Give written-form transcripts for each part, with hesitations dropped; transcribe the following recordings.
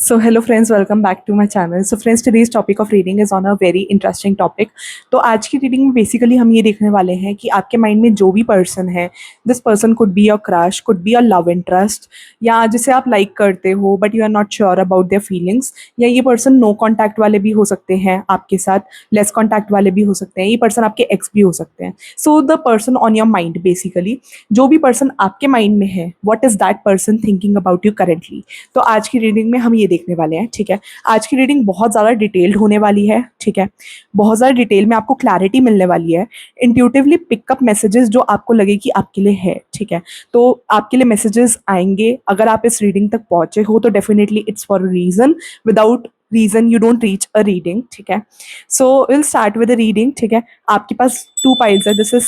So hello friends, welcome back to my channel. So friends, today's topic of reading is on a very interesting topic. तो आज की reading में basically हम ये देखने वाले हैं कि आपके माइंड में जो भी पर्सन है, this person could be your crush, could be your love interest, या जिसे आप लाइक करते हो but you are not sure about their feelings, या ये पर्सन नो कॉन्टैक्ट वाले भी हो सकते हैं आपके साथ, लेस कॉन्टैक्ट वाले भी हो सकते हैं, ये पर्सन आपके एक्स भी हो सकते हैं. So the person on your mind, basically जो भी पर्सन आपके माइंड में है, what is that person thinking about you currently. तो आज की रीडिंग में हम ये देखने वाले हैं. ठीक है, आज की रीडिंग बहुत ज़्यादा डिटेल्ड होने वाली है. ठीक है, बहुत ज़्यादा डिटेल में आपको क्लैरिटी मिलने वाली है. इंट्यूटिवली पिकअप मैसेजेस जो आपको लगे कि आपके लिए है. ठीक है, तो आपके लिए मैसेजेस आएंगे. अगर आप इस रीडिंग तक पहुंचे हो तो definitely it's for a reason. Without reason you don't reach a reading. ठीक है, so will start with the reading. ठीक है, आपके पास 2 पाइल्स है. This is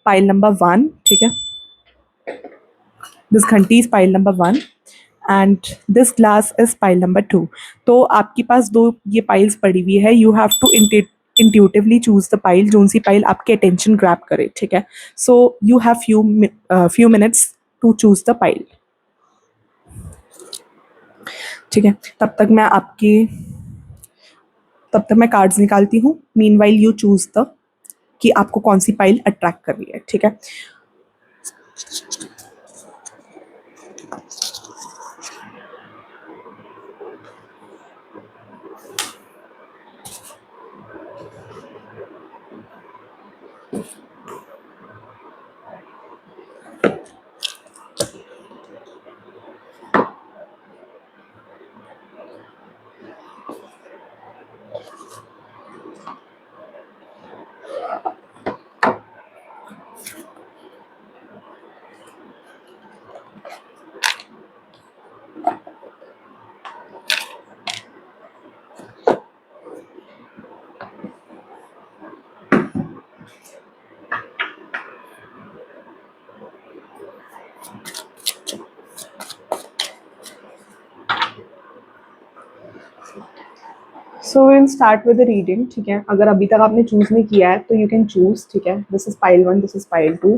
pile number 1. ठीक है, दिस घंटी is pile number 1 and this glass is pile number 2. तो आपके पास दो ये पाइल्स पड़ी हुई है. You have to intuitively choose the pile, जो सी पाइल आपके अटेंशन ग्रैब करे. ठीक है, so you have few minutes to choose the pile. ठीक है, तब तक मैं कार्ड्स निकालती हूँ. मीनवाइल यू चूज द कि आपको कौन सी पाइल अट्रैक्ट कर रही है. ठीक है, so will start with the reading. ठीक है, अगर अभी तक आपने चूज नहीं किया है तो यू कैन चूज. ठीक है, this is pile 1, this is pile 2.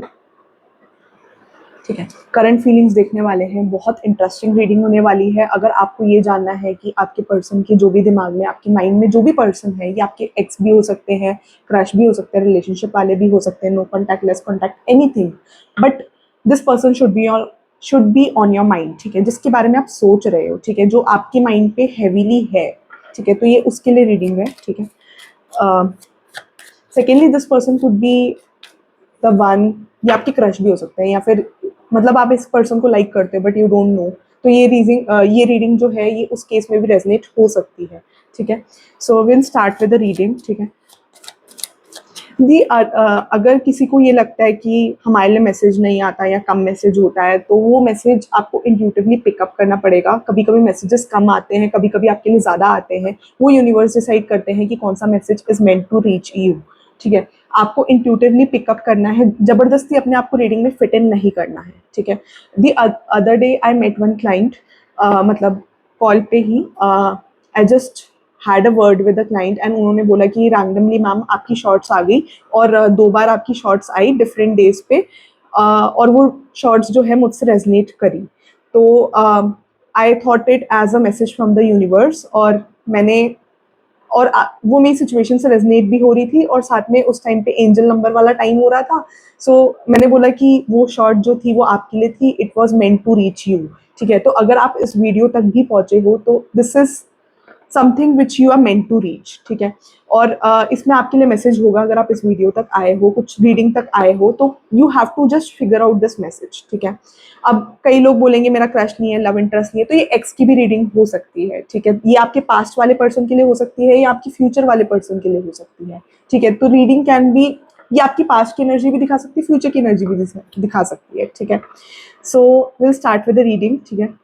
ठीक है, करंट फीलिंग्स देखने वाले हैं. बहुत इंटरेस्टिंग रीडिंग होने वाली है. अगर आपको ये जानना है कि आपके पर्सन की जो भी दिमाग में, आपके माइंड में जो भी पर्सन है, ये आपके एक्स भी हो सकते हैं, क्रश भी हो सकते हैं, रिलेशनशिप वाले भी हो सकते हैं, no contact, less contact, anything, but this person should be on your mind. ठीक है, जिसके बारे में आप सोच रहे हो. ठीक है, जो आपके माइंड पे हैवीली है. ठीक है, तो ये उसके लिए रीडिंग है. ठीक है, secondly this person could be the one, ये आपके क्रश भी हो सकते हैं, या फिर मतलब आप इस पर्सन को लाइक करते हो बट यू डोंट नो. तो ये रीडिंग जो है ये उस केस में भी रेजनेट हो सकती है. ठीक है, so will start with the reading. ठीक है, अगर किसी को ये लगता है कि हमारे लिए मैसेज नहीं आता या कम मैसेज होता है, तो वो मैसेज आपको इंट्यूटिवली पिकअप करना पड़ेगा. कभी कभी मैसेजेस कम आते हैं, कभी कभी आपके लिए ज़्यादा आते हैं. वो यूनिवर्स डिसाइड करते हैं कि कौन सा message is meant to reach you. ठीक है, आपको इंट्यूटिवली पिकअप करना है, ज़बरदस्ती अपने आप को रीडिंग में फिट इन नहीं करना है. ठीक है, the other day I met one client, मतलब कॉल पे ही I just had a word with the client and उन्होंने बोला कि रैंडमली मैम आपकी शॉर्ट्स आ गई और 2 बार आपकी शॉर्ट्स आई डिफरेंट डेज पे, और वो शॉर्ट्स जो है मुझसे रेजनेट करी. तो I thought it as a message from the universe, और मैंने और वो मेरी सिचुएशन से रेजनेट भी हो रही थी, और साथ में उस टाइम पे एंजल नंबर वाला टाइम हो रहा था. सो मैंने बोला कि वो शॉर्ट जो थी वो आपके लिए थी, it was meant to reach you. ठीक है, तो अगर आप इस वीडियो तक भी पहुंचे हो तो this is something which you are meant to reach. ठीक है, और इसमें आपके लिए मैसेज होगा. अगर आप इस वीडियो तक आए हो, कुछ रीडिंग तक आए हो, तो you have to just figure out this message. ठीक है, अब कई लोग बोलेंगे मेरा क्रश नहीं है, लव इंटरेस्ट नहीं है, तो ये एक्स की भी रीडिंग हो सकती है. ठीक है, ये आपके पास्ट वाले पर्सन के लिए हो सकती है या आपकी फ्यूचर वाले पर्सन के लिए हो सकती है. ठीक है, तो रीडिंग कैन बी, ये आपकी पास्ट की एनर्जी भी दिखा सकती है, फ्यूचर की एनर्जी भी दिखा सकती है. ठीक है, so will start with the reading. ठीक है,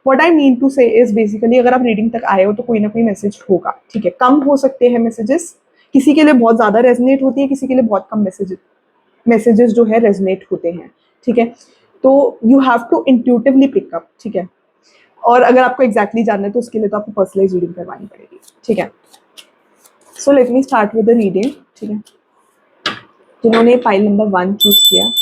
what I mean to say is basically अगर आप रीडिंग तक आए हो तो कोई ना कोई मैसेज होगा. ठीक है, कम हो सकते हैं मैसेजेस, किसी के लिए बहुत ज़्यादा रेजनेट होती है, किसी के लिए बहुत कम मैसेजेस जो है रेजनेट होते हैं. ठीक है, तो you have to intuitively pick up. ठीक है, और अगर आपको एग्जैक्टली जानना है तो उसके लिए तो आपको पर्सनलाइज रीडिंग करवानी पड़ेगी. ठीक है, so let me start with the reading. ठीक है, जिन्होंने पाइल नंबर 1 चूज किया,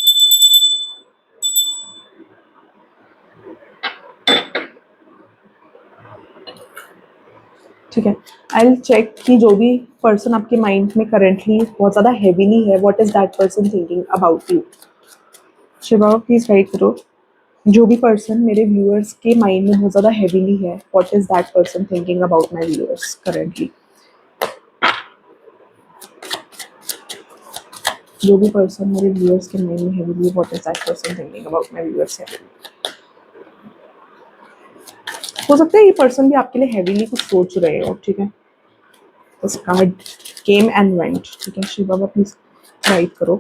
ठीक है। आई विल चेक कि जो भी पर्सन आपके माइंड में करेंटली बहुत ज़्यादा हैवीली है, what is that person thinking about you. Shiva please right करो, जो भी पर्सन मेरे व्यूअर्स के माइंड में बहुत ज़्यादा हैवीली है, what is that person thinking about my viewers currently. जो भी पर्सन मेरे व्यूअर्स के माइंड में heavily, what is that person thinking about my viewers heavily. हो सकता है ये पर्सन भी आपके लिए हैवीली कुछ सोच रहे हो, ठीक है। This card came and went, ठीक है। शिव बाबा प्लीज राइट करो।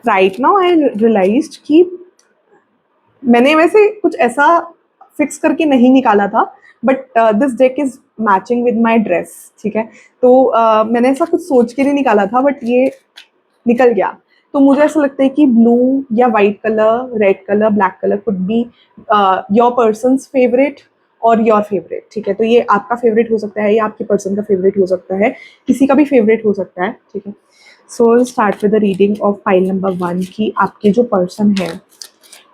राइट नाउ आई रियलाइज्ड कि मैंने वैसे कुछ ऐसा फिक्स करके नहीं निकाला था, but this deck is matching with my dress, ठीक है। तो मैंने ऐसा कुछ सोच के नहीं निकाला था, बट ये निकल गया। तो मुझे ऐसा लगता है कि ब्लू या white colour, red colour, black colour could be your persons favourite और योर फेवरेट, ठीक है। तो ये आपका फेवरेट हो सकता है या आपके पर्सन का फेवरेट हो सकता है, किसी का भी फेवरेट हो सकता है, ठीक है। So start with the reading of pile number 1 की आपके जो पर्सन है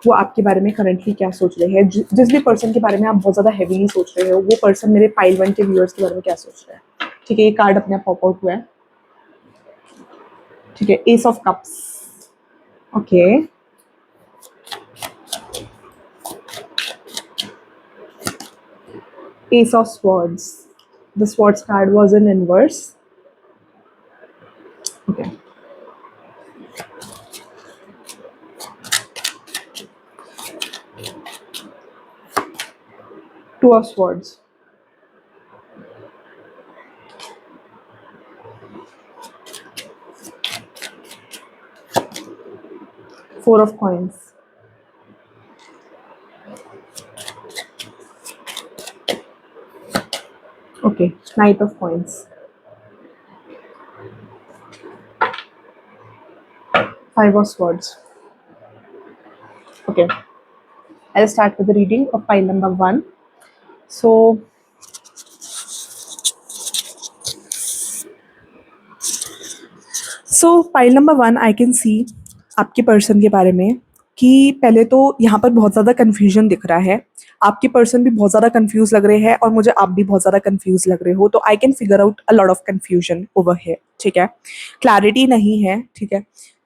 वो आपके बारे में करंटली क्या सोच रहे हैं। जिस भी पर्सन के बारे में आप बहुत ज़्यादा हैवीली सोच रहे हो, वो पर्सन मेरे पाइल 1 के व्यूअर्स के बारे में क्या सोच रहा है, ठीक है। ये कार्ड अपने आप पॉप आउट हुआ है, ठीक है। S of cups, okay. Ace of Swords. The Swords card was in inverse. Okay. Two of Swords. Four of Coins. Okay. Knight of Coins. Five of Swords. Okay. I'll start with the reading of pile number 1. So pile number 1 I can see आपके person के बारे में कि पहले तो यहाँ पर बहुत ज़्यादा कन्फ्यूजन दिख रहा है। आपके पर्सन भी बहुत ज़्यादा कंफ्यूज लग रहे हैं और मुझे आप भी बहुत ज़्यादा कंफ्यूज लग रहे हो। तो I can figure out a lot of confusion over है, ठीक है। क्लैरिटी नहीं है, ठीक है।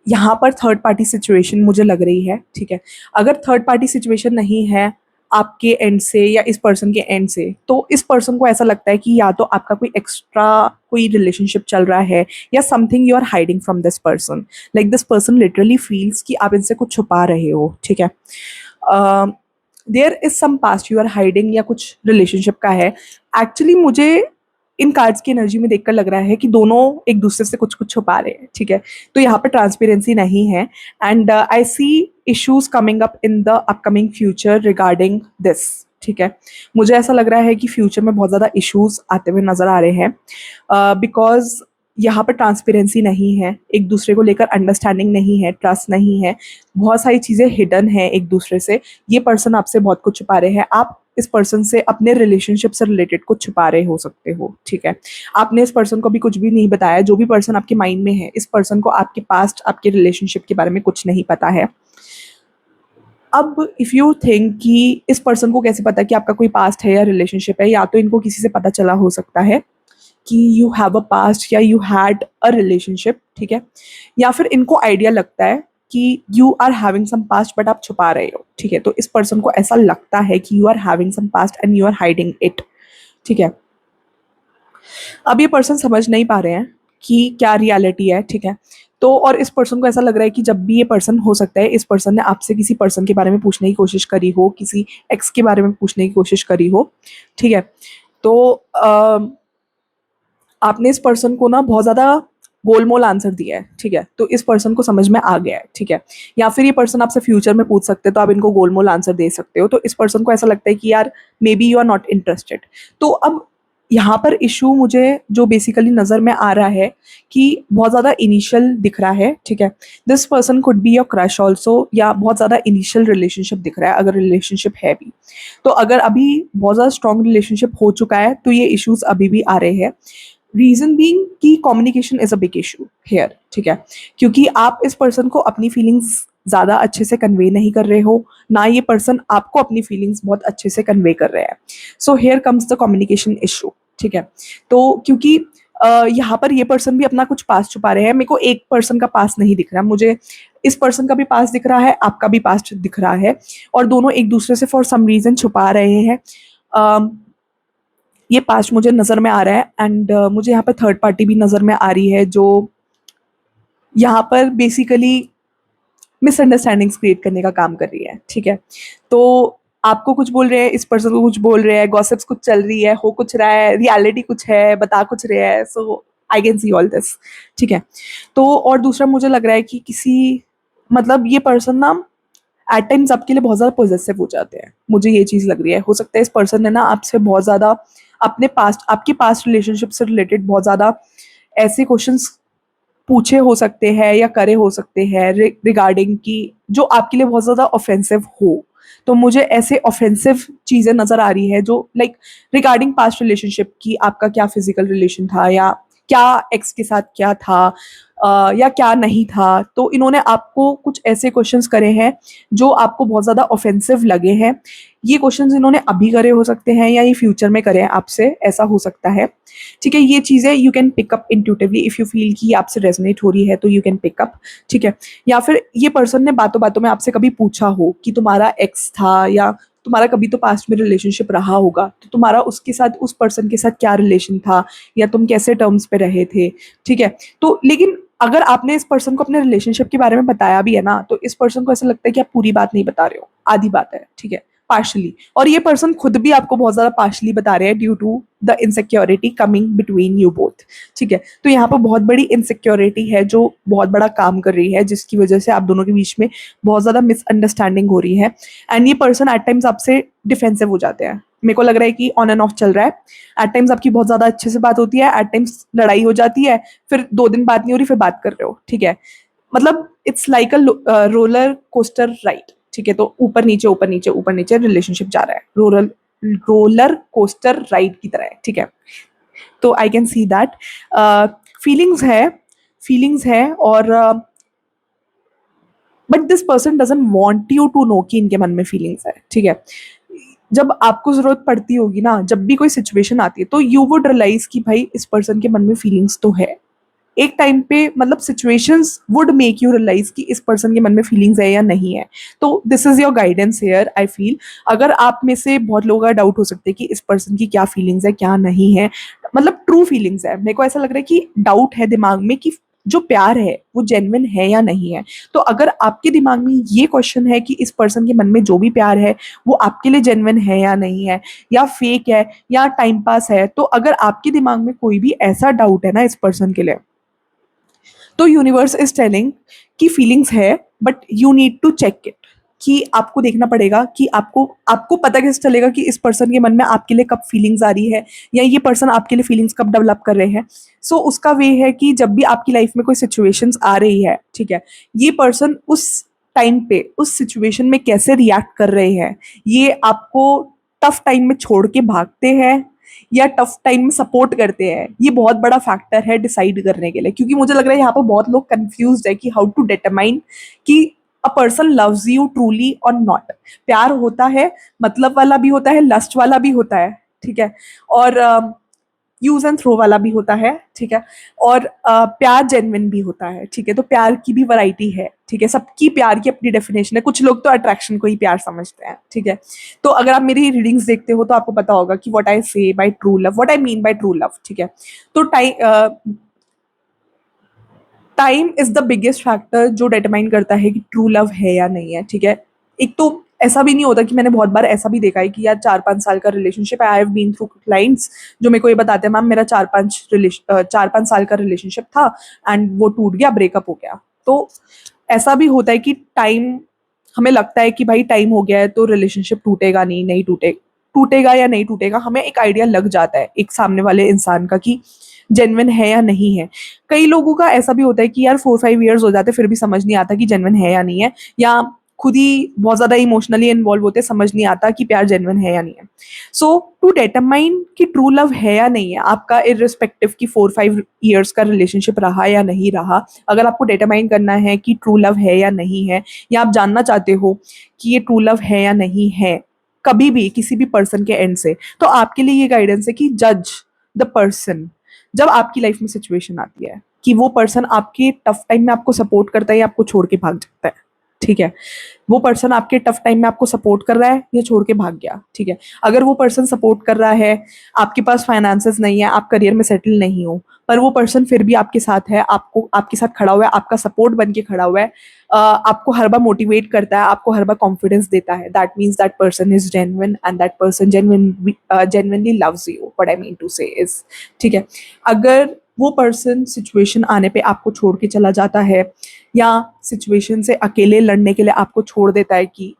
यहाँ पर थर्ड पार्टी सिचुएशन मुझे लग रही है, ठीक है। अगर थर्ड पार्टी सिचुएशन नहीं है आपके एंड से या इस पर्सन के एंड से, तो इस पर्सन को ऐसा लगता है कि या तो आपका कोई एक्स्ट्रा कोई रिलेशनशिप चल रहा है या something you are hiding from this person. Like this person literally feels कि आप इनसे कुछ छुपा रहे हो, ठीक है। There is some past you are hiding या कुछ रिलेशनशिप का है। एक्चुअली मुझे इन कार्ड्स की एनर्जी में देखकर लग रहा है कि दोनों एक दूसरे से कुछ कुछ छुपा रहे हैं, ठीक है। तो यहाँ पर ट्रांसपेरेंसी नहीं है and I see issues coming up in the upcoming future regarding this, ठीक है। मुझे ऐसा लग रहा है कि फ्यूचर में बहुत ज़्यादा इश्यूज आते हुए नजर आ रहे हैं बिकॉज यहाँ पर ट्रांसपेरेंसी नहीं है, एक दूसरे को लेकर अंडरस्टैंडिंग नहीं है, ट्रस्ट नहीं है, बहुत सारी चीज़ें हिडन है एक दूसरे से। ये पर्सन आपसे बहुत कुछ छुपा रहे हैं, आप इस पर्सन से अपने रिलेशनशिप से रिलेटेड कुछ छुपा रहे हो सकते हो, ठीक है। आपने इस पर्सन को भी कुछ भी नहीं बताया। जो भी पर्सन आपके माइंड में है, इस पर्सन को आपके पास्ट, आपके रिलेशनशिप के बारे में कुछ नहीं पता है। अब इफ़ यू थिंक कि इस पर्सन को कैसे पता कि आपका कोई पास्ट है या रिलेशनशिप है, या तो इनको किसी से पता चला हो सकता है कि यू हैव अ पास्ट या यू हैड अ रिलेशनशिप, ठीक है। या फिर इनको आइडिया लगता है कि you are having some past but आप छुपा रहे हो, ठीक है। तो इस पर्सन को ऐसा लगता है कि you are having some past and you are hiding it, ठीक है। अब ये पर्सन समझ नहीं पा रहे हैं कि क्या रियलिटी है, ठीक है। तो और इस पर्सन को ऐसा लग रहा है कि जब भी ये पर्सन, हो सकता है इस पर्सन ने आपसे किसी पर्सन के बारे में पूछने की कोशिश करी हो, किसी एक्स के बारे में पूछने की कोशिश करी हो, ठीक है। तो आपने इस पर्सन को ना बहुत ज़्यादा गोलमोल आंसर दिया है, ठीक है। तो इस पर्सन को समझ में आ गया है, ठीक है। या फिर ये पर्सन आपसे फ्यूचर में पूछ सकते हैं तो आप इनको गोलमोल आंसर दे सकते हो। तो इस पर्सन को ऐसा लगता है कि यार maybe you are not interested. तो अब यहाँ पर इशू मुझे जो बेसिकली नज़र में आ रहा है कि बहुत ज़्यादा इनिशियल दिख रहा है, ठीक है। This person could be your crush also, या बहुत ज़्यादा इनिशियल रिलेशनशिप दिख रहा है अगर रिलेशनशिप है भी। तो अगर अभी बहुत ज़्यादा स्ट्रॉन्ग रिलेशनशिप हो चुका है तो ये इश्यूज अभी भी आ रहे हैं। रीजन बीइंग कि communication is a big issue here, ठीक है। क्योंकि आप इस पर्सन को अपनी फीलिंग्स ज़्यादा अच्छे से कन्वे नहीं कर रहे हो, ना ये पर्सन आपको अपनी फीलिंग्स बहुत अच्छे से कन्वे कर रहे हैं। So here comes the communication issue. ठीक है, तो क्योंकि यहाँ पर ये पर्सन भी अपना कुछ पास छुपा रहे हैं। मेरे को एक पर्सन का पास नहीं दिख रहा, मुझे इस पर्सन का भी पास दिख रहा है, आपका भी पास दिख रहा है, और दोनों एक दूसरे से फॉर सम रीजन छुपा रहे हैं। ये पास्ट मुझे नज़र में आ रहा है, एंड मुझे यहाँ पर थर्ड पार्टी भी नज़र में आ रही है, जो यहाँ पर बेसिकली मिसअंडरस्टैंडिंग्स क्रिएट करने का काम कर रही है। ठीक है, तो आपको कुछ बोल रहे हैं, इस पर्सन को कुछ बोल रहे हैं, गॉसिप्स कुछ चल रही है, हो कुछ रहा है, रियलिटी कुछ है, बता कुछ रहे हैं। So I can see all this. ठीक है, तो और दूसरा मुझे लग रहा है कि किसी मतलब ये पर्सन ना एट टाइम्स आपके लिए बहुत ज़्यादा पॉजेसिव हो जाते हैं। मुझे ये चीज़ लग रही है, हो सकता है इस पर्सन ने ना आपसे बहुत ज़्यादा अपने पास्ट, आपकी पास्ट रिलेशनशिप से रिलेटेड बहुत ज़्यादा ऐसे क्वेश्चंस पूछे हो सकते हैं या करे हो सकते हैं रिगार्डिंग की जो आपके लिए बहुत ज़्यादा ऑफेंसिव हो। तो मुझे ऐसे ऑफेंसिव चीज़ें नज़र आ रही है जो लाइक रिगार्डिंग पास्ट रिलेशनशिप की, आपका क्या फिजिकल रिलेशन था, या क्या एक्स के साथ क्या था, या क्या नहीं था। तो इन्होंने आपको कुछ ऐसे क्वेश्चंस करे हैं जो आपको बहुत ज़्यादा ऑफेंसिव लगे हैं। ये क्वेश्चंस इन्होंने अभी करे हो सकते हैं या ये फ्यूचर में करें आपसे, ऐसा हो सकता है। ठीक है, ये चीज़ें you can pick up intuitively if you feel कि आपसे रेजोनेट हो रही है, तो यू कैन पिकअप। ठीक है, या फिर ये पर्सन ने बातों बातों में आपसे कभी पूछा हो कि तुम्हारा एक्स था, या तुम्हारा कभी तो पास्ट में रिलेशनशिप रहा होगा, तो तुम्हारा उसके साथ, उस पर्सन के साथ क्या रिलेशन था, या तुम कैसे टर्म्स पे रहे थे। ठीक है, तो लेकिन अगर आपने इस पर्सन को अपने रिलेशनशिप के बारे में बताया भी है ना, तो इस पर्सन को ऐसा लगता है कि आप पूरी बात नहीं बता रहे हो, आधी बात है। ठीक है, पार्शली, और ये पर्सन खुद भी आपको बहुत ज्यादा पार्शली बता रहे हैं due to the insecurity coming between you both. ठीक है, तो यहाँ पर बहुत बड़ी इनसिक्योरिटी है जो बहुत बड़ा काम कर रही है, जिसकी वजह से आप दोनों के बीच में बहुत ज्यादा मिसअंडरस्टैंडिंग हो रही है, एंड ये पर्सन एट टाइम्स आपसे डिफेंसिव हो जाते हैं। मेरे को लग रहा है कि ऑन एंड ऑफ चल रहा है। एट टाइम्स आपकी बहुत ज्यादा अच्छे से बात होती है, एट टाइम्स लड़ाई हो जाती है, फिर 2 दिन बात नहीं हो रही, फिर बात कर रहे हो। ठीक है, मतलब it's like a roller coaster ride. ठीक है, तो ऊपर नीचे ऊपर नीचे ऊपर नीचे रिलेशनशिप जा रहा है, रोलर कोस्टर राइड की तरह है। ठीक है, तो I can see that feelings है, फीलिंग्स है, और but this person doesn't want you to know कि इनके मन में फीलिंग्स है। ठीक है, जब आपको जरूरत पड़ती होगी ना, जब भी कोई सिचुएशन आती है, तो यू वुड रियलाइज कि भाई इस पर्सन के मन में फीलिंग्स तो है। एक टाइम पे मतलब situations would make you realise कि इस पर्सन के मन में फीलिंग्स है या नहीं है। तो this is your guidance here I feel. अगर आप में से बहुत लोगों का डाउट हो सकता है कि इस पर्सन की क्या फीलिंग्स है क्या नहीं है, मतलब ट्रू फीलिंग्स है, मेरे को ऐसा लग रहा है कि डाउट है दिमाग में कि जो प्यार है वो जेन्युइन है या नहीं है। तो अगर आपके दिमाग में ये क्वेश्चन है कि इस पर्सन के मन में जो भी प्यार है वो आपके लिए जेन्युइन है या नहीं है, या फेक है, या टाइम पास है, तो अगर आपके दिमाग में कोई भी ऐसा डाउट है ना इस पर्सन के लिए, तो यूनिवर्स इज टेलिंग कि फीलिंग्स है, but you need to check it. कि आपको देखना पड़ेगा कि आपको आपको पता कैसे चलेगा कि इस पर्सन के मन में आपके लिए कब फीलिंग्स आ रही है, या ये पर्सन आपके लिए फीलिंग्स कब डेवलप कर रहे हैं। सो उसका वे है कि जब भी आपकी लाइफ में कोई सिचुएशंस आ रही है, ठीक है, ये पर्सन उस टाइम पे उस सिचुएशन में कैसे रिएक्ट कर रहे हैं, ये आपको टफ टाइम में छोड़ के भागते हैं या टफ टाइम में सपोर्ट करते हैं, ये बहुत बड़ा फैक्टर है डिसाइड करने के लिए। क्योंकि मुझे लग रहा है यहाँ पर बहुत लोग कंफ्यूज है कि हाउ टू डिटरमाइन कि a person loves you truly और नॉट। प्यार होता है, मतलब वाला भी होता है, लस्ट वाला भी होता है। ठीक है, और यूज एंड थ्रो वाला भी होता है। ठीक है, और प्यार जेन्युइन भी होता है। ठीक है, तो प्यार की भी वैरायटी है। ठीक है, सबकी प्यार की अपनी डेफिनेशन है। कुछ लोग तो अट्रैक्शन को ही प्यार समझते हैं। ठीक है, तो अगर आप मेरी रीडिंग्स देखते हो तो आपको पता होगा कि व्हाट आई से by true love, what I mean by true love. ठीक है, तो time is the biggest factor जो डिटरमाइन करता है कि ट्रू लव है या नहीं है। ठीक है, एक तो ऐसा भी नहीं होता कि मैंने बहुत बार ऐसा भी देखा है कि यार 4-5 साल का रिलेशनशिप है, I have been through clients जो मेरे को ये बताते हैं मैम मेरा 4-5 साल का रिलेशनशिप था एंड वो टूट गया, ब्रेकअप हो गया। तो ऐसा भी होता है कि टाइम, हमें लगता है कि भाई टाइम हो गया है तो रिलेशनशिप टूटेगा नहीं, नहीं टूटेगा या नहीं टूटेगा, हमें एक आइडिया लग जाता है एक सामने वाले इंसान का कि जेन्युइन है या नहीं है। कई लोगों का ऐसा भी होता है कि यार 4-5 ईयर्स हो जाते फिर भी समझ नहीं आता कि जेन्युइन है या नहीं है, या खुद ही बहुत ज़्यादा इमोशनली इन्वॉल्व होते हैं, समझ नहीं आता कि प्यार जेन्युइन है या नहीं है। सो टू डिटरमाइन कि ट्रू लव है या नहीं है आपका, इररिस्पेक्टिव कि 4-5 ईयर्स का रिलेशनशिप रहा या नहीं रहा, अगर आपको डिटरमाइन करना है कि ट्रू लव है या नहीं है, या आप जानना चाहते हो कि ये ट्रू लव है या नहीं है कभी भी किसी भी पर्सन के एंड से, तो आपके लिए ये गाइडेंस है कि जज द पर्सन। जब आपकी लाइफ में सिचुएशन आती है कि वो पर्सन आपके टफ टाइम में आपको सपोर्ट करता है या आपको छोड़ के भाग जाता है, ठीक है, वो पर्सन आपके टफ टाइम में आपको सपोर्ट कर रहा है या छोड़ के भाग गया, ठीक है, अगर वो पर्सन सपोर्ट कर रहा है, आपके पास फाइनेंसेस नहीं है, आप करियर में सेटल नहीं हो, पर वो पर्सन फिर भी आपके साथ है, आपको आपके साथ खड़ा हुआ है, आपका सपोर्ट बन के खड़ा हुआ है, आपको हर बार मोटिवेट करता है, आपको हर बार कॉन्फिडेंस देता है, that means that person is genuine and that person genuinely loves you. What I mean to say is, ठीक है, अगर वो पर्सन सिचुएशन आने पे आपको छोड़ के चला जाता है या सिचुएशन से अकेले लड़ने के लिए आपको छोड़ देता है कि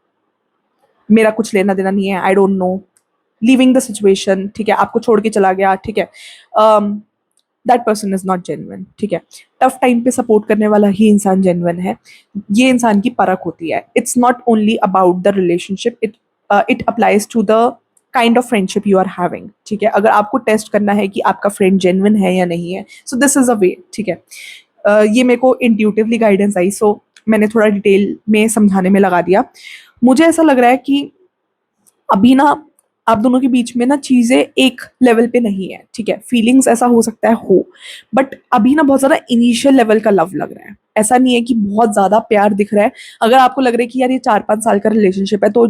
मेरा कुछ लेना देना नहीं है, I don't know, leaving the situation, ठीक है, आपको छोड़ के चला गया, ठीक है, that person is not genuine, ठीक है। टफ टाइम पे सपोर्ट करने वाला ही इंसान जेन्युइन है, ये इंसान की परख होती है। It's not only about the relationship, it applies to the kind of friendship you are having, ठीक है। अगर आपको टेस्ट करना है कि आपका फ्रेंड जेन्युइन है या नहीं है, सो दिस इज अ वे, ठीक है। ये मेरे को इंट्यूटिवली गाइडेंस आई, सो मैंने थोड़ा डिटेल में समझाने में लगा दिया। मुझे ऐसा लग रहा है कि अभी ना आप दोनों के बीच में ना चीज़ें एक लेवल पे नहीं है, ठीक है, फीलिंग्स ऐसा हो सकता है हो, बट अभी ना बहुत ज़्यादा इनिशियल लेवल का लव लग रहा है, ऐसा नहीं है कि बहुत ज़्यादा प्यार दिख रहा है। अगर आपको लग रहा है कि यार ये 4-5 साल का रिलेशनशिप है, तो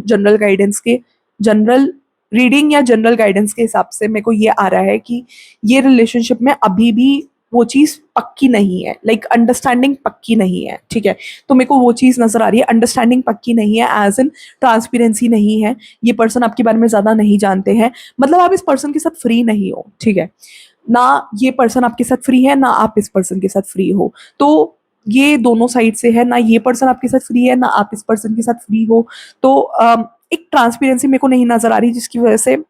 जनरल रीडिंग या जनरल गाइडेंस के हिसाब से मेरे को ये आ रहा है कि ये रिलेशनशिप में अभी भी वो चीज़ पक्की नहीं है, लाइक अंडरस्टैंडिंग पक्की नहीं है, ठीक है। तो मेरे को वो चीज़ नज़र आ रही है, अंडरस्टैंडिंग पक्की नहीं है, एज इन ट्रांसपेरेंसी नहीं है, ये पर्सन आपके बारे में ज़्यादा नहीं जानते हैं, मतलब आप इस पर्सन के साथ फ्री नहीं हो, ठीक है, ना ये पर्सन आपके साथ फ्री है, ना आप इस पर्सन के साथ फ्री हो। तो ये दोनों साइड से है, ना ये पर्सन आपके साथ फ्री है, ना आप इस पर्सन के साथ फ्री हो। तो एक ट्रांसपेरेंसी मेरे को नहीं नज़र आ रही, जिसकी वजह से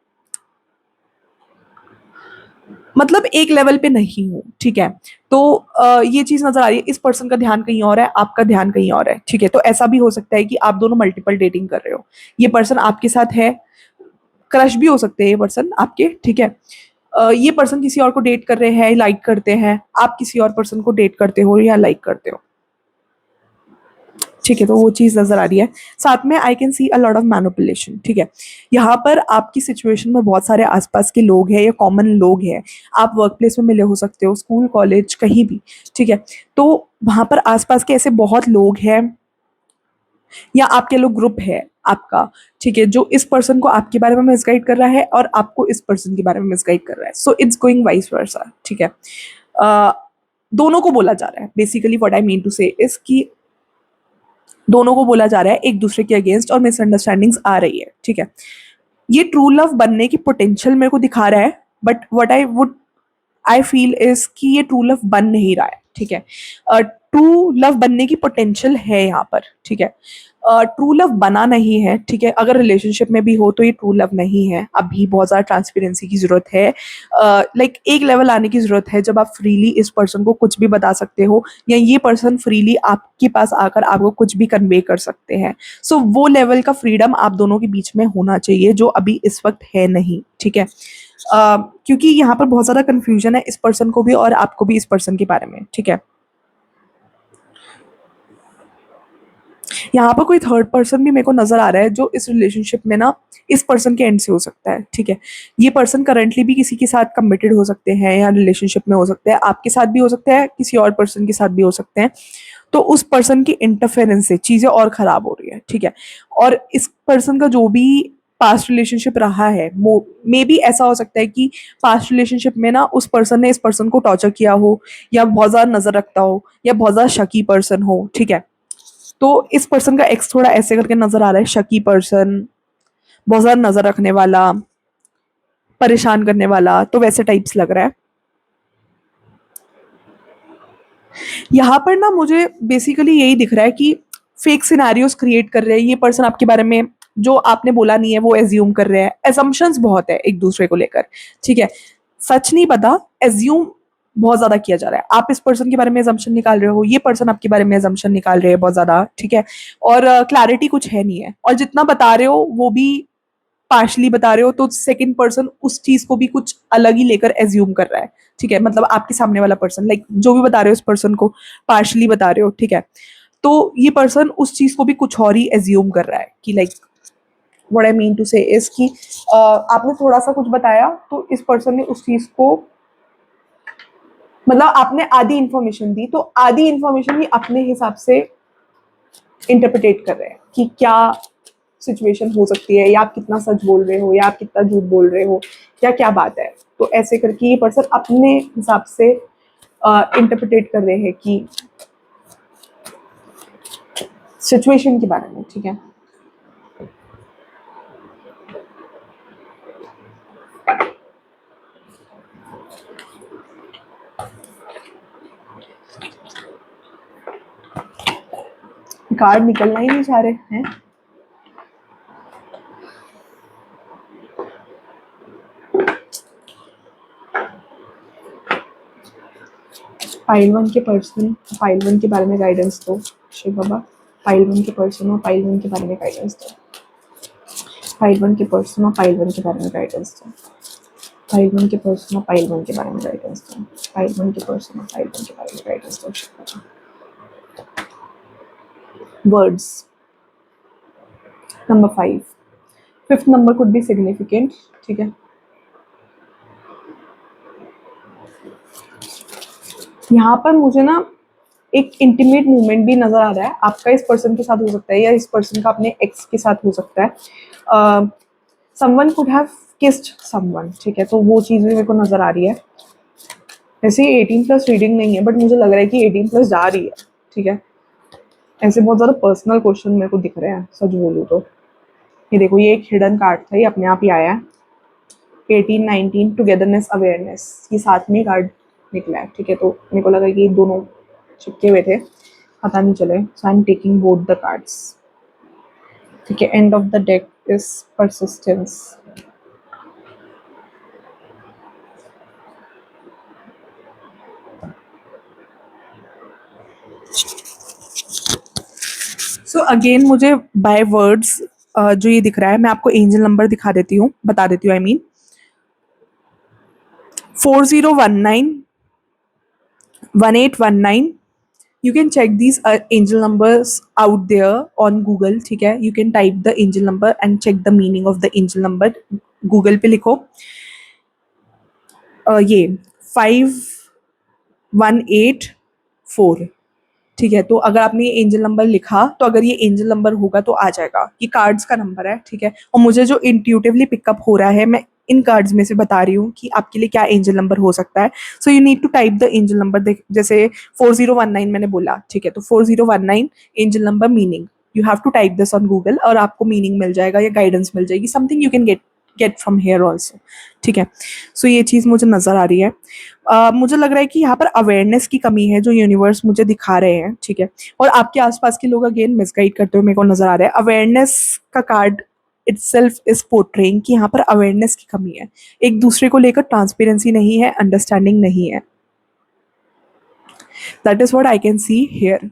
मतलब एक लेवल पे नहीं हूँ, ठीक है। तो ये चीज़ नज़र आ रही है, इस पर्सन का ध्यान कहीं और है, आपका ध्यान कहीं और है, ठीक है। तो ऐसा भी हो सकता है कि आप दोनों मल्टीपल डेटिंग कर रहे हो, ये पर्सन आपके साथ है, क्रश भी हो सकते हैं ये पर्सन आपके, ठीक है। ये पर्सन किसी और को डेट कर रहे हैं, लाइक करते हैं, आप किसी और पर्सन को डेट करते हो या लाइक करते हो, ठीक है। तो वो चीज़ नज़र आ रही है। साथ में आई can C a lot of manipulation, ठीक है। यहाँ पर आपकी सिचुएशन में बहुत सारे आसपास के लोग हैं या कॉमन लोग हैं, आप वर्क प्लेस में मिले हो सकते हो, स्कूल कॉलेज कहीं भी, ठीक है। तो वहाँ पर आसपास के ऐसे बहुत लोग हैं या आपके लोग ग्रुप है आपका, ठीक है, जो इस पर्सन को आपके बारे में मिसगाइड कर रहा है और आपको इस पर्सन के बारे में मिसगाइड कर रहा है। So it's going vice versa, ठीक है। अ, दोनों को बोला जा रहा है, basically what I mean to say is कि दोनों को बोला जा रहा है एक दूसरे के अगेंस्ट और मिसअंडरस्टैंडिंग्स आ रही है, ठीक है। ये ट्रू लव बनने की पोटेंशियल मेरे को दिखा रहा है, but what I feel is कि ये ट्रू लव बन नहीं रहा है, ठीक है। ट्रू लव बनने की पोटेंशियल है यहाँ पर, ठीक है। ट्रू लव बना नहीं है, ठीक है, अगर रिलेशनशिप में भी हो तो ये ट्रू लव नहीं है, अभी बहुत ज़्यादा ट्रांसपेरेंसी की ज़रूरत है, लाइक एक लेवल आने की ज़रूरत है जब आप फ्रीली इस पर्सन को कुछ भी बता सकते हो या ये पर्सन फ्रीली आपके पास आकर आपको कुछ भी कन्वे कर सकते हैं। सो वो लेवल का फ्रीडम आप दोनों के बीच में होना चाहिए, जो अभी इस वक्त है नहीं, ठीक है। क्योंकि यहाँ पर बहुत ज़्यादा कन्फ्यूजन है इस पर्सन को भी और आपको भी इस पर्सन के बारे में, ठीक है। यहाँ पर कोई थर्ड पर्सन भी मेरे को नजर आ रहा है जो इस रिलेशनशिप में ना इस पर्सन के एंड से हो सकता है, ठीक है। ये पर्सन करंटली भी किसी के साथ कमिटेड हो सकते हैं या रिलेशनशिप में हो सकते हैं, आपके साथ भी हो सकता है, किसी और पर्सन के साथ भी हो सकते हैं। तो उस पर्सन की इंटरफेरेंस से चीज़ें और ख़राब हो रही है, ठीक है। और इस पर्सन का जो भी पास्ट रिलेशनशिप रहा है, मे बी ऐसा हो सकता है कि पास्ट रिलेशनशिप में ना उस पर्सन ने इस पर्सन को टॉर्चर किया हो या बहुत ज़्यादा नज़र रखता हो या बहुत ज़्यादा शकी पर्सन हो, ठीक है। तो इस पर्सन का एक्स थोड़ा ऐसे करके नजर आ रहा है, शकी पर्सन, बहुत ज्यादा नजर रखने वाला, परेशान करने वाला, तो वैसे टाइप्स लग रहा है। यहाँ पर ना मुझे बेसिकली यही दिख रहा है कि फेक सिनेरियोस क्रिएट कर रहे हैं ये पर्सन आपके बारे में, जो आपने बोला नहीं है वो एज्यूम कर रहे हैं, एजम्पशंस बहुत है एक दूसरे को लेकर, ठीक है। सच नहीं पता, एज्यूम बहुत ज्यादा किया जा रहा है। आप इस पर्सन के बारे में assumption निकाल रहे हो, ये पर्सन आपके बारे में assumption निकाल रहे हैं बहुत ज्यादा, ठीक है। और क्लैरिटी कुछ है नहीं है, और जितना बता रहे हो वो भी पार्शली बता रहे हो, तो सेकंड पर्सन उस चीज को भी कुछ अलग ही लेकर एज्यूम कर रहा है, ठीक है। मतलब आपके सामने वाला पर्सन, लाइक जो भी बता रहे हो उस पर्सन को पार्शली बता रहे हो, ठीक है। तो ये पर्सन उस चीज को भी कुछ और ही एज्यूम कर रहा है कि like what I mean to say is कि आपने थोड़ा सा कुछ बताया तो इस पर्सन ने उस चीज को, मतलब आपने आधी इंफॉर्मेशन दी तो आधी इंफॉर्मेशन ही अपने हिसाब से इंटरप्रिटेट कर रहे हैं कि क्या सिचुएशन हो सकती है, या आप कितना सच बोल रहे हो, या आप कितना झूठ बोल रहे हो, या क्या बात है। तो ऐसे करके ये पर्सन अपने हिसाब से इंटरप्रिटेट कर रहे हैं कि सिचुएशन के बारे में, ठीक है। कार्ड निकलना ही नहीं चाह रहे हैं। फाइल 1 के पर्सन, फाइल 1 के बारे में गाइडेंस दो शिव बाबा। फाइल 1 के पर्सन और फाइल 1 के बारे में गाइडेंस दो। फाइल 1 के पर्सन और फाइल 1 के बारे में गाइडेंस दो। फाइल 1 के पर्सन और फाइल 1 के बारे में गाइडेंस दो। फाइल 1 के पर्सन और फाइल 1 के बारे में गाइडेंस दो Shiv Baba. Words number 5, fifth number could be significant, ठीक है। यहाँ पर मुझे ना एक इंटीमेट मूवमेंट भी नजर आ रहा है, आपका इस पर्सन के साथ हो सकता है या इस पर्सन का अपने एक्स के साथ हो सकता है। Someone could have kissed someone, ठीक है। तो वो चीज़ भी मेरे को नजर आ रही है। ऐसे 18+ रीडिंग नहीं है, बट मुझे लग रहा है कि 18+ जा रही है, ठीक है। ऐसे बहुत ज़्यादा पर्सनल क्वेश्चन मेरे को दिख रहे हैं, सच बोलूँ तो। ये देखो, ये एक हिडन कार्ड था, ये अपने आप ही आया है। 18, 19 टुगेदरनेस अवेयरनेस, ये साथ में कार्ड निकला है, ठीक है। तो मेरे को लगा कि ये दोनों चिपके हुए थे, पता नहीं चले। So I am taking both the cards, ठीक है। End of the deck is persistence. So again मुझे बाय वर्ड्स जो ये दिख रहा है, मैं आपको एंजल नंबर दिखा देती हूँ, बता देती हूँ। I mean 4019 1819। You can check these angel numbers out there on Google, ठीक है। You can type the angel number and check the meaning of the angel number। Google पे लिखो ये 5184, ठीक है। तो अगर आपने ये एंजल नंबर लिखा, तो अगर ये एंजल नंबर होगा तो आ जाएगा। ये कार्ड्स का नंबर है, ठीक है। और मुझे जो इंट्यूटिवली पिकअप हो रहा है, मैं इन कार्ड्स में से बता रही हूँ कि आपके लिए क्या एंजल नंबर हो सकता है। So you need to type the angel number. जैसे 4019 मैंने बोला, ठीक है। तो 4019 angel number meaning, you have to type this on Google और आपको मीनिंग मिल जाएगा या गाइडेंस मिल जाएगी, something you can get from here also, ठीक है। सो ये चीज़ मुझे नज़र आ रही है। मुझे लग रहा है कि यहाँ पर अवेयरनेस की कमी है जो यूनिवर्स मुझे दिखा रहे हैं, ठीक है। और आपके आसपास के लोग अगेन मिसगाइड करते हुए मेरे को नजर आ रहा है। अवेयरनेस का कार्ड इटसेल्फ इज पोर्ट्रेइंग कि यहाँ पर अवेयरनेस की कमी है, एक दूसरे को लेकर ट्रांसपेरेंसी नहीं है, अंडरस्टैंडिंग नहीं है। That is what I can see here,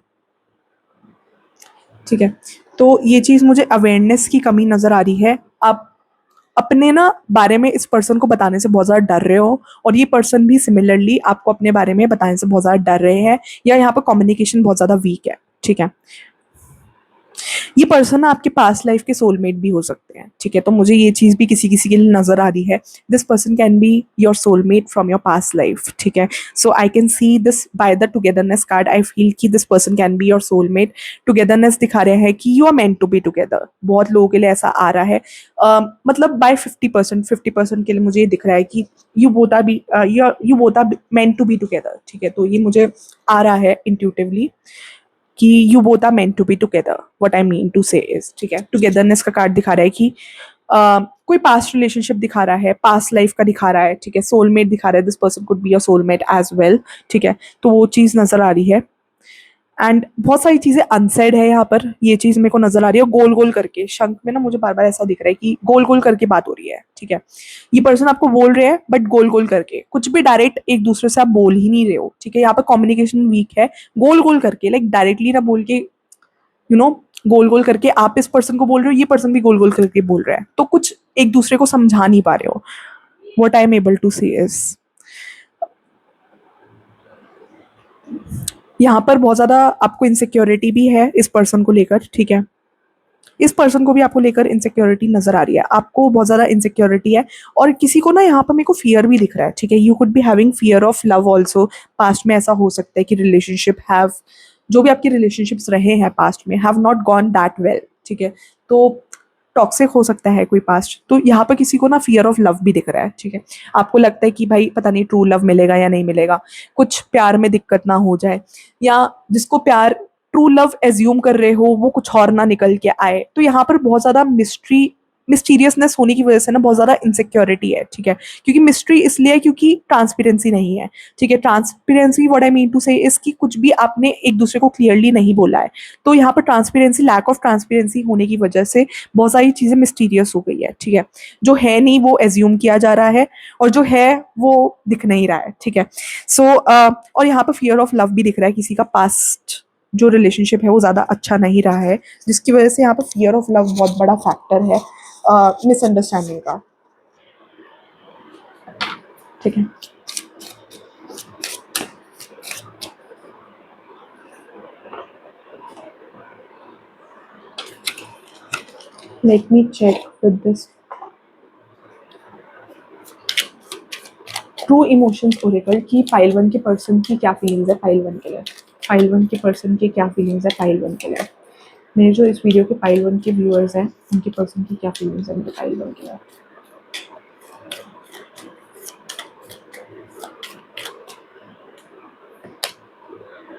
ठीक है। तो ये चीज़ मुझे अवेयरनेस की कमी नजर आ रही है। आप अपने ना बारे में इस पर्सन को बताने से बहुत ज़्यादा डर रहे हो, और ये पर्सन भी सिमिलरली आपको अपने बारे में बताने से बहुत ज़्यादा डर रहे हैं, या यहाँ पर कम्युनिकेशन बहुत ज़्यादा वीक है, ठीक है। ये पर्सन आपके पास्ट लाइफ के सोलमेट भी हो सकते हैं, ठीक है। तो मुझे ये चीज़ भी किसी किसी के लिए नजर आ रही है। This person can be your soulmate from your past life, ठीक है। So I can see this by the togetherness card. I feel कि this person can be your soulmate. Togetherness दिखा रहे हैं कि you are meant to be together. बहुत लोगों के लिए ऐसा आ रहा है, मतलब बाय 50% के लिए मुझे ये दिख रहा है कि you both are meant to be together, ठीक है। तो ये मुझे आ रहा है इंट्यूटिवली कि you both are meant to be together. What I mean to say is, ठीक है। टुगेदरनेस का कार्ड दिखा रहा है कि कोई पास्ट रिलेशनशिप दिखा रहा है, पास्ट लाइफ का दिखा रहा है, ठीक है। सोलमेट दिखा रहा है, this person could be your soulmate as well, ठीक है। तो वो चीज़ नजर आ रही है। एंड बहुत सारी चीजें अनसेड है यहाँ पर, ये चीज मेरे को नजर आ रही है गोल गोल करके शंख में ना, मुझे बार बार ऐसा दिख रहा है कि गोल गोल करके बात हो रही है, ठीक है। ये पर्सन आपको बोल रहे हैं बट गोल गोल करके, कुछ भी डायरेक्ट एक दूसरे से आप बोल ही नहीं रहे हो, ठीक है। यहाँ पर कम्युनिकेशन वीक है, गोल गोल करके, लाइक डायरेक्टली ना बोल के, यू नो, गोल गोल करके आप इस पर्सन को बोल रहे हो, ये पर्सन भी गोल गोल करके बोल रहा है, तो कुछ एक दूसरे को समझा नहीं पा रहे हो। What I am able to see is, यहाँ पर बहुत ज्यादा आपको इनसिक्योरिटी भी है इस पर्सन को लेकर, ठीक है। इस पर्सन को भी आपको लेकर इनसिक्योरिटी नजर आ रही है, आपको बहुत ज्यादा इनसिक्योरिटी है। और किसी को ना यहाँ पर मेरे को फियर भी दिख रहा है, ठीक है। You could be having fear of love also, past में ऐसा हो सकता है कि रिलेशनशिप हैव, जो भी आपके रिलेशनशिप्स रहे हैं पास्ट में, have not gone that well, ठीक है। तो टॉक्सिक हो सकता है कोई पास्ट, तो यहाँ पर किसी को ना फियर ऑफ लव भी दिख रहा है, ठीक है। आपको लगता है कि भाई पता नहीं ट्रू लव मिलेगा या नहीं मिलेगा, कुछ प्यार में दिक्कत ना हो जाए, या जिसको प्यार ट्रू लव एज्यूम कर रहे हो वो कुछ और ना निकल के आए। तो यहाँ पर बहुत ज्यादा मिस्टीरियसनेस होने की वजह से ना बहुत ज्यादा इनसिक्योरिटी है, ठीक है। क्योंकि मिस्ट्री इसलिए है क्योंकि ट्रांसपेरेंसी नहीं है, ठीक है। Transparency, what I mean to say, इसकी कुछ भी आपने एक दूसरे को क्लियरली नहीं बोला है। तो यहाँ पर ट्रांसपेरेंसी, लैक ऑफ ट्रांसपेरेंसी होने की वजह से बहुत सारी चीजें मिस्टीरियस हो गई है, ठीक है। जो है नहीं वो एज्यूम किया जा रहा है, और जो है वो दिख नहीं रहा है, ठीक है। सो और यहाँ पर फियर ऑफ लव भी दिख रहा है, किसी का पास्ट जो रिलेशनशिप है वो ज़्यादा अच्छा नहीं रहा है, जिसकी वजह से यहाँ पर फियर ऑफ लव बहुत बड़ा फैक्टर है मिसअंडरस्टैंडिंग का, ठीक है। Let me check with this true emotions oracle की फाइल 1 के पर्सन की क्या फीलिंग्स है फाइल 1 के लिए, फाइल 1 के पर्सन की क्या फीलिंग्स है फाइल 1 के लिए। मेरे जो इस वीडियो के फाइल 1 के व्यूअर्स हैं उनके पर्सन की क्या फीलिंग्स है मेरे फाइल 1 के लिए।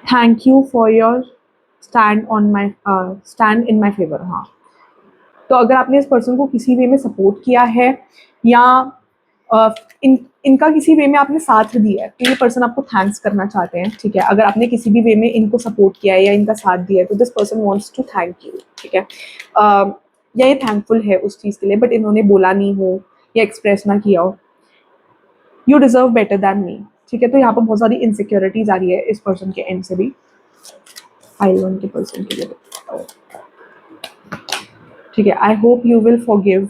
Thank you for your stand in my favour. हाँ, तो अगर आपने इस पर्सन को किसी वे में सपोर्ट किया है, या इनका किसी वे में आपने साथ दिया है, तो ये पर्सन आपको थैंक्स करना चाहते हैं, ठीक है। अगर आपने किसी भी वे में इनको सपोर्ट किया है या इनका साथ दिया है, तो this person wants to thank you, ठीक है। या ये थैंकफुल है उस चीज़ के लिए, बट इन्होंने बोला नहीं हो या एक्सप्रेस ना किया हो। You deserve better than me, ठीक है। तो यहाँ पर बहुत सारी इनसिक्योरिटीज आ रही है इस पर्सन के एंड से भी, फाइल 1 के पर्सन के लिए, ठीक है। I hope you will forgive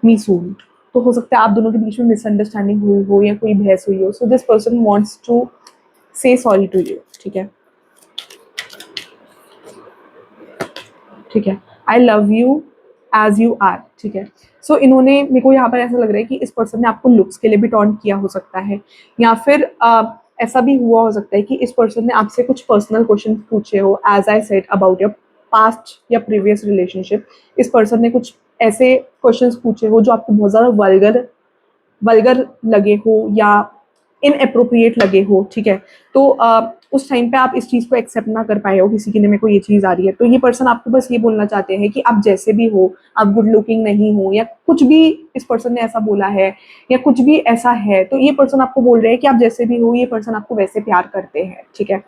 me soon. तो हो सकता है आप दोनों के बीच में मिसअंडरस्टैंडिंग हुई हो या कोई बहस हुई हो, so this person wants to say sorry to you, ठीक है, ठीक है। I love you as you are, ठीक है। सो इन्होंने, मेरे को यहाँ पर ऐसा लग रहा है कि इस पर्सन ने आपको लुक्स के लिए भी टॉन्ट किया हो सकता है, या फिर ऐसा भी हुआ हो सकता है कि इस पर्सन ने आपसे कुछ पर्सनल क्वेश्चन पूछे हो, as I said about your past या प्रीवियस रिलेशनशिप। इस पर्सन ने कुछ ऐसे क्वेश्चंस पूछे हो जो आपको बहुत ज़्यादा वल्गर वल्गर लगे हो या इनअप्रोप्रिएट लगे हो, ठीक है। तो उस टाइम पे आप इस चीज़ को एक्सेप्ट ना कर पाए हो, किसी की ने मेरे को ये चीज़ आ रही है, तो ये पर्सन आपको बस ये बोलना चाहते हैं कि आप जैसे भी हो, आप गुड लुकिंग नहीं हो, या कुछ भी इस पर्सन ने ऐसा बोला है या कुछ भी ऐसा है, तो ये पर्सन आपको बोल रहे हैं कि आप जैसे भी हो, ये पर्सन आपको वैसे प्यार करते हैं, ठीक है।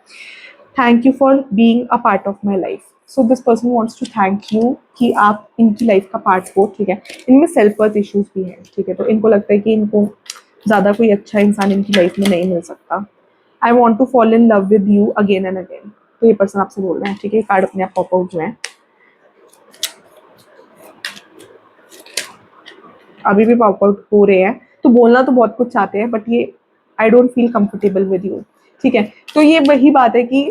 Thank you for being a part of my life. So this person wants to thank you कि आप इनकी लाइफ का पार्ट हो, ठीक है। इनमें सेल्फ वर्थ इश्यूज भी हैं, ठीक है। तो इनको लगता है कि इनको ज़्यादा कोई अच्छा इंसान इनकी लाइफ में नहीं मिल सकता। I want to fall in love with you again and again. तो ये पर्सन आपसे बोल रहे हैं, ठीक है। कार्ड अपने आप पॉप आउट हुए हैं, अभी भी पॉप आउट हो रहे हैं। तो बोलना तो बहुत कुछ चाहते हैं, बट ये I don't feel comfortable with you, ठीक है। तो ये वही बात है कि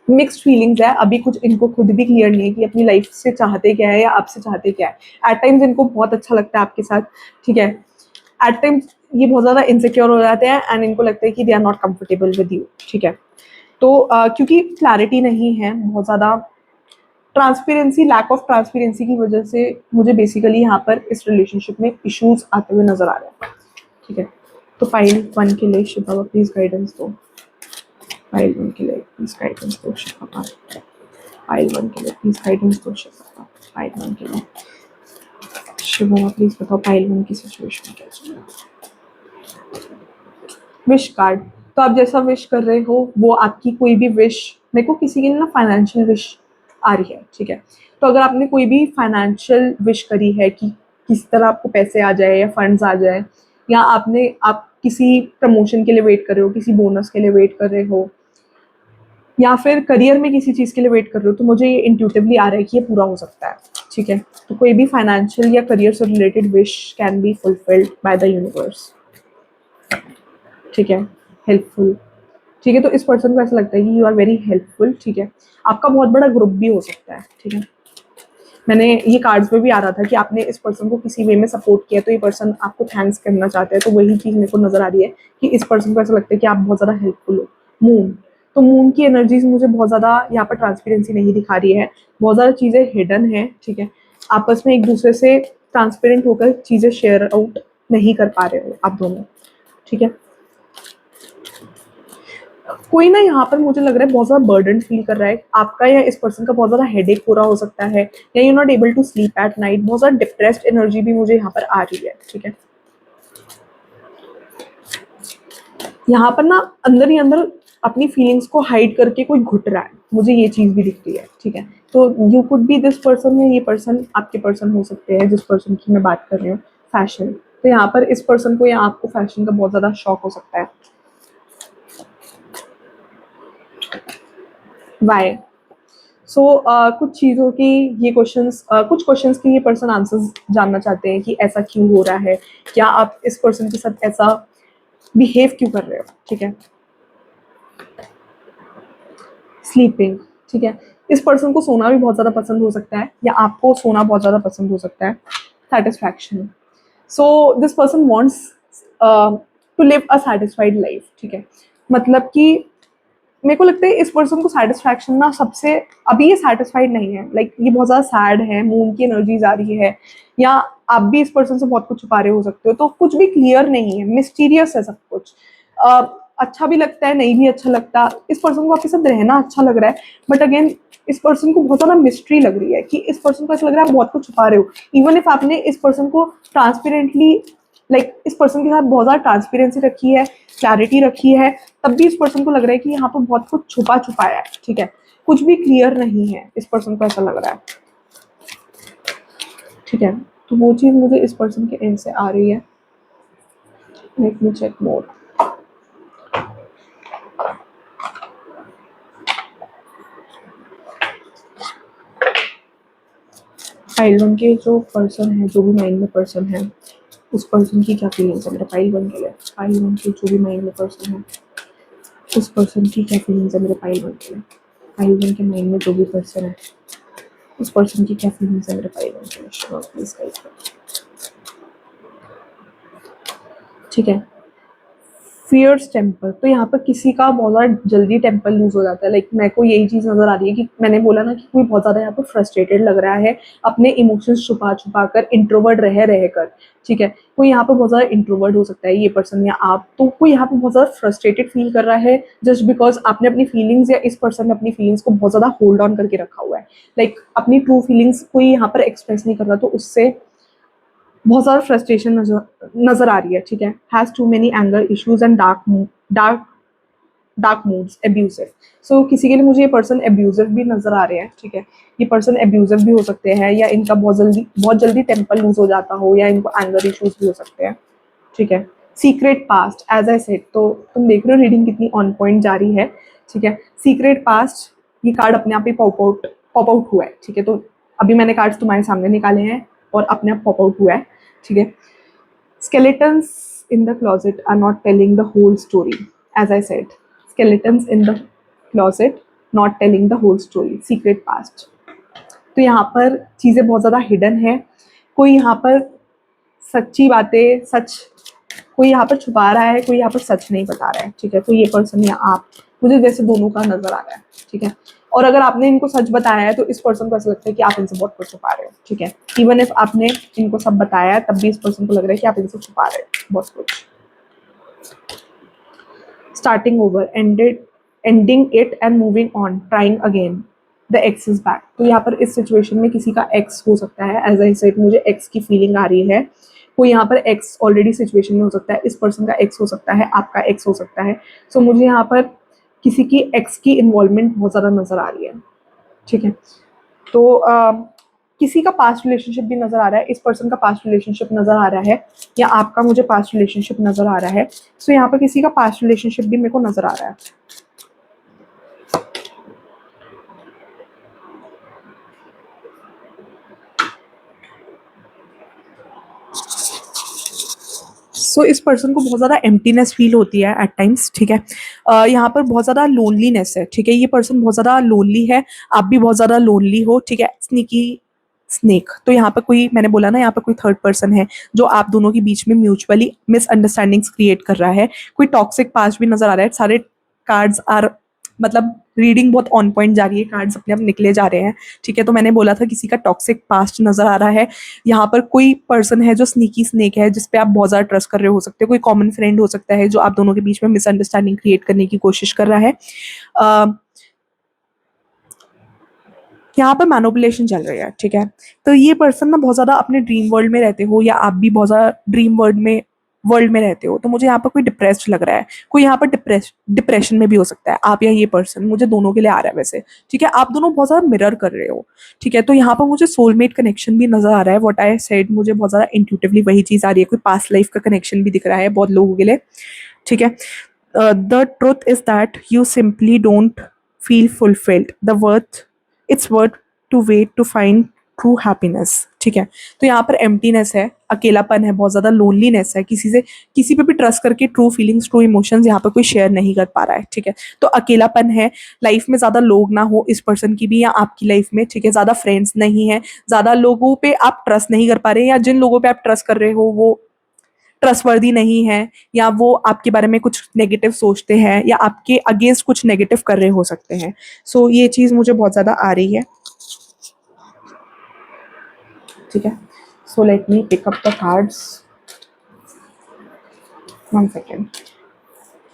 मिक्स्ड फीलिंग्स है, अभी कुछ इनको खुद भी क्लियर नहीं है कि अपनी लाइफ से चाहते क्या है या आपसे चाहते क्या है। एट टाइम्स इनको बहुत अच्छा लगता है आपके साथ, ठीक है। एट टाइम्स ये बहुत ज़्यादा इनसिक्योर हो जाते हैं एंड इनको लगता है कि they are not comfortable with you, ठीक है। तो क्योंकि क्लैरिटी नहीं है, बहुत ज़्यादा ट्रांसपेरेंसी, लैक ऑफ ट्रांसपेरेंसी की वजह से मुझे बेसिकली यहाँ पर इस रिलेशनशिप में इश्यूज आते हुए नजर आ रहे हैं, ठीक है। तो फाइल 1 के लिए शिव बाबा प्लीज गाइडेंस दो, फाइल 1 के लिए प्लीज गाइडेंस दो शिव बाबा, फाइल 1 के लिए प्लीज गाइडेंस दो शिव बाबा, फाइल 1 के लिए शिव बाबा प्लीज बताओ फाइल 1 की सिचुएशन क्या चल रहा है। विश कार्ड, तो आप जैसा विश कर रहे हो वो आपकी कोई भी विश, मेरे को किसी के लिए ना फाइनेंशियल विश आ रही है, ठीक है। तो अगर आपने कोई भी फाइनेंशियल विश करी है कि किस तरह आपको पैसे आ जाए या फंड्स आ जाए, या आप किसी प्रमोशन के लिए वेट कर रहे हो, किसी बोनस के लिए वेट कर रहे हो, या फिर करियर में किसी चीज़ के लिए वेट कर रहे हो, तो मुझे ये इंट्यूटिवली आ रहा है कि ये पूरा हो सकता है, ठीक है। तो कोई भी फाइनेंशियल या करियर से related wish can be fulfilled by the universe, ठीक है। हेल्पफुल, ठीक है। तो इस पर्सन को ऐसा लगता है कि यू आर वेरी हेल्पफुल, ठीक है। आपका बहुत बड़ा ग्रुप भी हो सकता है, ठीक है। मैंने ये कार्ड्स में भी आ रहा था कि आपने इस पर्सन को किसी वे में सपोर्ट किया, तो ये पर्सन आपको थैंक्स करना चाहते हैं, तो वही चीज़ मेरे को नज़र आ रही है कि इस पर्सन को ऐसा लगता है कि आप बहुत ज़्यादा हेल्पफुल हो। मून, तो मून की एनर्जीज मुझे बहुत ज़्यादा यहाँ पर ट्रांसपेरेंसी नहीं दिखा रही है, बहुत ज़्यादा चीज़ें हिडन है, ठीक है। आपस में एक दूसरे से ट्रांसपेरेंट होकर चीज़ें शेयर आउट नहीं कर पा रहे हो आप दोनों, ठीक है। कोई ना यहाँ पर मुझे लग रहा है बहुत ज़्यादा बर्डन फील कर रहा है आपका, या इस पर्सन का बहुत ज़्यादा हेडेक पूरा हो सकता है, या you not able to sleep at night, बहुत ज़्यादा डिप्रेस्ड एनर्जी भी मुझे यहाँ पर आ रही है, ठीक है। यहाँ पर ना अंदर ही अंदर अपनी फीलिंग्स को हाइड करके कोई घुट रहा है, मुझे ये चीज़ भी दिखती है, ठीक है। तो you could be this person, या ये पर्सन आपके पर्सन हो सकते हैं जिस पर्सन की मैं बात कर रही हूँ। फैशन, तो यहाँ पर इस पर्सन को या आपको फैशन का बहुत ज़्यादा शौक हो सकता है। वाई, सो कुछ चीज़ों की ये क्वेश्चंस, कुछ क्वेश्चंस के ये पर्सन आंसर्स जानना चाहते हैं कि ऐसा क्यों हो रहा है, क्या आप इस पर्सन के साथ ऐसा बिहेव क्यों कर रहे हो, ठीक है। स्लीपिंग, ठीक है। इस पर्सन को सोना भी बहुत ज़्यादा पसंद हो सकता है, या आपको सोना बहुत ज़्यादा पसंद हो सकता है। Satisfaction, so this person wants to live a satisfied life, ठीक है। मतलब कि मेरे को लगता है इस पर्सन को सेटिस्फैक्शन ना सबसे, अभी ये सेटिस्फाइड नहीं है, लाइक ये बहुत ज़्यादा सैड है, मून की एनर्जीज आ रही है, या आप भी इस पर्सन से बहुत कुछ छुपा रहे हो सकते हो, तो कुछ भी क्लियर नहीं है, मिस्टीरियस है सब कुछ। अ, अच्छा भी लगता है, नहीं भी अच्छा लगता, इस पर्सन को आपके साथ रहना अच्छा लग रहा है, बट अगेन इस पर्सन को बहुत ज़्यादा मिस्ट्री लग रही है कि इस पर्सन को ऐसा लग रहा है आप बहुत कुछ छुपा रहे हो, इवन इफ आपने इस पर्सन को ट्रांसपेरेंटली, लाइक इस पर्सन के साथ बहुत ज़्यादा ट्रांसपेरेंसी रखी है, क्लैरिटी रखी है, तब भी इस पर्सन को लग रहा है कि यहाँ पर बहुत कुछ छुपा छुपाया है, ठीक है। कुछ भी क्लियर नहीं है, इस पर्सन को ऐसा लग रहा है, ठीक है। तो वो चीज़ मुझे इस पर्सन के एंड से आ रही है। लेट मी चेक मोर। फाइल वन के जो पर्सन है, जो भी माइंड में पर्सन है, उस पर्सन की क्या फीलिंग्स है मेरे फाइल वन के लिए। फाइल वन के जो भी माइंड में पर्सन है, उस पर्सन की क्या फीलिंग्स है मेरे फाइल वन के लिए। फाइल वन के माइंड में जो भी पर्सन है, उस पर्सन की क्या फीलिंग्स है मेरे फाइल वन के लिए, प्लीज गाइड, ठीक है। फियर्स टेम्पर, तो यहाँ पर किसी का बहुत ज़्यादा जल्दी टेम्पर लूज हो जाता है, लाइक मेरे को यही चीज़ नज़र आ रही है कि मैंने बोला ना कि कोई बहुत ज़्यादा यहाँ पर फ्रस्ट्रेटेड लग रहा है, अपने इमोशंस छुपा छुपा कर, इंट्रोवर्ट रह कर, ठीक है। कोई यहाँ पर बहुत ज़्यादा इंट्रोवर्ट हो सकता है ये पर्सन या आप, तो कोई यहाँ पर बहुत ज़्यादा फ्रस्ट्रेटेड फील कर रहा है जस्ट बिकॉज आपने अपनी फीलिंग्स, या इस पर्सन ने अपनी फीलिंग्स को बहुत ज़्यादा होल्ड ऑन करके रखा हुआ है, लाइक अपनी ट्रू फीलिंग्स कोई यहाँ पर एक्सप्रेस नहीं कर रहा, तो उससे बहुत ज़्यादा फ्रस्ट्रेशन नज़र आ रही है, ठीक है। Has too many anger issues and dark dark moods, abusive, so किसी के लिए मुझे ये पर्सन एब्यूसिव भी नज़र आ रहे हैं, ठीक है। ये पर्सन एब्यूसिव भी हो सकते हैं, या इनका बहुत जल्दी टेम्पर लूज हो जाता हो, या इनको एंगर इश्यूज भी हो सकते हैं, ठीक है। Secret past, as I said, तो तुम देख रहे हो रीडिंग कितनी ऑन पॉइंट जा रही है, ठीक है। सीक्रेट पास्ट, ये कार्ड अपने आप ही पॉप आउट हुआ है, ठीक है। तो अभी मैंने कार्ड्स तुम्हारे सामने निकाले हैं और अपने आप पॉप आउट हुआ है, ठीक है। Skeletons in the closet are not telling the whole story, as I said. Skeletons in the closet not telling the whole story. Secret past. तो यहाँ पर चीज़ें बहुत ज़्यादा हिडन है, कोई यहाँ पर सच्ची बातें, सच कोई यहाँ पर छुपा रहा है, कोई यहाँ पर सच नहीं बता रहा है, ठीक है। तो ये पर्सन या आप, मुझे जैसे दोनों का नजर आ रहा है, ठीक है। और अगर आपने इनको सच बताया है तो इस पर्सन को ऐसा लगता है कि आप इनसे बहुत कुछ छुपा रहे हो, ठीक है। इवन इफ आपने इनको सब बताया है तब भी इस पर्सन को लग रहा है कि आप इनसे छुपा रहे हो बहुत कुछ। Starting over, ending it and moving on, trying again, the x is back. तो यहाँ पर इस सिचुएशन में किसी का एक्स हो सकता है, एज आई सेड मुझे एक्स की फीलिंग आ रही है, कोई यहाँ पर एक्स ऑलरेडी सिचुएशन में हो सकता है, इस पर्सन का एक्स हो सकता है, आपका एक्स हो सकता है। सो मुझे यहाँ पर किसी की एक्स की इन्वॉल्वमेंट बहुत ज़्यादा नज़र आ रही है, ठीक है। तो किसी का पास्ट रिलेशनशिप भी नज़र आ रहा है, इस पर्सन का पास्ट रिलेशनशिप नज़र आ रहा है, या आपका मुझे पास्ट रिलेशनशिप नज़र आ रहा है। सो यहाँ पर किसी का पास्ट रिलेशनशिप भी मेरे को नज़र आ रहा है। सो इस पर्सन को बहुत ज़्यादा एम्प्टीनेस फील होती है एट टाइम्स, ठीक है। यहाँ पर बहुत ज़्यादा लोनलीनेस है, ठीक है। ये पर्सन बहुत ज़्यादा लोनली है, आप भी बहुत ज़्यादा लोनली हो, ठीक है। स्नीकी स्नेक, तो यहाँ पर कोई, मैंने बोला ना, यहाँ पर कोई थर्ड पर्सन है जो आप दोनों के बीच में म्यूचुअली मिसअंडरस्टैंडिंग्स क्रिएट कर रहा है। कोई टॉक्सिक पास्ट भी नजर आ रहा है। सारे कार्ड्स आर, मतलब रीडिंग बहुत ऑन पॉइंट जा रही है, कार्ड्स अपने आप निकले जा रहे हैं, ठीक है। तो मैंने बोला था किसी का टॉक्सिक पास्ट नजर आ रहा है। यहाँ पर कोई पर्सन है जो स्नीकी स्नेक है, जिसपे आप बहुत ज़्यादा ट्रस्ट कर रहे हो सकते हो। कोई कॉमन फ्रेंड हो सकता है जो आप दोनों के बीच में मिसअंडरस्टैंडिंग क्रिएट करने की कोशिश कर रहा है। यहाँ पर मैनिपुलेशन चल रही है, ठीक है। तो ये पर्सन ना बहुत ज़्यादा अपने ड्रीम वर्ल्ड में रहते हो, या आप भी बहुत ज़्यादा ड्रीम वर्ल्ड में रहते हो। तो मुझे यहाँ पर कोई डिप्रेस्ड लग रहा है, कोई यहाँ पर डिप्रेशन में भी हो सकता है, आप या ये पर्सन, मुझे दोनों के लिए आ रहा है वैसे, ठीक है। आप दोनों बहुत ज़्यादा मिरर कर रहे हो, ठीक है। तो यहाँ पर मुझे सोलमेट कनेक्शन भी नजर आ रहा है। व्हाट आई सेड, मुझे बहुत ज़्यादा इंट्यूटिवली वही चीज़ आ रही है। कोई पास्ट लाइफ का कनेक्शन भी दिख रहा है बहुत लोगों के लिए, ठीक है। The truth is that you simply don't feel fulfilled the worth, it's worth to wait to find true happiness, ठीक है। तो यहाँ पर एम्प्टीनेस है, अकेलापन है, बहुत ज़्यादा लोनलीनेस है, किसी पे भी ट्रस्ट करके ट्रू फीलिंग्स, ट्रू इमोशंस यहाँ पर कोई शेयर नहीं कर पा रहा है, ठीक है। तो अकेलापन है, लाइफ में ज़्यादा लोग ना हो इस पर्सन की भी या आपकी लाइफ में, ठीक है। ज़्यादा फ्रेंड्स नहीं है, ज़्यादा लोगों पे आप ट्रस्ट नहीं कर पा रहे, या जिन लोगों पे आप ट्रस्ट कर रहे हो वो ट्रस्टवर्दी नहीं है, या वो आपके बारे में कुछ नेगेटिव सोचते हैं, या आपके अगेंस्ट कुछ नेगेटिव कर रहे हो सकते हैं। सो ये चीज़ मुझे बहुत ज़्यादा आ रही है, ठीक है। So let me pick up the cards, 1 second.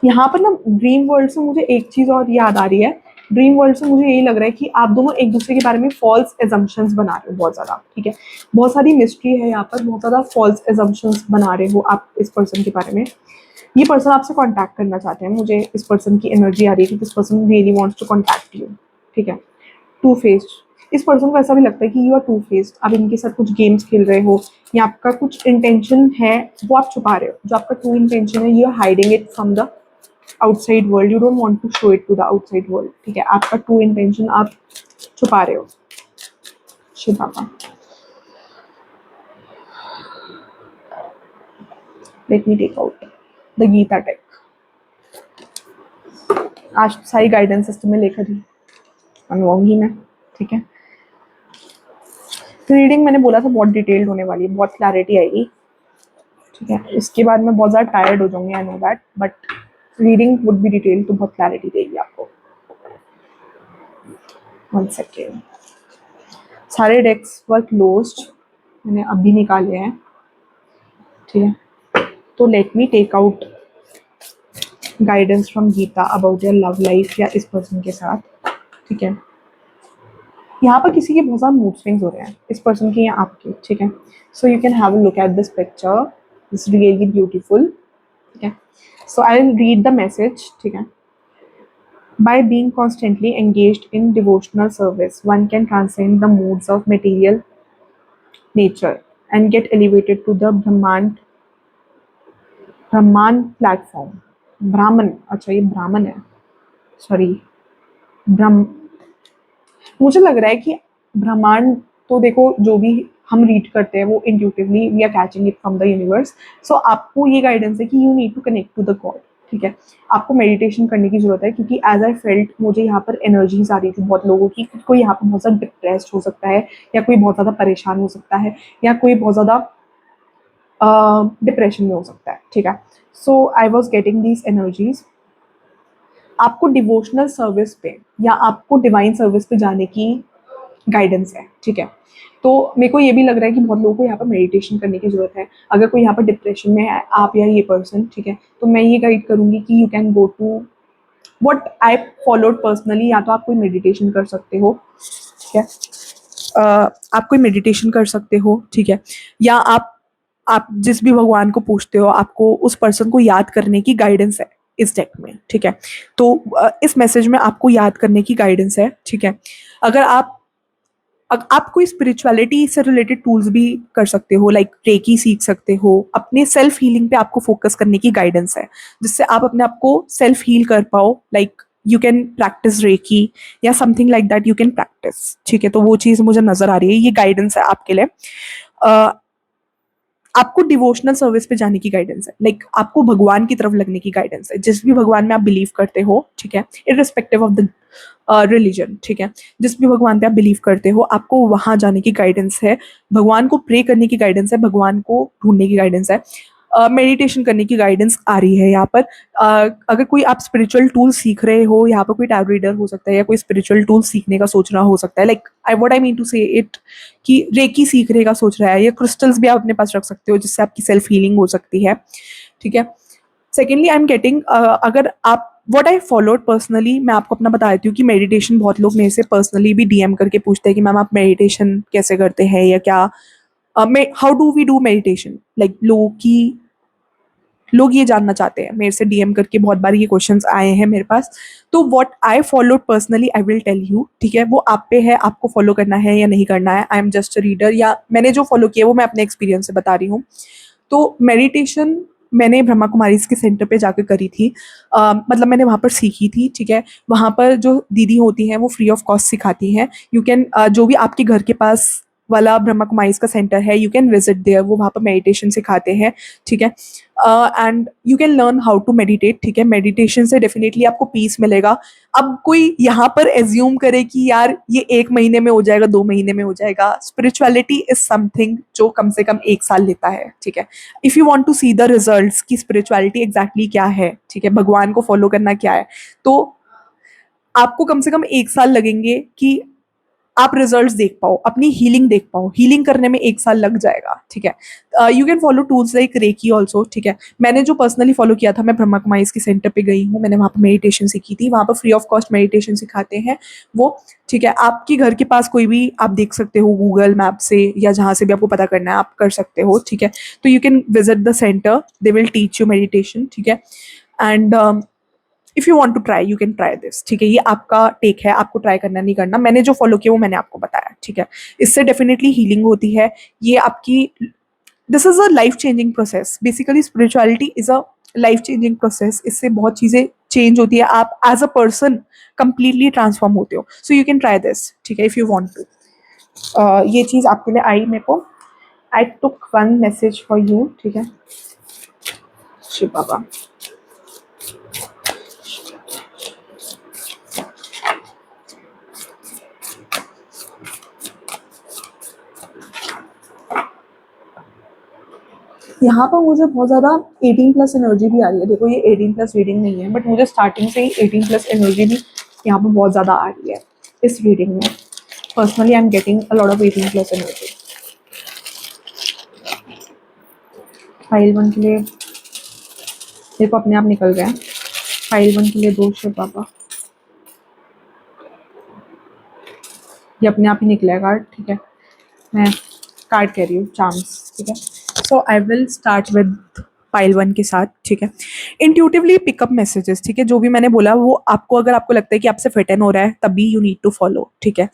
यहाँ पर ना ड्रीम वर्ल्ड से मुझे एक चीज़ और याद आ रही है। ड्रीम वर्ल्ड से मुझे यही लग रहा है कि आप दोनों एक दूसरे के बारे में फॉल्स एजम्पशंस बना रहे हो बहुत ज़्यादा, ठीक है। बहुत सारी मिस्ट्री है यहाँ पर, बहुत ज़्यादा फॉल्स एजम्पशंस बना रहे हो आप इस पर्सन के बारे में। ये पर्सन आपसे कांटेक्ट करना चाहते हैं, मुझे इस पर्सन की एनर्जी आ रही है कि this person really wants to contact you, ठीक है। टू फेस्ड, इस पर्सन को ऐसा भी लगता है कि यू आर टू फेस्ड, आप इनके साथ कुछ गेम्स खेल रहे हो, या आपका कुछ इंटेंशन है वो आप छुपा रहे हो। जो आपका ट्रू इंटेंशन है, you are hiding it from the outside world, you don't want to show it to the outside world, ठीक है। आपका ट्रू इंटेंशन आप छुपा रहे हो। Shiv Baba, let me take out the Gita take. आज सारी गाइडेंस सिस्टम में लेकर ही बनवाऊंगी मैं, ठीक है। रीडिंग मैंने बोला था बहुत डिटेल्ड होने वाली है, बहुत क्लैरिटी आएगी, ठीक है। इसके बाद मैं बहुत ज़्यादा टायर्ड हो जाऊंगी, I know that, but reading would be detailed तो बहुत क्लैरिटी देगी आपको। 1 सेकेंड, सारे डेक्स वर क्लोज्ड, मैंने अभी निकाले हैं, ठीक है। तो let me take out guidance from Gita about your love life या इस पर्सन के साथ, ठीक है। यहाँ पर किसी के बहुत ज़्यादा मूड स्विंग्स हो रहे हैं, इस पर्सन के या आपके, ठीक है। So you can have a look at this picture, it's really beautiful, ठीक है। So I will read the message, ठीक है। By being constantly engaged in devotional service, one can transcend the moods of material nature and get elevated to the Brahman platform. ब्राह्मण, अच्छा ये ब्राह्मण है, sorry, ब्रह्म, मुझे लग रहा है कि ब्रह्मांड, तो देखो जो भी हम रीड करते हैं वो intuitively we are catching it from the universe. So आपको ये गाइडेंस है कि you need to connect to the God, ठीक है। आपको मेडिटेशन करने की जरूरत है, क्योंकि एज आई फेल्ट मुझे यहाँ पर एनर्जीज आ रही थी बहुत लोगों की। कोई यहाँ पर बहुत ज़्यादा डिप्रेस्ड हो सकता है, या कोई बहुत ज़्यादा परेशान हो सकता है, या कोई बहुत ज़्यादा डिप्रेशन में हो सकता है, ठीक है। So I was getting these energies. आपको डिवोशनल सर्विस पे या आपको डिवाइन सर्विस पे जाने की गाइडेंस है, ठीक है। तो मेरे को ये भी लग रहा है कि बहुत लोगों को यहाँ पर मेडिटेशन करने की ज़रूरत है। अगर कोई यहाँ पर डिप्रेशन में है, आप या ये पर्सन, ठीक है, तो मैं ये गाइड करूँगी कि you can go to what I followed personally. या तो आप कोई मेडिटेशन कर सकते हो, ठीक है। आप कोई मेडिटेशन कर सकते हो, ठीक है, या आप आप जिस भी भगवान को पूछते हो, आपको उस पर्सन को याद करने की गाइडेंस है इस डेक में, ठीक है। तो इस मैसेज में आपको याद करने की गाइडेंस है, ठीक है। अगर आप कोई स्पिरिचुअलिटी से रिलेटेड टूल्स भी कर सकते हो, लाइक रेकी सीख सकते हो, अपने सेल्फ हीलिंग पे आपको फोकस करने की गाइडेंस है, जिससे आप अपने आप को सेल्फ हील कर पाओ, like you can practise reiki या something like that you can practise, ठीक है। तो वो चीज़ मुझे नज़र आ रही है, ये गाइडेंस है आपके लिए। आपको डिवोशनल सर्विस पे जाने की गाइडेंस है, लाइक आपको भगवान की तरफ लगने की गाइडेंस है, जिस भी भगवान में आप बिलीव करते हो, ठीक है, इररिस्पेक्टिव ऑफ द रिलीजन, ठीक है। जिस भी भगवान पे आप बिलीव करते हो, आपको वहां जाने की गाइडेंस है, भगवान को प्रे करने की गाइडेंस है, भगवान को ढूंढने की गाइडेंस है, मेडिटेशन करने की गाइडेंस आ रही है यहाँ पर। अगर कोई आप स्पिरिचुअल टूल सीख रहे हो, यहाँ पर कोई टैरो रीडर हो सकता है या कोई स्पिरिचुअल टूल सीखने का सोच रहा हो सकता है, लाइक आई मीन टू से इट कि रेकी सीखने का सोच रहा है, या क्रिस्टल्स भी आप अपने पास रख सकते हो जिससे आपकी सेल्फ हीलिंग हो सकती है, ठीक है। सेकेंडली आई एम गेटिंग, अगर आप वट आई फॉलोड पर्सनली, मैं आपको अपना बता देती हूँ कि मेडिटेशन बहुत लोग मेरे से पर्सनली भी डीएम करके पूछते हैं कि मैम आप मेडिटेशन कैसे करते हैं या क्या, how do we do meditation, like लोग ये जानना चाहते हैं मेरे से डीएम करके, बहुत बार ये क्वेश्चंस आए हैं मेरे पास। तो what I followed personally I will tell you, ठीक है। वो आप पे है, आपको फॉलो करना है या नहीं करना है। I am just a reader, या मैंने जो फॉलो किया वो मैं अपने एक्सपीरियंस से बता रही हूँ। तो मेडिटेशन मैंने ब्रह्मा कुमारीज के सेंटर पे जाकर करी थी, मतलब मैंने वहाँ पर सीखी थी, ठीक है। वहाँ पर जो दीदी होती हैं वो फ्री ऑफ कॉस्ट सिखाती हैं। यू कैन जो भी आपके घर के पास वाला ब्रह्मा कुमारीज का सेंटर है, यू कैन विजिट देयर, वो वहाँ पर मेडिटेशन सिखाते हैं, ठीक है। And you can learn how to meditate, ठीक है। मेडिटेशन से डेफिनेटली आपको पीस मिलेगा। अब कोई यहाँ पर एज्यूम करे कि यार ये 1 महीने में हो जाएगा, 2 महीने में हो जाएगा, स्पिरिचुअलिटी इज समथिंग जो कम से कम 1 साल लेता है, ठीक है। If you want to see the results की स्पिरिचुअलिटी एग्जैक्टली क्या है, ठीक है, भगवान को फॉलो करना क्या है, तो आपको कम से कम 1 साल लगेंगे कि आप रिजल्ट्स देख पाओ, अपनी हीलिंग देख पाओ। हीलिंग करने में 1 साल लग जाएगा, ठीक है। You can follow tools like reiki also, ठीक है। मैंने जो पर्सनली फॉलो किया था, मैं ब्रह्मा कुमारीज के सेंटर पे गई हूँ, मैंने वहाँ पर मेडिटेशन सीखी थी, वहाँ पर फ्री ऑफ कॉस्ट मेडिटेशन सिखाते हैं वो, ठीक है। आपकी घर के पास कोई भी आप देख सकते हो गूगल मैप से, या जहाँ से भी आपको पता करना है आप कर सकते हो, ठीक है। तो you can visit the centre, they will teach you meditation, ठीक है। And if you want to try you can try this, ठीक है। ये आपका टेक है, आपको ट्राई करना नहीं करना। मैंने जो फॉलो किया वो मैंने आपको बताया, ठीक है। इससे डेफिनेटली हीलिंग होती है। ये आपकी, this is a life changing process, basically spirituality is a life changing process. इससे बहुत चीजें चेंज होती है, आप as a person completely transform होते हो। So you can try this, ठीक है, इफ यू वांट टू। ये चीज आपके लिए आई मेरे को। I took one message for you, ठीक है। शिव बाबा, यहाँ पर मुझे बहुत ज़्यादा 18+ एनर्जी भी आ रही है। देखो ये 18+ रीडिंग नहीं है, बट मुझे स्टार्टिंग से ही 18+ एनर्जी भी यहाँ पर बहुत ज़्यादा आ रही है इस रीडिंग में। Personally I am getting a lot of 18+ energy. File 1 के लिए मेरे को अपने आप निकल गया। फाइल 1 के लिए 2 शिव बाबा, ये अपने आप ही निकलेगा, ठीक है। मैं कार्ड कह रही हूँ, चांस, ठीक है। So I will start with pile 1 के साथ, ठीक है। इंट्यूटिवली पिकअप मैसेजेस, ठीक है। जो भी मैंने बोला वो आपको, अगर आपको लगता है कि आपसे फिट इन हो रहा है तभी यू नीड टू फॉलो, ठीक है।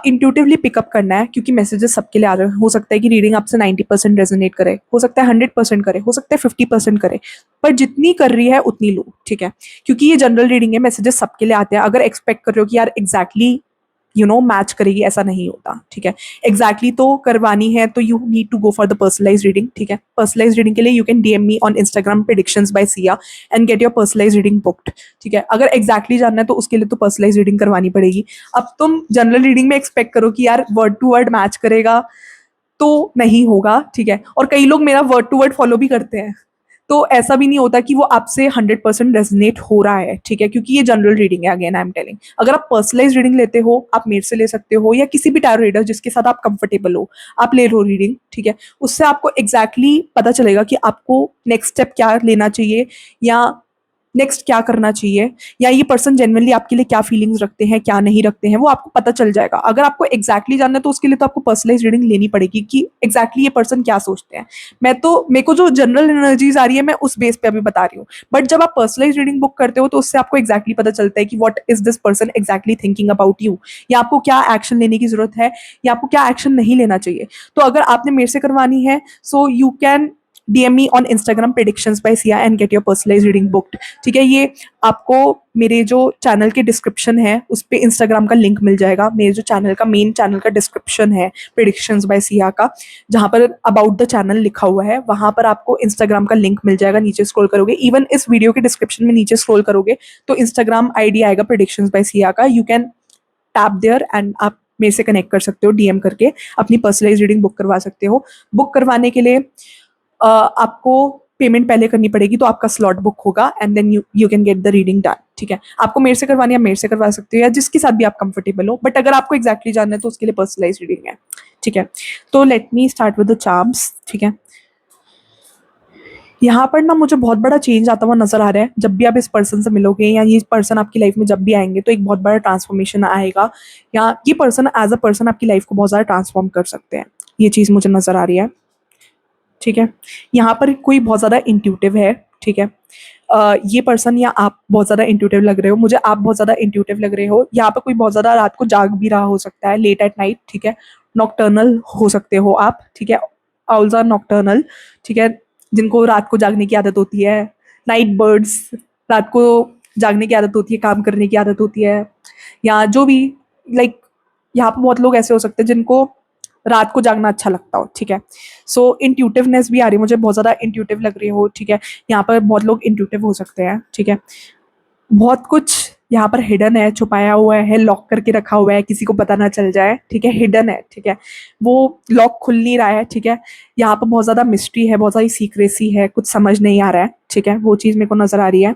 इंट्यूटिवली पिकअप करना है, क्योंकि मैसेजेस सबके लिए आ रहे हैं। हो सकता है कि रीडिंग आपसे 90% रेजोनेट करे, हो सकता है 100% करे, हो सकता है 50% करे, पर जितनी कर रही है उतनी लो, ठीक है। क्योंकि ये जनरल रीडिंग है, मैसेजेस सबके लिए आते हैं। अगर एक्सपेक्ट कर रहे हो कि यार एग्जैक्टली मैच करेगी, ऐसा नहीं होता, ठीक है। एग्जैक्टली तो करवानी है तो you need to go for the personalise reading, ठीक है। पर्सनलाइज रीडिंग के लिए you can DM me on Instagram predictions by Siya and get your personalise reading booked, ठीक है। अगर एग्जैक्टली जानना है तो उसके लिए तो पर्सनलाइज रीडिंग करवानी पड़ेगी। अब तुम जनरल रीडिंग में एक्सपेक्ट करो कि यार वर्ड टू वर्ड मैच करेगा, तो नहीं होगा, ठीक है। और कई लोग मेरा वर्ड टू वर्ड फॉलो भी करते हैं, तो ऐसा भी नहीं होता कि वो आपसे 100% रेजनेट हो रहा है, ठीक है। क्योंकि ये जनरल रीडिंग है, अगेन आई एम टेलिंग। अगर आप पर्सनलाइज रीडिंग लेते हो, आप मेरे से ले सकते हो या किसी भी टैरो रीडर जिसके साथ आप कंफर्टेबल हो, आप ले लो रीडिंग, ठीक है। उससे आपको एग्जैक्टली पता चलेगा कि आपको नेक्स्ट स्टेप क्या लेना चाहिए, या नेक्स्ट क्या करना चाहिए, या ये पर्सन जेन्युइनली आपके लिए क्या फीलिंग्स रखते हैं, क्या नहीं रखते हैं, वो आपको पता चल जाएगा। अगर आपको एग्जैक्टली जानना है तो उसके लिए तो आपको पर्सनलाइज रीडिंग लेनी पड़ेगी कि एग्जैक्टली ये पर्सन क्या सोचते हैं। मेरे को जो जनरल एनर्जीज आ रही है मैं उस बेस पे अभी बता रही हूँ, बट जब आप पर्सनलाइज रीडिंग बुक करते हो तो उससे आपको एग्जैक्टली पता चलता है कि what is this person exactly thinking about you, या आपको क्या एक्शन लेने की जरूरत है, या आपको क्या एक्शन नहीं लेना चाहिए। तो अगर आपने मेरे से करवानी है, so you can DM me on Instagram predictions by Sia and get your personalized reading booked। ठीक है, ये आपको मेरे जो चैनल के डिस्क्रिप्शन है उस पे इंस्टाग्राम का लिंक मिल जाएगा। मेरे जो चैनल का मेन चैनल का डिस्क्रिप्शन है प्रिडिक्शंस बाय सिया का, जहाँ पर अबाउट द चैनल लिखा हुआ है, वहाँ पर आपको इंस्टाग्राम का लिंक मिल जाएगा। नीचे स्क्रॉल करोगे, इवन इस वीडियो के डिस्क्रिप्शन में नीचे स्क्रॉल करोगे तो इंस्टाग्राम ID आएगा प्रिडिक्शंस बाय सिया का। You can tap there and आप मेरे से कनेक्ट कर सकते हो, DM करके अपनी पर्सनलाइज रीडिंग बुक करवा सकते हो। बुक करवाने के लिए आपको पेमेंट पहले करनी पड़ेगी, तो आपका स्लॉट बुक होगा and then you can get the reading done. ठीक है, आपको मेरे से करवानी है, मेरे से करवा सकते हो, या जिसके साथ भी आप कंफर्टेबल हो, बट अगर आपको एग्जैक्टली जानना है तो उसके लिए पर्सनलाइज रीडिंग है। ठीक है, तो let me start with the charms. ठीक है, यहाँ पर ना मुझे बहुत बड़ा चेंज आता हुआ नजर आ रहा है। जब भी आप इस पर्सन से मिलोगे या ये पर्सन आपकी लाइफ में जब भी आएंगे तो एक बहुत बड़ा ट्रांसफॉर्मेशन आएगा, या ये पर्सन एज अ पर्सन आपकी लाइफ को बहुत ज़्यादा ट्रांसफॉर्म कर सकते हैं। ये चीज़ मुझे नजर आ रही है। ठीक है, यहाँ पर कोई बहुत ज़्यादा इंट्यूटिव है। ठीक है, ये पर्सन या आप बहुत ज़्यादा इंट्यूटिव लग रहे हो मुझे, आप बहुत ज़्यादा इंट्यूटिव लग रहे हो। यहाँ पर कोई बहुत ज़्यादा रात को जाग भी रहा हो सकता है, लेट एट नाइट। ठीक है, नॉकटर्नल हो सकते हो आप। ठीक है, आउल्स आर नॉकटर्नल। ठीक है, जिनको रात को जागने की आदत होती है, नाइट बर्ड्स, रात को जागने की आदत होती है, काम करने की आदत होती है, या जो भी, लाइक यहाँ पर बहुत लोग ऐसे हो सकते हैं जिनको रात को जागना अच्छा लगता हो। ठीक है, सो इंट्यूटिवनेस भी आ रही है मुझे, बहुत ज़्यादा इंट्यूटिव लग रही हो। ठीक है, यहाँ पर बहुत लोग इंट्यूटिव हो सकते हैं। ठीक है, बहुत कुछ यहाँ पर हिडन है, छुपाया हुआ है, लॉक करके रखा हुआ है, किसी को पता ना चल जाए। ठीक है, हिडन है। ठीक है, वो लॉक खुल नहीं रहा है। ठीक है, यहाँ पर बहुत ज़्यादा मिस्ट्री है, बहुत सारी सीक्रेसी है, कुछ समझ नहीं आ रहा है। ठीक है, वो चीज़ मेरे को नज़र आ रही है।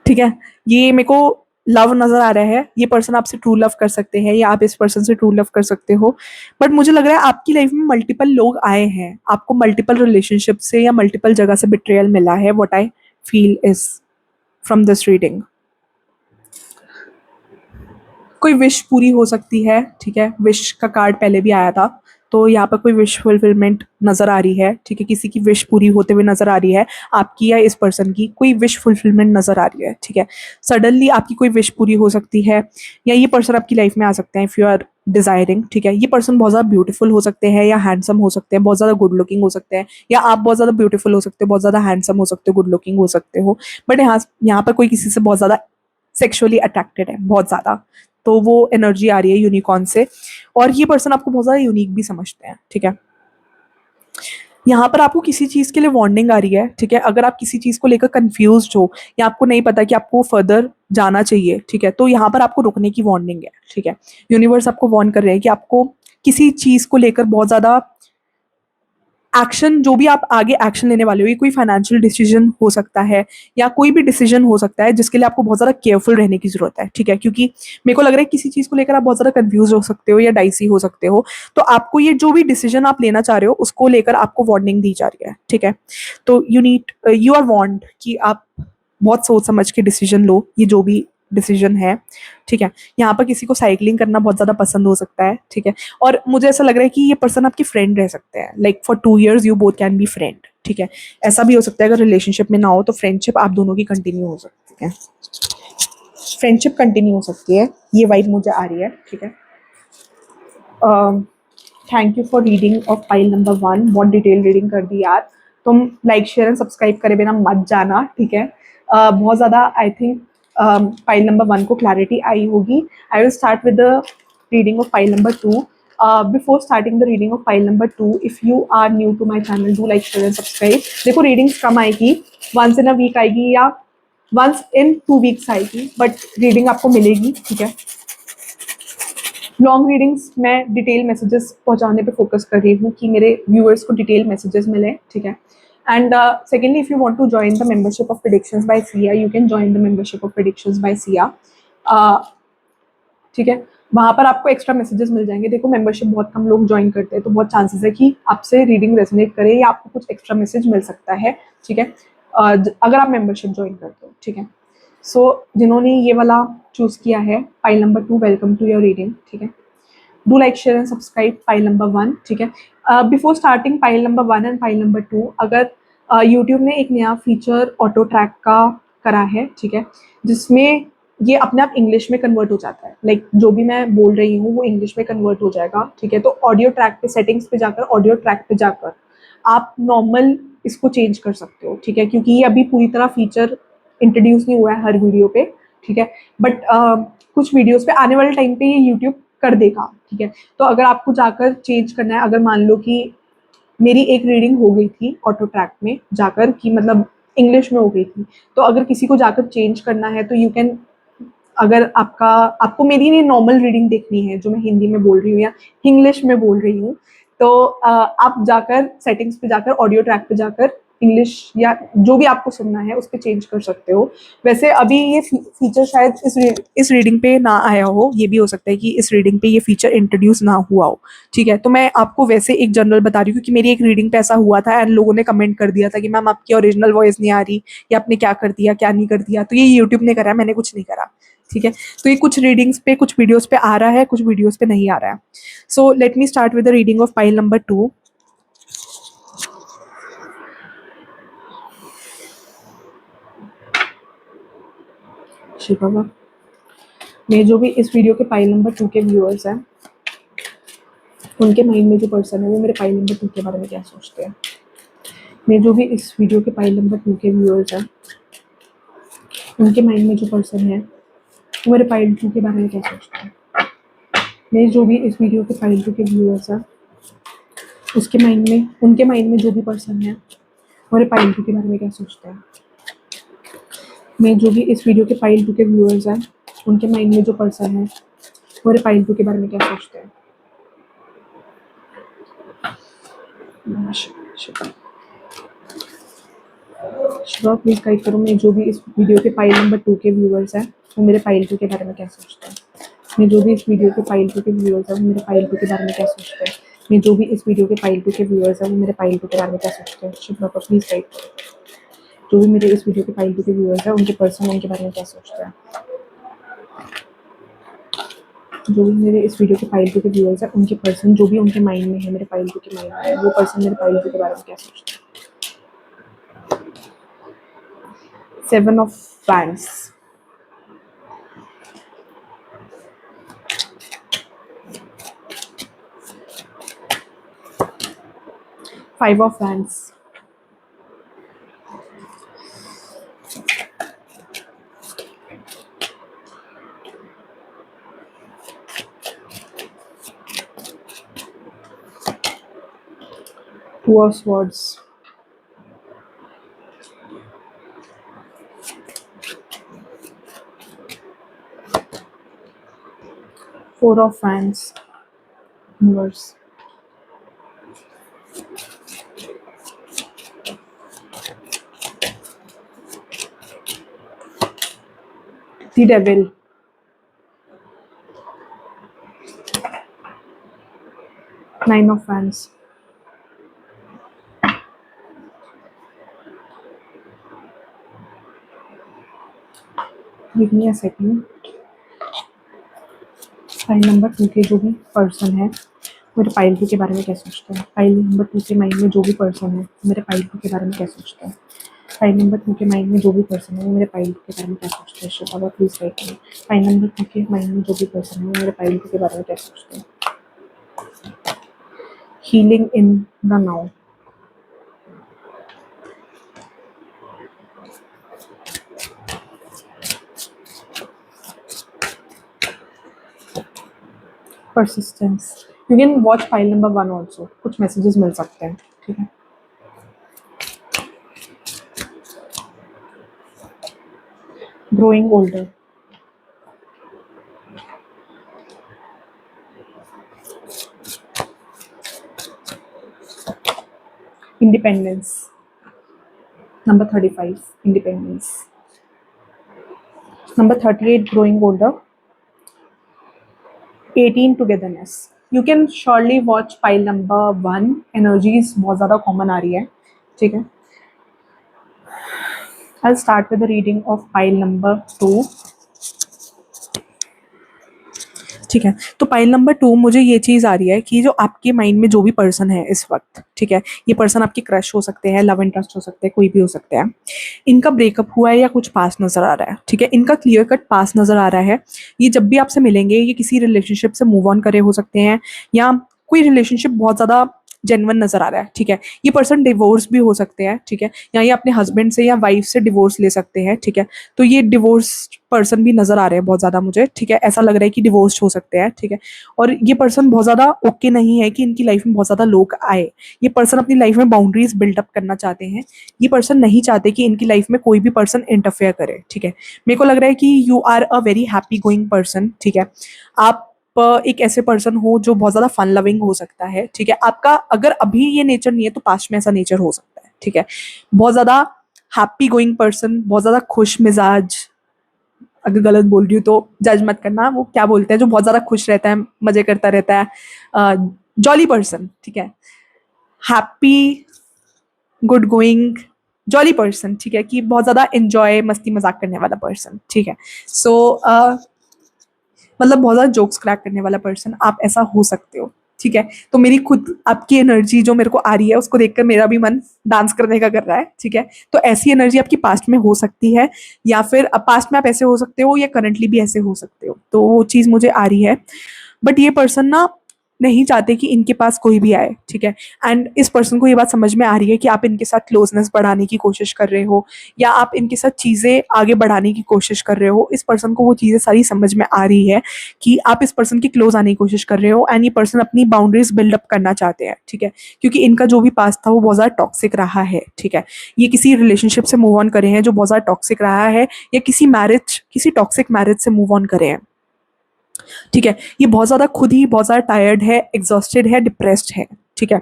ठीक है, ये मेरे को लव नजर आ रहा है। ये पर्सन आपसे ट्रू लव कर सकते हैं, या आप इस पर्सन से ट्रू लव कर सकते हो। बट मुझे लग रहा है आपकी लाइफ में मल्टीपल लोग आए हैं, आपको मल्टीपल रिलेशनशिप से या मल्टीपल जगह से बिट्रेयल मिला है। What I feel is from this reading, कोई विश पूरी हो सकती है। ठीक है, विश का कार्ड पहले भी आया था, तो यहाँ पर कोई विश फुलफिलमेंट नजर आ रही है। ठीक है, किसी की विश पूरी होते हुए नजर आ रही है, आपकी या इस पर्सन की कोई विश फुलफिलमेंट नजर आ रही है। ठीक है, सडनली आपकी कोई विश पूरी हो सकती है, या ये पर्सन आपकी लाइफ में आ सकते हैं इफ यू आर डिजायरिंग। ठीक है, ये पर्सन बहुत ज़्यादा ब्यूटीफुल हो सकते हैं, या हैंडसम हो सकते हैं, बहुत ज़्यादा गुड लुकिंग हो सकते हैं, या आप बहुत ज़्यादा ब्यूटीफुल हो सकते हो, बहुत ज़्यादा हैंडसम हो सकते हो, गुड लुकिंग हो सकते हो। बट यहाँ पर कोई किसी से बहुत ज़्यादा सेक्सुअली अट्रैक्टेड है, बहुत ज़्यादा, तो वो एनर्जी आ रही है यूनिकॉर्न से, और ये पर्सन आपको बहुत ज़्यादा यूनिक भी समझते हैं। ठीक है, यहाँ पर आपको किसी चीज़ के लिए वार्निंग आ रही है। ठीक है, अगर आप किसी चीज़ को लेकर कंफ्यूज हो, या आपको नहीं पता कि आपको फर्दर जाना चाहिए, ठीक है, तो यहाँ पर आपको रुकने की वार्निंग है। ठीक है, यूनिवर्स आपको वार्न कर रहे हैं कि आपको किसी चीज़ को लेकर बहुत ज़्यादा एक्शन, जो भी आप आगे एक्शन लेने वाले हो, ये कोई फाइनेंशियल डिसीजन हो सकता है, या कोई भी डिसीजन हो सकता है जिसके लिए आपको बहुत ज़्यादा केयरफुल रहने की ज़रूरत है। ठीक है, क्योंकि मेरे को लग रहा है किसी चीज़ को लेकर आप बहुत ज़्यादा कंफ्यूज हो सकते हो या डाइसी हो सकते हो, तो आपको ये जो भी डिसीजन आप लेना चाह रहे हो उसको लेकर आपको वार्निंग दी जा रही है। ठीक है, तो यू आर वार्न्ड कि आप बहुत सोच समझ के डिसीजन लो, ये जो भी डिसीजन है। ठीक है, यहाँ पर किसी को साइकिलिंग करना बहुत ज़्यादा पसंद हो सकता है। ठीक है, और मुझे ऐसा लग रहा है कि ये पर्सन आपकी फ्रेंड रह सकते हैं, like for 2 years you both can be friend. ठीक है, ऐसा भी हो सकता है अगर रिलेशनशिप में ना हो तो फ्रेंडशिप आप दोनों की कंटिन्यू हो सकती है, फ्रेंडशिप कंटिन्यू हो सकती है, ये वाइब मुझे आ रही है। ठीक है, thank you for reading of file number 1। बहुत डिटेल रीडिंग कर दी यार, तुम लाइक शेयर एंड सब्सक्राइब करे बिना मत जाना। ठीक है, बहुत ज़्यादा आई थिंक फाइल नंबर 1 को क्लैरिटी आई होगी। I will start with the reading of file number 2। Before starting the reading of file number 2, if you are new to my channel, do like share and subscribe. देखो, readings कम आएगी, once in a week आएगी या once in 2 weeks आएगी, but reading आपको मिलेगी। ठीक है, लॉन्ग रीडिंग्स मैं डिटेल मैसेजेस पहुंचाने पे फोकस कर रही हूँ कि मेरे व्यूअर्स को डिटेल मैसेजेस मिले। ठीक है, and secondly, if you want to join the membership of predictions by Siya, you can join the membership of predictions by Siya. ठीक है, वहाँ पर आपको एक्स्ट्रा मैसेजेस मिल जाएंगे। देखो, मेंबरशिप बहुत कम लोग ज्वाइन करते हैं, तो बहुत चांसेस है कि आपसे रीडिंग रेजोनेट करे या आपको कुछ एक्स्ट्रा मैसेज मिल सकता है। ठीक है, अगर आप मेंबरशिप ज्वाइन करते हो, ठीक है। सो जिन्होंने ये वाला चूज़ किया है, file number 2, welcome to your reading, ठीक है। Do like share and subscribe file number 1, ठीक है। Before starting file number 1 and file number 2, अगर यूट्यूब ने एक नया फीचर ऑटो ट्रैक का करा है, ठीक है, जिसमें ये अपने आप इंग्लिश में कन्वर्ट हो जाता है। लाइक जो भी मैं बोल रही हूँ वो इंग्लिश में कन्वर्ट हो जाएगा, ठीक है। तो ऑडियो ट्रैक पे, सेटिंग्स पे जाकर, ऑडियो ट्रैक पे जाकर आप नॉर्मल इसको चेंज कर सकते हो, ठीक है, क्योंकि ये अभी पूरी तरह फीचर इंट्रोड्यूस नहीं हुआ है हर वीडियो पे, ठीक है। बट कुछ वीडियोस पे आने वाले टाइम पे ये यूट्यूब कर देगा, ठीक है। तो अगर आपको जाकर चेंज करना है, अगर मान लो कि मेरी एक रीडिंग हो गई थी ऑटो ट्रैक में जाकर, कि मतलब इंग्लिश में हो गई थी, तो अगर किसी को जाकर चेंज करना है तो यू कैन, अगर आपको मेरी नहीं नॉर्मल रीडिंग देखनी है जो मैं हिंदी में बोल रही हूँ या इंग्लिश में बोल रही हूँ, तो आप जाकर सेटिंग्स पे जाकर, ऑडियो ट्रैक पे जाकर इंग्लिश या जो भी आपको सुनना है उस पर चेंज कर सकते हो। वैसे अभी ये फीचर शायद इस रीडिंग पे ना आया हो, ये भी हो सकता है कि इस रीडिंग पे ये फीचर इंट्रोड्यूस ना हुआ हो, ठीक है। तो मैं आपको वैसे एक जनरल बता रही हूँ, क्योंकि मेरी एक रीडिंग पे ऐसा हुआ था एंड लोगों ने कमेंट कर दिया था कि मैम आपकी ओरिजिनल वॉइस नहीं आ रही, या आपने क्या कर दिया, क्या नहीं कर दिया। तो ये यूट्यूब ने करा, मैंने कुछ नहीं करा, ठीक है। तो ये कुछ रीडिंग्स पे, कुछ वीडियोस पे आ रहा है, कुछ वीडियोस पे नहीं आ रहा है। So let me start with the reading of file number 2। Shiva, मैं जो भी इस वीडियो के फाइल नंबर 2 के व्यूअर्स हैं, उनके माइंड में जो पर्सन है वो मेरे फाइल नंबर 2 के बारे में क्या सोचते हैं। मैं जो भी इस वीडियो के फाइल नंबर 2 के व्यूअर्स हैं, उनके माइंड में जो पर्सन है वो मेरे फाइल 2 के बारे में क्या सोचते हैं। मैं जो भी इस वीडियो के फाइल 2 के व्यूअर्स हैं, उसके माइंड में, उनके माइंड में जो भी पर्सन है वो मेरे फाइल 2 के बारे में क्या सोचते हैं। मैं जो भी इस वीडियो के फाइल 2 के व्यूअर्स हैं, उनके माइंड में जो पर्सन है वो मेरे फाइल 2 के बारे में क्या सोचते हैं। शिवा प्लीज गाइड करो, मैं जो भी इस वीडियो के फाइल नंबर 2 के व्यूअर्स हैं वो मेरे फाइल 2 के बारे में क्या सोचते हैं। मैं जो भी इस वीडियो के फाइल 2 के व्यूअर्स हैं वो मेरे फाइल 2 के बारे में क्या सोचते हैं। मैं जो भी इस वीडियो के फाइल 2 के व्यूअर्स हैं वो मेरे फाइल 2 के बारे में क्या सोचते हैं। शिवा प्लीज गाइड करो, जो भी मेरे इस वीडियो के फाइल 2 के व्यूअर्स हैं उनके पर्सन, उनके बारे में क्या सोचते हैं। जो भी मेरे इस वीडियो के फाइल 2 के व्यूअर्स हैं, उनके पर्सन, जो भी उनके माइंड में है, मेरे फाइल 2 के माइंड में है, वो पर्सन मेरे फाइल 2 के बारे में क्या सोचते हैं। 7 of Wands, 5 of Wands, 2 of Swords, 4 of Wands, Universe, the Devil, 9 of Wands, give me a second। File number 2 के जो भी पर्सन है मेरे फाइल 2 के बारे में क्या सोचते हैं। फाइल नंबर 2 के माइंड में जो भी पर्सन है मेरे फाइल 2 के बारे में क्या सोचते हैं। फाइल नंबर 2 के माइंड में जो भी पर्सन है वो मेरे फाइल 2 के बारे में क्या सोचते हैं। शिवा प्लीज राइट करें, फाइल नंबर 2 के माइंड में जो भी पर्सन है वो मेरे फाइल 2 के बारे में क्या सोचते हैं। Healing in the now, persistence. You can watch file number 1 also, कुछ मैसेजेस मिल सकते हैं, ठीक है। Growing older, independence, number 35 independence, number 38 growing older, 18 togetherness। You can surely watch file number 1, energies बहुत ज़्यादा कॉमन आ रही है, ठीक है। I'll start with the reading of pile number 2. ठीक है, तो पाइल नंबर 2 मुझे ये चीज़ आ रही है कि जो आपके माइंड में जो भी पर्सन है इस वक्त, ठीक है, ये पर्सन आपके क्रश हो सकते हैं, लव इंटरेस्ट हो सकते हैं, कोई भी हो सकते हैं, इनका ब्रेकअप हुआ है या कुछ पास नज़र आ रहा है, ठीक है, इनका क्लियर कट पास नज़र आ रहा है। ये जब भी आपसे मिलेंगे ये किसी रिलेशनशिप से मूव ऑन करे हो सकते हैं, या कोई रिलेशनशिप बहुत ज़्यादा जेन्युइन नज़र आ रहा है, ठीक है। ये पर्सन डिवोर्स भी हो सकते हैं, ठीक है, या ये अपने हस्बैंड से या वाइफ से डिवोर्स ले सकते हैं, ठीक है। तो ये डिवोर्स पर्सन भी नज़र आ रहे हैं बहुत ज़्यादा मुझे, ठीक है, ऐसा लग रहा है कि डिवोर्स हो सकते हैं, ठीक है। और ये पर्सन बहुत ज़्यादा ओके नहीं है कि इनकी लाइफ में बहुत ज़्यादा लोग आए। ये पर्सन अपनी लाइफ में बाउंड्रीज बिल्डअप करना चाहते हैं। ये पर्सन नहीं चाहते कि इनकी लाइफ में कोई भी पर्सन इंटरफेयर करे, ठीक है। मेरे को लग रहा है कि you are a very happy going person, ठीक है। आप एक ऐसे पर्सन हो जो बहुत ज़्यादा फन लविंग हो सकता है, ठीक है। आपका अगर अभी ये नेचर नहीं है तो पास्ट में ऐसा नेचर हो सकता है, ठीक है। बहुत ज़्यादा हैप्पी गोइंग पर्सन, बहुत ज़्यादा खुश मिजाज, अगर गलत बोल रही हूँ तो जज मत करना, वो क्या बोलते हैं जो बहुत ज़्यादा खुश रहता है, मज़े करता रहता है, जॉली पर्सन, ठीक है, happy good going jolly person, ठीक है, कि बहुत ज़्यादा इंजॉय मस्ती मजाक करने वाला पर्सन, ठीक है। सो मतलब बहुत ज़्यादा जोक्स क्रैक करने वाला पर्सन, आप ऐसा हो सकते हो, ठीक है। तो मेरी खुद आपकी एनर्जी जो मेरे को आ रही है उसको देखकर मेरा भी मन डांस करने का कर रहा है, ठीक है। तो ऐसी एनर्जी आपकी पास्ट में हो सकती है, या फिर पास्ट में आप ऐसे हो सकते हो या करंटली भी ऐसे हो सकते हो, तो वो चीज़ मुझे आ रही है। बट ये पर्सन ना नहीं चाहते कि इनके पास कोई भी आए, ठीक है। एंड इस पर्सन को ये बात समझ में आ रही है कि आप इनके साथ क्लोजनेस बढ़ाने की कोशिश कर रहे हो, या आप इनके साथ चीज़ें आगे बढ़ाने की कोशिश कर रहे हो। इस पर्सन को वो चीज़ें सारी समझ में आ रही है कि आप इस पर्सन के क्लोज आने की कोशिश कर रहे हो, एंड ये पर्सन अपनी बाउंड्रीज बिल्डअप करना चाहते हैं, ठीक है। क्योंकि इनका जो भी पास था वो बहुत ज़्यादा टॉक्सिक रहा है, ठीक है। ये किसी रिलेशनशिप से मूव ऑन करे हैं जो बहुत ज़्यादा टॉक्सिक रहा है, या किसी टॉक्सिक मैरिज से मूव ऑन करे हैं, ठीक है। ये बहुत ज़्यादा खुद ही बहुत ज़्यादा टायर्ड है, एग्जॉस्टेड है, डिप्रेस्ड है, ठीक है।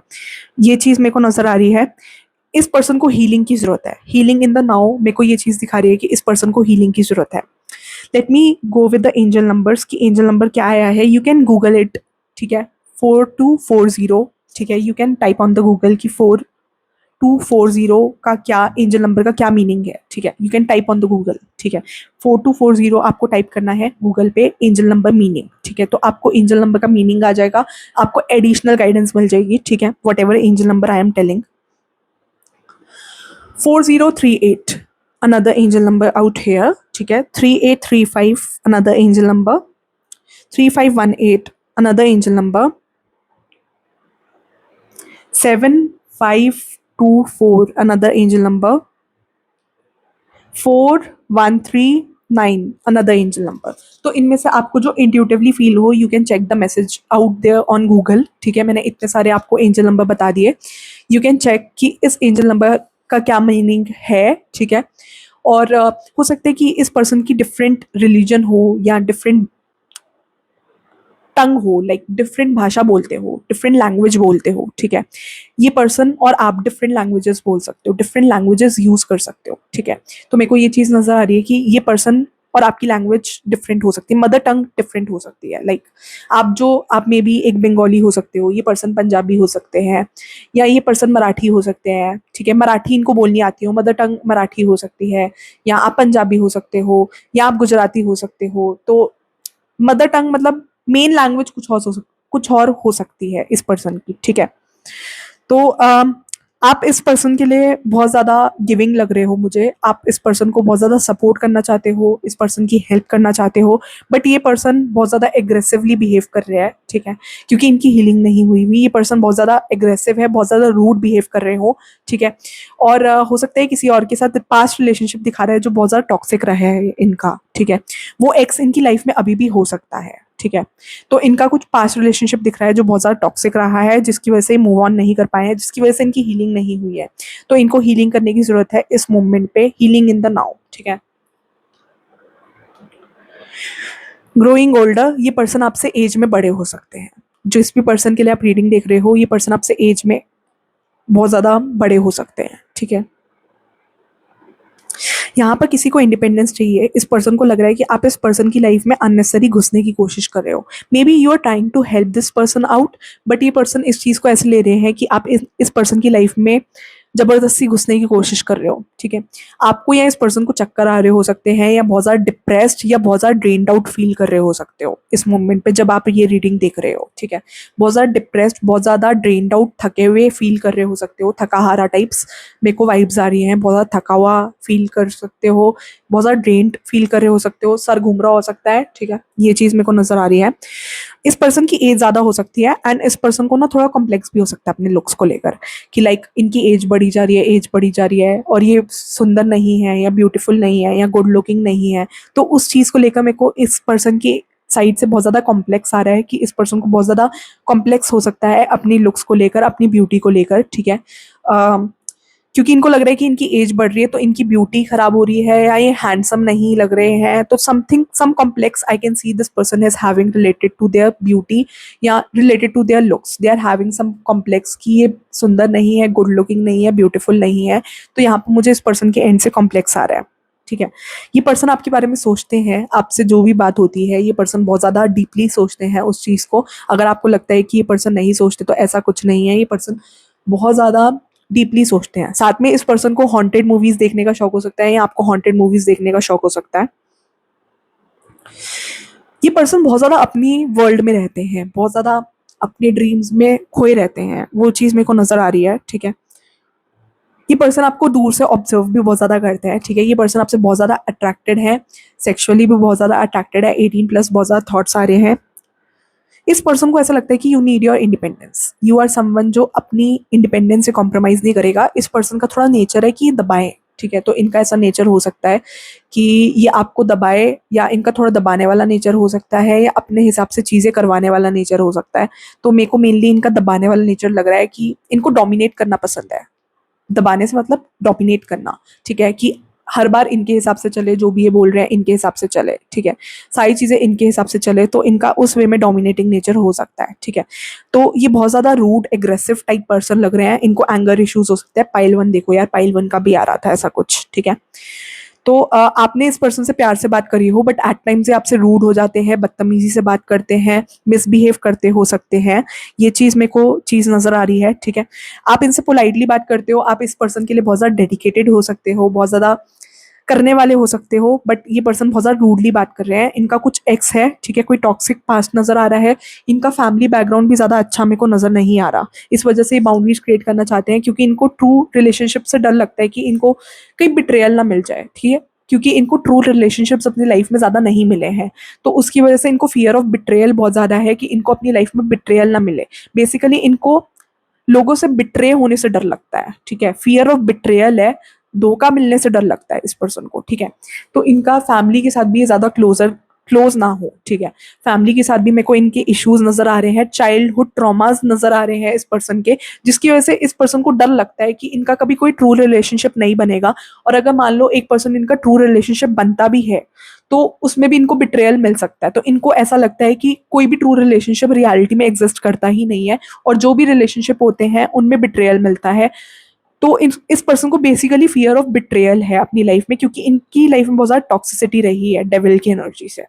ये चीज़ मेरे को नज़र आ रही है। इस पर्सन को हीलिंग की ज़रूरत है, हीलिंग इन द नाउ। मेरे को ये चीज़ दिखा रही है कि इस पर्सन को हीलिंग की ज़रूरत है। Let me go with the angel numbers कि एंजल नंबर क्या आया है। यू कैन गूगल इट, ठीक है, 4240, ठीक है। You can type on the Google की 4240 का क्या, एंजल नंबर का क्या मीनिंग है, ठीक है। You can type on the Google, ठीक है। 4240 आपको टाइप करना है गूगल पे, एंजल नंबर मीनिंग, ठीक है। तो आपको एंजल नंबर का मीनिंग आ जाएगा, आपको एडिशनल गाइडेंस मिल जाएगी, ठीक है, what ever angel number I am telling. 4038 another angel number out here, ठीक है। 3835 another angel number, 3518 another angel number, 7524 another angel number, 4139 another angel number। तो इनमें से आपको जो इंट्यूटिवली फील हो, you can check the message out there on Google, ठीक है। मैंने इतने सारे आपको एंजल नंबर बता दिए, यू कैन चेक कि इस एंजल नंबर का क्या मीनिंग है, ठीक है। और हो सकता है कि इस पर्सन की डिफरेंट रिलीजन हो या डिफरेंट टंग हो, लाइक डिफरेंट भाषा बोलते हो, डिफरेंट लैंग्वेज बोलते हो, ठीक है। ये पर्सन और आप डिफरेंट लैंग्वेजेस बोल सकते हो, डिफरेंट लैंग्वेजेस यूज कर सकते हो, ठीक है। तो मेरे को ये चीज़ नज़र आ रही है कि ये पर्सन और आपकी लैंग्वेज डिफरेंट हो सकती है, मदर टंग डिफरेंट हो सकती है। लाइक आप मे बी एक बंगाली हो सकते हो, ये पर्सन पंजाबी हो सकते हैं, या ये पर्सन मराठी हो सकते हैं, ठीक है। मराठी इनको बोलनी आती हो, मदर टंग मराठी हो सकती है, या आप पंजाबी हो सकते हो, या आप गुजराती हो सकते हो। तो मदर टंग मतलब मेन लैंग्वेज कुछ और हो सकती है इस पर्सन की, ठीक है। तो आप इस पर्सन के लिए बहुत ज़्यादा गिविंग लग रहे हो मुझे, आप इस पर्सन को बहुत ज़्यादा सपोर्ट करना चाहते हो, इस पर्सन की हेल्प करना चाहते हो। बट ये पर्सन बहुत ज़्यादा एग्रेसिवली बिहेव कर रहा है, ठीक है, क्योंकि इनकी हीलिंग नहीं हुई हुई। ये पर्सन बहुत ज़्यादा एग्रेसिव है, बहुत ज़्यादा रूड बिहेव कर रहे हो, ठीक है। और हो सकता है किसी और के साथ पास्ट रिलेशनशिप दिखा रहा है जो बहुत ज़्यादा टॉक्सिक रहा है इनका, ठीक है। वो एक्स इनकी लाइफ में अभी भी हो सकता है, ठीक है। तो इनका कुछ पास्ट रिलेशनशिप दिख रहा है जो बहुत ज़्यादा टॉक्सिक रहा है, जिसकी वजह से मूव ऑन नहीं कर पाए हैं, जिसकी वजह से इनकी हीलिंग नहीं हुई है। तो इनको हीलिंग करने की ज़रूरत है इस मोमेंट पे, हीलिंग इन द नाउ, ठीक है। ग्रोइंग ओल्डर, ये पर्सन आपसे एज में बड़े हो सकते हैं। जिस भी पर्सन के लिए आप रीडिंग देख रहे हो, ये पर्सन आपसे एज में बहुत ज़्यादा बड़े हो सकते हैं, ठीक है। यहाँ पर किसी को इंडिपेंडेंस चाहिए। इस पर्सन को लग रहा है कि आप इस पर्सन की लाइफ में अननेसेसरी घुसने की कोशिश कर रहे हो। Maybe you are trying to help this person out, but ये पर्सन इस चीज़ को ऐसे ले रहे हैं कि आप इस पर्सन की लाइफ में जबरदस्ती घुसने की कोशिश कर रहे हो, ठीक है। आपको या इस पर्सन को चक्कर आ रहे हो सकते हैं, या बहुत ज़्यादा डिप्रेस्ड या बहुत ज़्यादा ड्रेन्ड आउट फील कर रहे हो सकते हो इस मोमेंट पे जब आप ये रीडिंग देख रहे हो, ठीक है। बहुत ज़्यादा डिप्रेस्ड, बहुत ज़्यादा ड्रेन्ड आउट, थके हुए फील कर रहे हो सकते हो, थकाहारा टाइप्स मेरे को वाइब्स आ रही हैं। बहुत ज़्यादा थका हुआ फील कर सकते हो, बहुत ज़्यादा ड्रेन्ड फील कर रहे हो सकते हो, सर घूम रहा हो सकता है, ठीक है। ये चीज़ मेरे को नज़र आ रही है। इस पर्सन की एज ज़्यादा हो सकती है, एंड इस पर्सन को ना थोड़ा कॉम्प्लेक्स भी हो सकता है अपने लुक्स को लेकर, कि लाइक इनकी एज बढ़ी जा रही है, एज बढ़ी जा रही है, और ये सुंदर नहीं है या ब्यूटीफुल नहीं है या गुड लुकिंग नहीं है। तो उस चीज़ को लेकर मेरे को इस पर्सन की साइड से बहुत ज़्यादा कॉम्प्लेक्स आ रहा है, कि इस पर्सन को बहुत ज़्यादा कॉम्प्लेक्स हो सकता है अपनी लुक्स को लेकर, अपनी ब्यूटी को लेकर, ठीक है। क्योंकि इनको लग रहा है कि इनकी एज बढ़ रही है तो इनकी ब्यूटी खराब हो रही है, या ये हैंडसम नहीं लग रहे हैं, तो something some complex I can see this person is having related to their beauty या related to their looks. They are having some complex कि ये सुंदर नहीं है, गुड लुकिंग नहीं है, ब्यूटीफुल नहीं है। तो यहाँ पर मुझे इस पर्सन के एंड से कॉम्प्लेक्स आ रहा है, ठीक है। ये पर्सन आपके बारे में सोचते हैं, आपसे जो भी बात होती है ये पर्सन बहुत ज़्यादा डीपली सोचते हैं उस चीज़ को। अगर आपको लगता है कि ये पर्सन नहीं सोचते तो ऐसा कुछ नहीं है, ये पर्सन बहुत ज़्यादा डीपली सोचते हैं। साथ में इस पर्सन को हॉन्टेड मूवीज देखने का शौक हो सकता है, या आपको हॉन्टेड मूवीज देखने का शौक हो सकता है। ये पर्सन बहुत ज़्यादा अपनी वर्ल्ड में रहते हैं, बहुत ज़्यादा अपने ड्रीम्स में खोए रहते हैं, वो चीज़ मेरे को नज़र आ रही है, ठीक है। ये पर्सन आपको दूर से ऑब्जर्व भी बहुत ज़्यादा करते हैं, ठीक है। ये पर्सन आपसे बहुत ज़्यादा अट्रैक्टेड है, सेक्सुअली भी बहुत ज़्यादा अट्रैक्टेड है, 18+ बहुत ज़्यादा थॉट्स आ रहे हैं। इस पर्सन को ऐसा लगता है कि you need your independence, you are someone जो अपनी इंडिपेंडेंस से कॉम्प्रोमाइज़ नहीं करेगा। इस पर्सन का थोड़ा नेचर है कि ये दबाए, ठीक है। तो इनका ऐसा नेचर हो सकता है कि ये आपको दबाए, या इनका थोड़ा दबाने वाला नेचर हो सकता है, या अपने हिसाब से चीज़ें करवाने वाला नेचर हो सकता है। तो मेरे को मेनली इनका दबाने वाला नेचर लग रहा है, कि इनको डोमिनेट करना पसंद है। दबाने से मतलब डोमिनेट करना, ठीक है, कि हर बार इनके हिसाब से चले, जो भी ये बोल रहे हैं इनके हिसाब से चले, ठीक है। सारी चीज़ें इनके हिसाब से चले, तो इनका उस वे में डोमिनेटिंग नेचर हो सकता है, ठीक है। तो ये बहुत ज़्यादा रूड एग्रेसिव टाइप पर्सन लग रहे हैं। इनको एंगर इश्यूज हो सकते हैं। पाइल 1 देखो यार, पाइल 1 का भी आ रहा था ऐसा कुछ, ठीक है। तो आपने इस पर्सन से प्यार से बात करी हो, बट एट टाइम से आपसे रूड हो जाते हैं, बदतमीजी से बात करते हैं, मिसबिहेव करते हो सकते हैं। ये चीज़ मेरे को चीज़ नज़र आ रही है, ठीक है। आप इनसे पोलाइटली बात करते हो, आप इस पर्सन के लिए बहुत ज़्यादा डेडिकेटेड हो सकते हो, बहुत ज़्यादा करने वाले हो सकते हो, बट ये पर्सन बहुत ज़्यादा रूडली बात कर रहे हैं। इनका कुछ एक्स है, ठीक है, कोई टॉक्सिक पास्ट नज़र आ रहा है। इनका फैमिली बैकग्राउंड भी ज़्यादा अच्छा मेरे को नज़र नहीं आ रहा। इस वजह से ये बाउंड्रीज क्रिएट करना चाहते हैं, क्योंकि इनको ट्रू रिलेशनशिप से डर लगता है कि इनको कहीं बिट्रेयल ना मिल जाए, ठीक है। क्योंकि इनको ट्रू रिलेशनशिप्स अपनी लाइफ में ज़्यादा नहीं मिले हैं, तो उसकी वजह से इनको फियर ऑफ बिट्रेयल बहुत ज़्यादा है, कि इनको अपनी लाइफ में बिट्रेयल ना मिले। बेसिकली इनको लोगों से बिट्रे होने से डर लगता है, ठीक है। फियर ऑफ बिट्रेयल है, धोखा मिलने से डर लगता है इस पर्सन को, ठीक है। तो इनका फैमिली के साथ भी ज़्यादा क्लोज ना हो, ठीक है। फैमिली के साथ भी मेरे को इनके इश्यूज नजर आ रहे हैं, चाइल्डहुड ट्रॉमास नजर आ रहे हैं इस पर्सन के, जिसकी वजह से इस पर्सन को डर लगता है कि इनका कभी कोई ट्रू रिलेशनशिप नहीं बनेगा। और अगर मान लो एक पर्सन इनका ट्रू रिलेशनशिप बनता भी है, तो उसमें भी इनको बिट्रेयल मिल सकता है। तो इनको ऐसा लगता है कि कोई भी ट्रू रिलेशनशिप रियलिटी में एग्जिस्ट करता ही नहीं है, और जो भी रिलेशनशिप होते हैं उनमें बिट्रेयल मिलता है। तो इस पर्सन को बेसिकली फियर ऑफ बिट्रेयल है अपनी लाइफ में, क्योंकि इनकी लाइफ में बहुत ज़्यादा टॉक्सिसिटी रही है डेविल की एनर्जी से।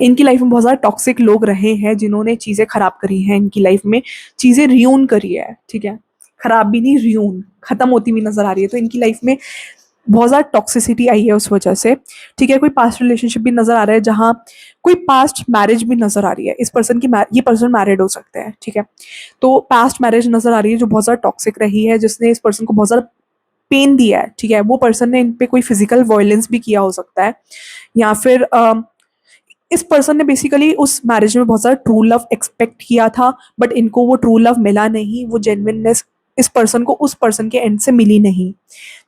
इनकी लाइफ में बहुत ज़्यादा टॉक्सिक लोग रहे हैं, जिन्होंने चीज़ें खराब करी हैं इनकी लाइफ में, चीज़ें रियून करी है, ठीक है। खराब भी नहीं, रियून खत्म होती हुई नजर आ रही है। तो इनकी लाइफ में बहुत ज़्यादा टॉक्सिसिटी आई है उस वजह से, ठीक है। कोई पास्ट रिलेशनशिप भी नजर आ रहा है, जहाँ कोई पास्ट मैरिज भी नजर आ रही है इस पर्सन की। ये पर्सन मैरिड हो सकते हैं, ठीक है। तो पास्ट मैरिज नजर आ रही है जो बहुत ज़्यादा टॉक्सिक रही है, जिसने इस पर्सन को बहुत ज़्यादा पेन दिया है, ठीक है। वो पर्सन ने इन पे कोई फिजिकल वायलेंस भी किया हो सकता है, या फिर इस पर्सन ने बेसिकली उस मैरिज में बहुत ज़्यादा ट्रू लव एक्सपेक्ट किया था, बट इनको वो ट्रू लव मिला नहीं, वो जेन्युइननेस इस पर्सन को उस पर्सन के एंड से मिली नहीं।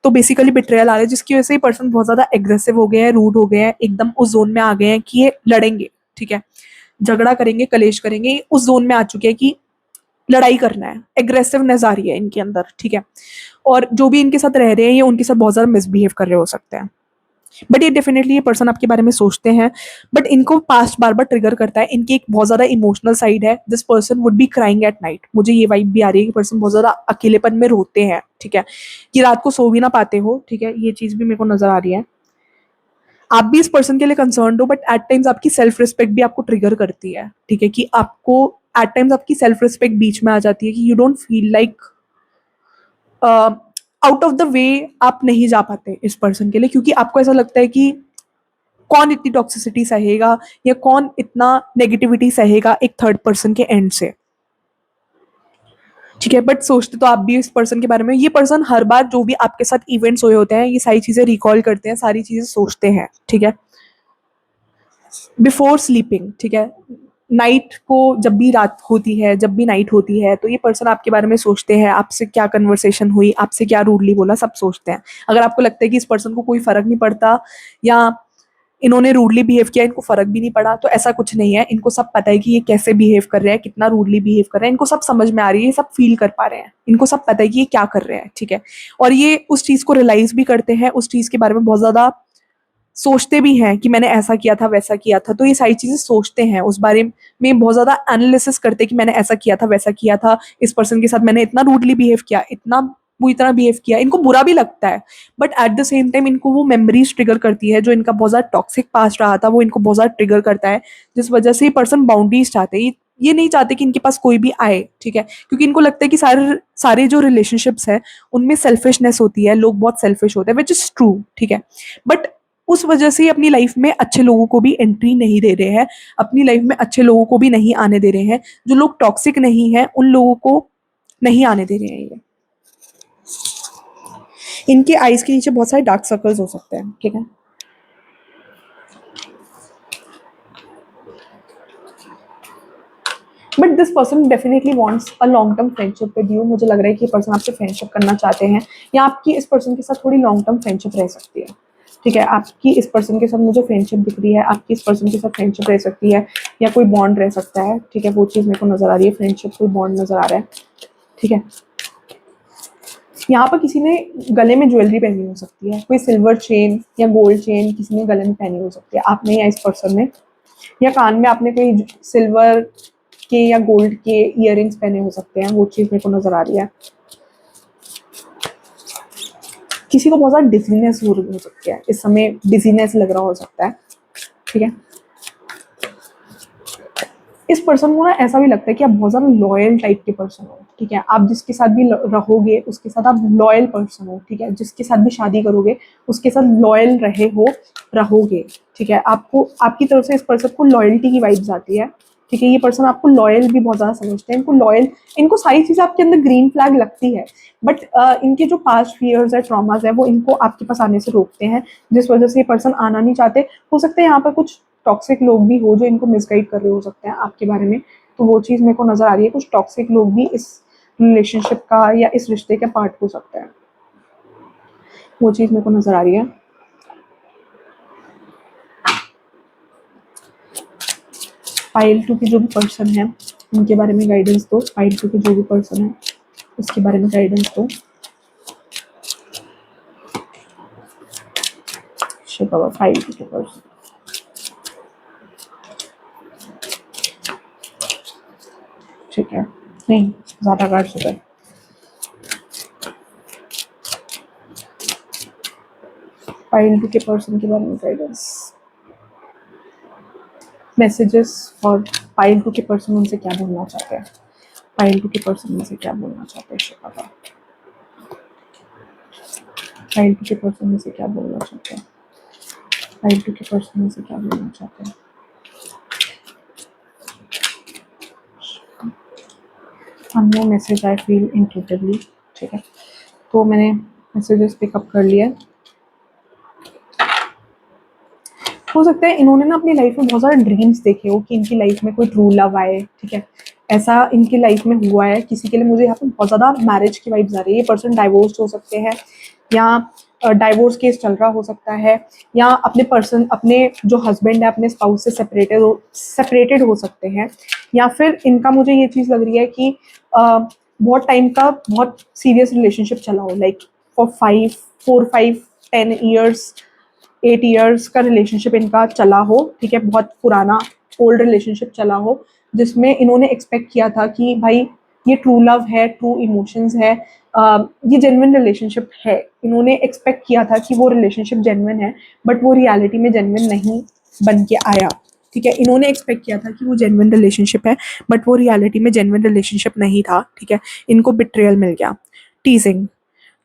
तो बेसिकली बिट्रेयल आ रहा है, जिसकी वजह से ये पर्सन बहुत ज़्यादा एग्रेसिव हो गए हैं, रूड हो गए हैं, एकदम उस जोन में आ गए हैं कि ये लड़ेंगे, ठीक है, झगड़ा करेंगे, कलेश करेंगे। उस जोन में आ चुके हैं कि लड़ाई करना है, एग्रेसिवनेस आ रही है इनके अंदर, ठीक है। और जो भी इनके साथ रह रहे हैं, ये उनके साथ बहुत ज़्यादा मिसबिहेव कर रहे हो सकते हैं। बट ये डेफिनेटली ये पर्सन आपके बारे में सोचते हैं, बट इनको पास्ट बार बार ट्रिगर करता है। इनकी एक बहुत ज्यादा इमोशनल साइड है। This person would be crying at night. मुझे ये वाइब भी आ रही है कि पर्सन बहुत ज्यादा अकेलेपन में रोते हैं, ठीक है, कि रात को सो भी ना पाते हो, ठीक है। ये चीज भी मेरे को नजर आ रही है। आप भी इस पर्सन के लिए कंसर्न हो, बट एट टाइम्स आपकी सेल्फ रिस्पेक्ट भी आपको ट्रिगर करती है, ठीक है, कि आपको एट टाइम्स आपकी सेल्फ रिस्पेक्ट बीच में आ जाती है, कि you don't feel like out of the way आप नहीं जा पाते इस पर्सन के लिए, क्योंकि आपको ऐसा लगता है कि कौन इतनी टॉक्सिसिटी सहेगा या कौन इतना नेगेटिविटी सहेगा एक थर्ड पर्सन के एंड से, ठीक है। बट सोचते तो आप भी इस पर्सन के बारे में, ये पर्सन हर बार जो भी आपके साथ इवेंट्स हुए होते हैं ये सारी चीजें रिकॉल करते हैं, सारी चीजें सोचते हैं, ठीक है, बिफोर स्लीपिंग, ठीक है। नाइट को जब भी रात होती है, जब भी नाइट होती है, तो ये पर्सन आपके बारे में सोचते हैं, आपसे क्या कन्वर्सेशन हुई, आपसे क्या रूडली बोला, सब सोचते हैं। अगर आपको लगता है कि इस पर्सन को कोई फर्क नहीं पड़ता या इन्होंने रूडली बिहेव किया, इनको फर्क भी नहीं पड़ा, तो ऐसा कुछ नहीं है। इनको सब पता है कि ये कैसे बिहेव कर रहे हैं, कितना रूडली बिहेव कर रहे हैं, इनको सब समझ में आ रही है, ये सब फील कर पा रहे हैं, इनको सब पता है कि ये क्या कर रहे हैं, ठीक है। और ये उस चीज को रियलाइज भी करते हैं, उस चीज के बारे में बहुत ज्यादा सोचते भी हैं कि मैंने ऐसा किया था, वैसा किया था, तो ये सारी चीजें सोचते हैं, उस बारे में बहुत ज्यादा एनालिसिस करते हैं कि मैंने ऐसा किया था, वैसा किया था, इस पर्सन के साथ मैंने इतना रूडली बिहेव किया, इतना बुरी तरह बिहेव किया, इनको बुरा भी लगता है। But at the same time इनको वो मेमोरीज ट्रिगर करती है, जो इनका बहुत ज्यादा टॉक्सिक पास्ट रहा था वो इनको बहुत ज्यादा ट्रिगर करता है, जिस वजह से ये पर्सन बाउंड्रीज चाहते हैं। ये नहीं चाहते कि इनके पास कोई भी आए, ठीक है, क्योंकि इनको लगता है कि सारे सारे जो रिलेशनशिप्स है उनमें सेल्फिशनेस होती है, लोग बहुत सेल्फिश होते हैं, विच इज ट्रू, ठीक है। बट उस वजह से अपनी लाइफ में अच्छे लोगों को भी एंट्री नहीं दे रहे हैं, अपनी लाइफ में अच्छे लोगों को भी नहीं आने दे रहे हैं, जो लोग टॉक्सिक नहीं है उन लोगों को नहीं आने दे रहे हैं ये। इनके आईज के नीचे बहुत सारे डार्क सर्कल्स हो सकते हैं, ठीक है। But this person definitely wants a long term friendship with you. मुझे लग रहा है कि ये पर्सन आपसे फ्रेंडशिप करना चाहते हैं, या आपकी इस पर्सन के साथ थोड़ी लॉन्ग टर्म फ्रेंडशिप रह सकती है, ठीक है। आपकी इस पर्सन के साथ मुझे फ्रेंडशिप दिख रही है, आपकी इस पर्सन के साथ फ्रेंडशिप रह सकती है, या कोई बॉन्ड रह सकता है, ठीक है। वो चीज़ मेरे को नजर आ रही है, फ्रेंडशिप कोई बॉन्ड नजर आ रहा है, ठीक है। यहाँ पर किसी ने गले में ज्वेलरी पहनी हो सकती है, कोई सिल्वर चेन या गोल्ड चेन किसी ने गले में पहनी हो सकती है, आपने या इस पर्सन ने, या कान में आपने कोई सिल्वर के या गोल्ड के इयररिंग्स पहने हो सकते हैं, वो चीज़ मेरे को नजर आ रही है। किसी को बहुत ज़्यादा डिजीनेस हो सकती है इस समय, डिजीनेस लग रहा हो सकता है, ठीक है। इस पर्सन को ना ऐसा भी लगता है कि आप बहुत ज़्यादा लॉयल टाइप के पर्सन हो, ठीक है। आप जिसके साथ भी रहोगे उसके साथ आप लॉयल पर्सन हो, ठीक है। जिसके साथ भी शादी करोगे उसके साथ लॉयल रहोगे, ठीक है। आपको आपकी तरफ से इस पर्सन को लॉयल्टी की वाइब्स आती है, ठीक है। ये पर्सन आपको लॉयल भी बहुत ज़्यादा समझते हैं, इनको सारी चीज़ें आपके अंदर ग्रीन फ्लैग लगती है, बट इनके जो पास्ट फियर्स है, ट्रॉमास है, वो इनको आपके पास आने से रोकते हैं, जिस वजह से ये पर्सन आना नहीं चाहते। हो सकता है यहाँ पर कुछ टॉक्सिक लोग भी हो जो इनको मिसगाइड कर रहे हो सकते हैं आपके बारे में, तो वो चीज़ मेरे को नज़र आ रही है। कुछ टॉक्सिक लोग भी इस रिलेशनशिप का या इस रिश्ते के पार्ट हो सकते हैं, वो चीज़ मेरे को नज़र आ रही है। पाइल 2 के जो भी पर्सन है उनके बारे में गाइडेंस दो, पाइल 2 के जो भी पर्सन है उसके बारे में गाइडेंस दो। शिवा पाइल 2 के पर्सन, ठीक है, नहीं ज़्यादा कार्ड चुका है। पाइल 2 के पर्सन के बारे में गाइडेंस, मैसेजेस फॉर पाइल 2 के पर्सन, उनसे क्या बोलना चाहते हैं, पाइल 2 के पर्सन में से क्या बोलना चाहते हैं शिवा का, पाइल 2 के पर्सन में से क्या बोलना चाहते हैं, पाइल 2 के पर्सन में से क्या बोलना चाहते हैं। Unknown message I feel intuitively, ठीक है। तो मैंने मैसेजेस पिकअप कर लिया। हो सकता है इन्होंने ना अपनी लाइफ में बहुत सारे ड्रीम्स देखे हो कि इनकी लाइफ में कोई ट्रू लव आए, ठीक है। ऐसा इनकी लाइफ में हुआ है किसी के लिए। मुझे यहाँ पे बहुत ज़्यादा मैरिज की वाइब्स आ रही है। ये पर्सन डाइवोर्स हो सकते हैं, या डाइवोर्स केस चल रहा हो सकता है, या अपने जो हस्बैंड है अपने स्पाउस से सेपरेटेड हो सकते हैं, या फिर इनका मुझे ये चीज़ लग रही है कि बहुत टाइम का बहुत सीरियस रिलेशनशिप चला हो, लाइक फॉर 4 5 10 ईयर्स 8 ईयर्स का रिलेशनशिप इनका चला हो, ठीक है। बहुत पुराना ओल्ड रिलेशनशिप चला हो, जिसमें इन्होंने एक्सपेक्ट किया था कि भाई ये ट्रू लव है, ट्रू इमोशंस है, ये जेन्युइन रिलेशनशिप है। इन्होंने एक्सपेक्ट किया था कि वो रिलेशनशिप जेन्युइन है, बट वो रियलिटी में जेन्युइन नहीं बन के आया, ठीक है। इन्होंने एक्सपेक्ट किया था कि वो जेन्युइन रिलेशनशिप है, बट वो रियलिटी में जेन्युइन रिलेशनशिप नहीं था, ठीक है। इनको बिट्रेयल मिल गया, teasing,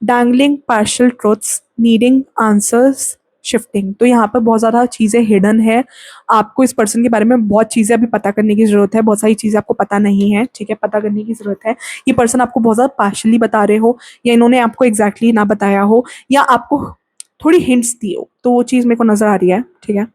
dangling partial truths, needing answers, shifting. तो यहाँ पर बहुत ज़्यादा चीज़ें हिडन है, आपको इस पर्सन के बारे में बहुत चीज़ें अभी पता करने की ज़रूरत है, बहुत सारी चीज़ें आपको पता नहीं है, ठीक है, पता करने की ज़रूरत है। ये पर्सन आपको बहुत ज़्यादा पार्शली बता रहे हो, या इन्होंने आपको एग्जैक्टली ना बताया हो, या आपको थोड़ी हिंट्स दी हो, तो वो चीज़ मेरे को नज़र आ रही है, ठीक है।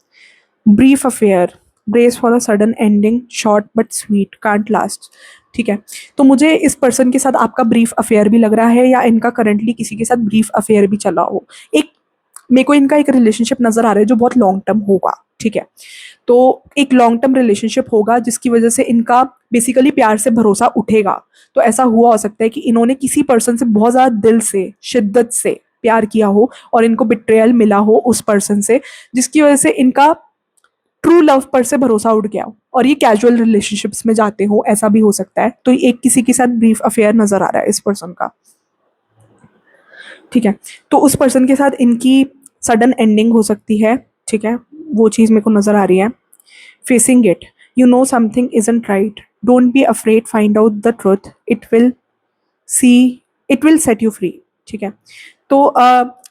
Brief affair, brace for a sudden ending, short but sweet, can't last, ठीक है। तो मुझे इस पर्सन के साथ आपका ब्रीफ अफेयर भी लग रहा है, या इनका करंटली किसी के साथ ब्रीफ अफेयर भी चला हो। एक मेरे को इनका एक रिलेशनशिप नजर आ रहा है जो बहुत लॉन्ग टर्म होगा, ठीक है। तो एक लॉन्ग टर्म रिलेशनशिप होगा जिसकी वजह से इनका बेसिकली प्यार से भरोसा उठेगा। तो ऐसा हुआ हो सकता है कि इन्होंने किसी पर्सन से बहुत ज़्यादा दिल से, शिद्दत से प्यार किया हो, और इनको बिट्रेयल मिला हो उस पर्सन से, जिसकी वजह से इनका ट्रू लव पर से भरोसा उठ गया हो, और ये कैजुअल रिलेशनशिप्स में जाते हो, ऐसा भी हो सकता है। तो एक किसी के साथ ब्रीफ अफेयर नजर आ रहा है इस पर्सन का, ठीक है। तो उस पर्सन के साथ इनकी सडन एंडिंग हो सकती है, ठीक है, वो चीज़ मेरे को नज़र आ रही है। Facing it, you know something isn't right, don't be afraid, find out the truth, see it will set you free, ठीक है। तो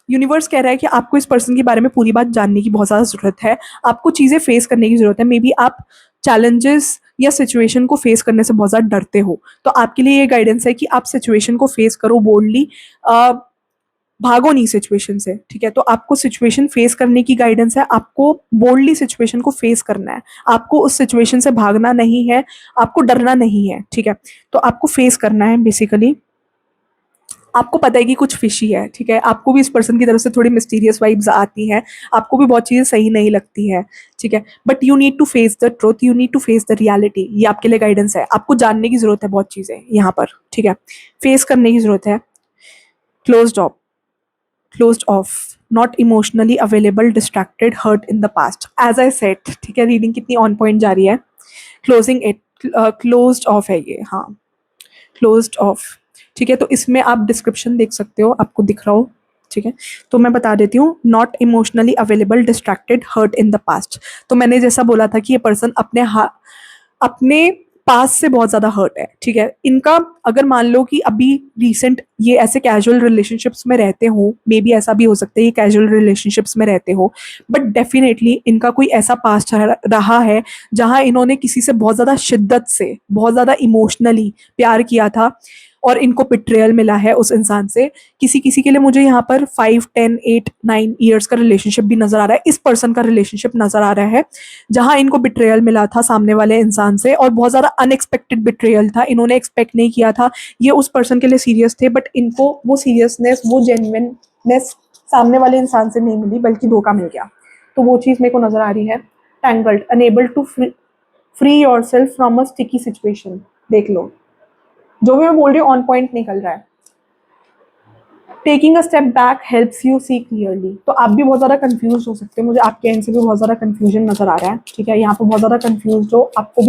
यूनिवर्स कह रहा है कि आपको इस पर्सन के बारे में पूरी बात जानने की बहुत ज़्यादा ज़रूरत है, आपको चीज़ें फेस करने की ज़रूरत है। मे बी आप चैलेंजेस या सिचुएशन को फेस करने से बहुत ज़्यादा डरते हो, तो आपके लिए ये गाइडेंस है कि आप सिचुएशन को फेस करो बोल्डली, भागो नहीं सिचुएशन से, ठीक है। तो आपको सिचुएशन फेस करने की गाइडेंस है, आपको बोल्डली सिचुएशन को फेस करना है, आपको उस सिचुएशन से भागना नहीं है, आपको डरना नहीं है, ठीक है। तो आपको फेस करना है बेसिकली। आपको पता है कि कुछ फिशी है, ठीक है, आपको भी इस पर्सन की तरफ से थोड़ी मिस्टीरियस वाइब्स आती हैं, आपको भी बहुत चीज़ें सही नहीं लगती है, ठीक है। But you need to face the truth, you need to face the reality, ये आपके लिए गाइडेंस है। आपको जानने की जरूरत है बहुत चीज़ें यहाँ पर, ठीक है, फेस करने की जरूरत है। Closed off, closed off, not emotionally available, distracted, hurt in the past, as I said, ठीक है। रीडिंग कितनी ऑन पॉइंट जा रही है। क्लोजिंग इट, क्लोज्ड ऑफ है ये, हाँ, क्लोज्ड ऑफ, ठीक है। तो इसमें आप डिस्क्रिप्शन देख सकते हो, आपको दिख रहा हो, ठीक है। तो मैं बता देती हूँ, not emotionally available, distracted, hurt in the past. तो मैंने जैसा बोला था कि ये पर्सन अपने पास से बहुत ज्यादा हर्ट है, ठीक है। इनका अगर मान लो कि अभी रिसेंट ये ऐसे कैजुअल रिलेशनशिप्स में रहते हो, मे बी ऐसा भी हो सकता है ये कैजुअल रिलेशनशिप्स में रहते हो, बट डेफिनेटली इनका कोई ऐसा पास्ट रहा है जहां इन्होंने किसी से बहुत ज्यादा शिद्दत से, बहुत ज्यादा इमोशनली प्यार किया था, और इनको बिट्रेयल मिला है उस इंसान से। किसी किसी के लिए मुझे यहाँ पर 5, 10, 8, 9 ईयर्स का रिलेशनशिप भी नजर आ रहा है, इस पर्सन का रिलेशनशिप नजर आ रहा है जहां इनको बिट्रेयल मिला था सामने वाले इंसान से, और बहुत ज्यादा अनएक्सपेक्टेड बिट्रेयल था, इन्होंने एक्सपेक्ट नहीं किया था। ये उस पर्सन के लिए सीरियस थे, बट इनको वो सीरियसनेस, वो जेन्युइननेस सामने वाले इंसान से नहीं मिली, बल्कि धोखा मिल गया। तो वो चीज़ मेरे को नजर आ रही है। Tangled, unable to free yourself from a sticky situation, देख लो, जो भी मैं बोल रही हूँ ऑन पॉइंट निकल रहा है। Taking a step back helps you see clearly, तो आप भी बहुत ज़्यादा कंफ्यूज हो सकते हैं, मुझे आपके एंड से भी बहुत ज़्यादा कंफ्यूजन नजर आ रहा है, ठीक है। यहाँ पर बहुत ज़्यादा कंफ्यूज हो, आपको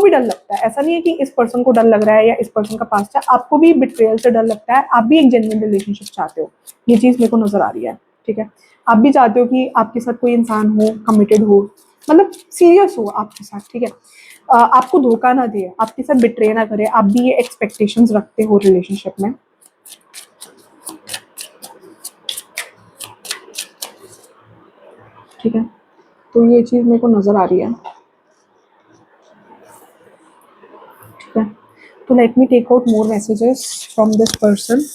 भी डर लगता है, ऐसा नहीं है कि इस पर्सन को डर लग रहा है या इस पर्सन का पास्ट है, आपको भी बिट्रेयल से डर लगता है, आप भी एक जेन्युइन रिलेशनशिप चाहते हो, ये चीज़ मेरे को नजर आ रही है, ठीक है। आप भी चाहते हो कि आपके साथ कोई इंसान हो, कमिटेड हो, मतलब सीरियस हो आपके साथ, ठीक है, आपको धोखा ना दे, आपके साथ बिट्रे ना करे, आप भी ये एक्सपेक्टेशंस रखते हो रिलेशनशिप में, ठीक है। तो ये चीज़ मेरे को नज़र आ रही है, ठीक है। तो let me take out more messages from this person,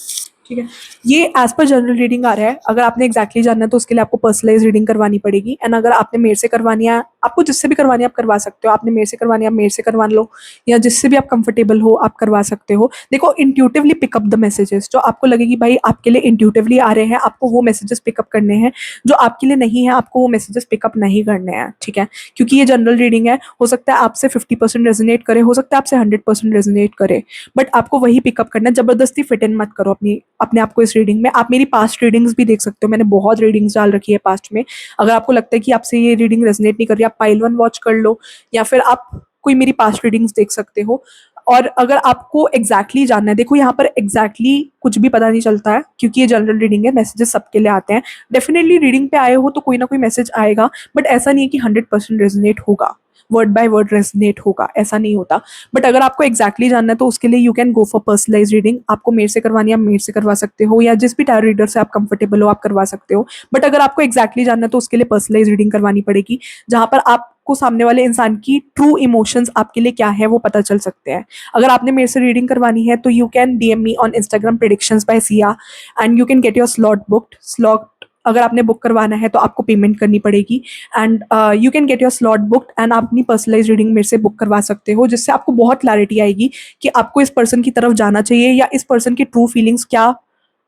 ठीक है। ये एज पर जनरल रीडिंग आ रहा है, अगर आपने एक्जैक्टली जानना है तो उसके लिए आपको पर्सनलाइज रीडिंग करवानी पड़ेगी, एंड अगर आपने मेरे से करवानी है, आपको जिससे भी करवानी है आप करवा सकते हो, आपने मेरे से करवानी है आप मेरे से करवा लो, या जिससे भी आप कंफर्टेबल हो आप करवा सकते हो। देखो, इंट्यूटिवली पिकअप द मैसेजेस, जो आपको लगे कि भाई आपके लिए इंट्यूटिवली आ रहे हैं, आपको वो मैसेजेस पिकअप करने हैं, जो आपके लिए नहीं है आपको वो मैसेजेस पिकअप नहीं करने हैं, ठीक है। क्योंकि ये जनरल रीडिंग है, हो सकता है आपसे 50% रेजोनेट करे, हो सकता है आपसे 100% रेजोनेट करे, बट आपको वही पिकअप करना है, जबरदस्ती फिट इन मत करो अपने आप को इस रीडिंग में। आप मेरी पास्ट रीडिंग्स भी देख सकते हो, मैंने बहुत रीडिंग्स डाल रखी है पास्ट में, अगर आपको लगता है कि आपसे ये रीडिंग रेजोनेट नहीं कर रही, आप पाइल 1 वॉच कर लो, या फिर आप कोई मेरी पास्ट रीडिंग्स देख सकते हो। और अगर आपको एग्जैक्टली जानना है, देखो यहाँ पर एग्जैक्टली कुछ भी पता नहीं चलता है, क्योंकि ये जनरल रीडिंग है, मैसेजेस सबके लिए आते हैं। डेफिनेटली रीडिंग पे आए हो तो कोई ना कोई मैसेज आएगा, बट ऐसा नहीं है कि 100% रेजोनेट होगा, वर्ड बाय वर्ड रेजनेट होगा, ऐसा नहीं होता। बट अगर आपको एग्जैक्टली जानना है तो उसके लिए you can go for personalise reading. आपको मेरे से करवानी है, आप मेरे से करवा सकते हो, या जिस भी टैरो रीडर से आप कंफर्टेबल हो आप करवा सकते हो। बट अगर आपको एग्जैक्टली जानना है तो उसके लिए पर्सनलाइज रीडिंग करवानी पड़ेगी, जहां पर आपको सामने वाले इंसान की ट्रू इमोशंस आपके लिए क्या है वो पता चल सकते हैं। अगर आपने मेरे से रीडिंग करवानी है तो you can DM me on Instagram predictions by Siya and you can get your slot booked. Slot अगर आपने बुक करवाना है तो आपको पेमेंट करनी पड़ेगी, and you can get your slot booked and आप अपनी पर्सनलाइज रीडिंग मेरे से बुक करवा सकते हो, जिससे आपको बहुत क्लैरिटी आएगी कि आपको इस पर्सन की तरफ जाना चाहिए या इस पर्सन की ट्रू फीलिंग्स क्या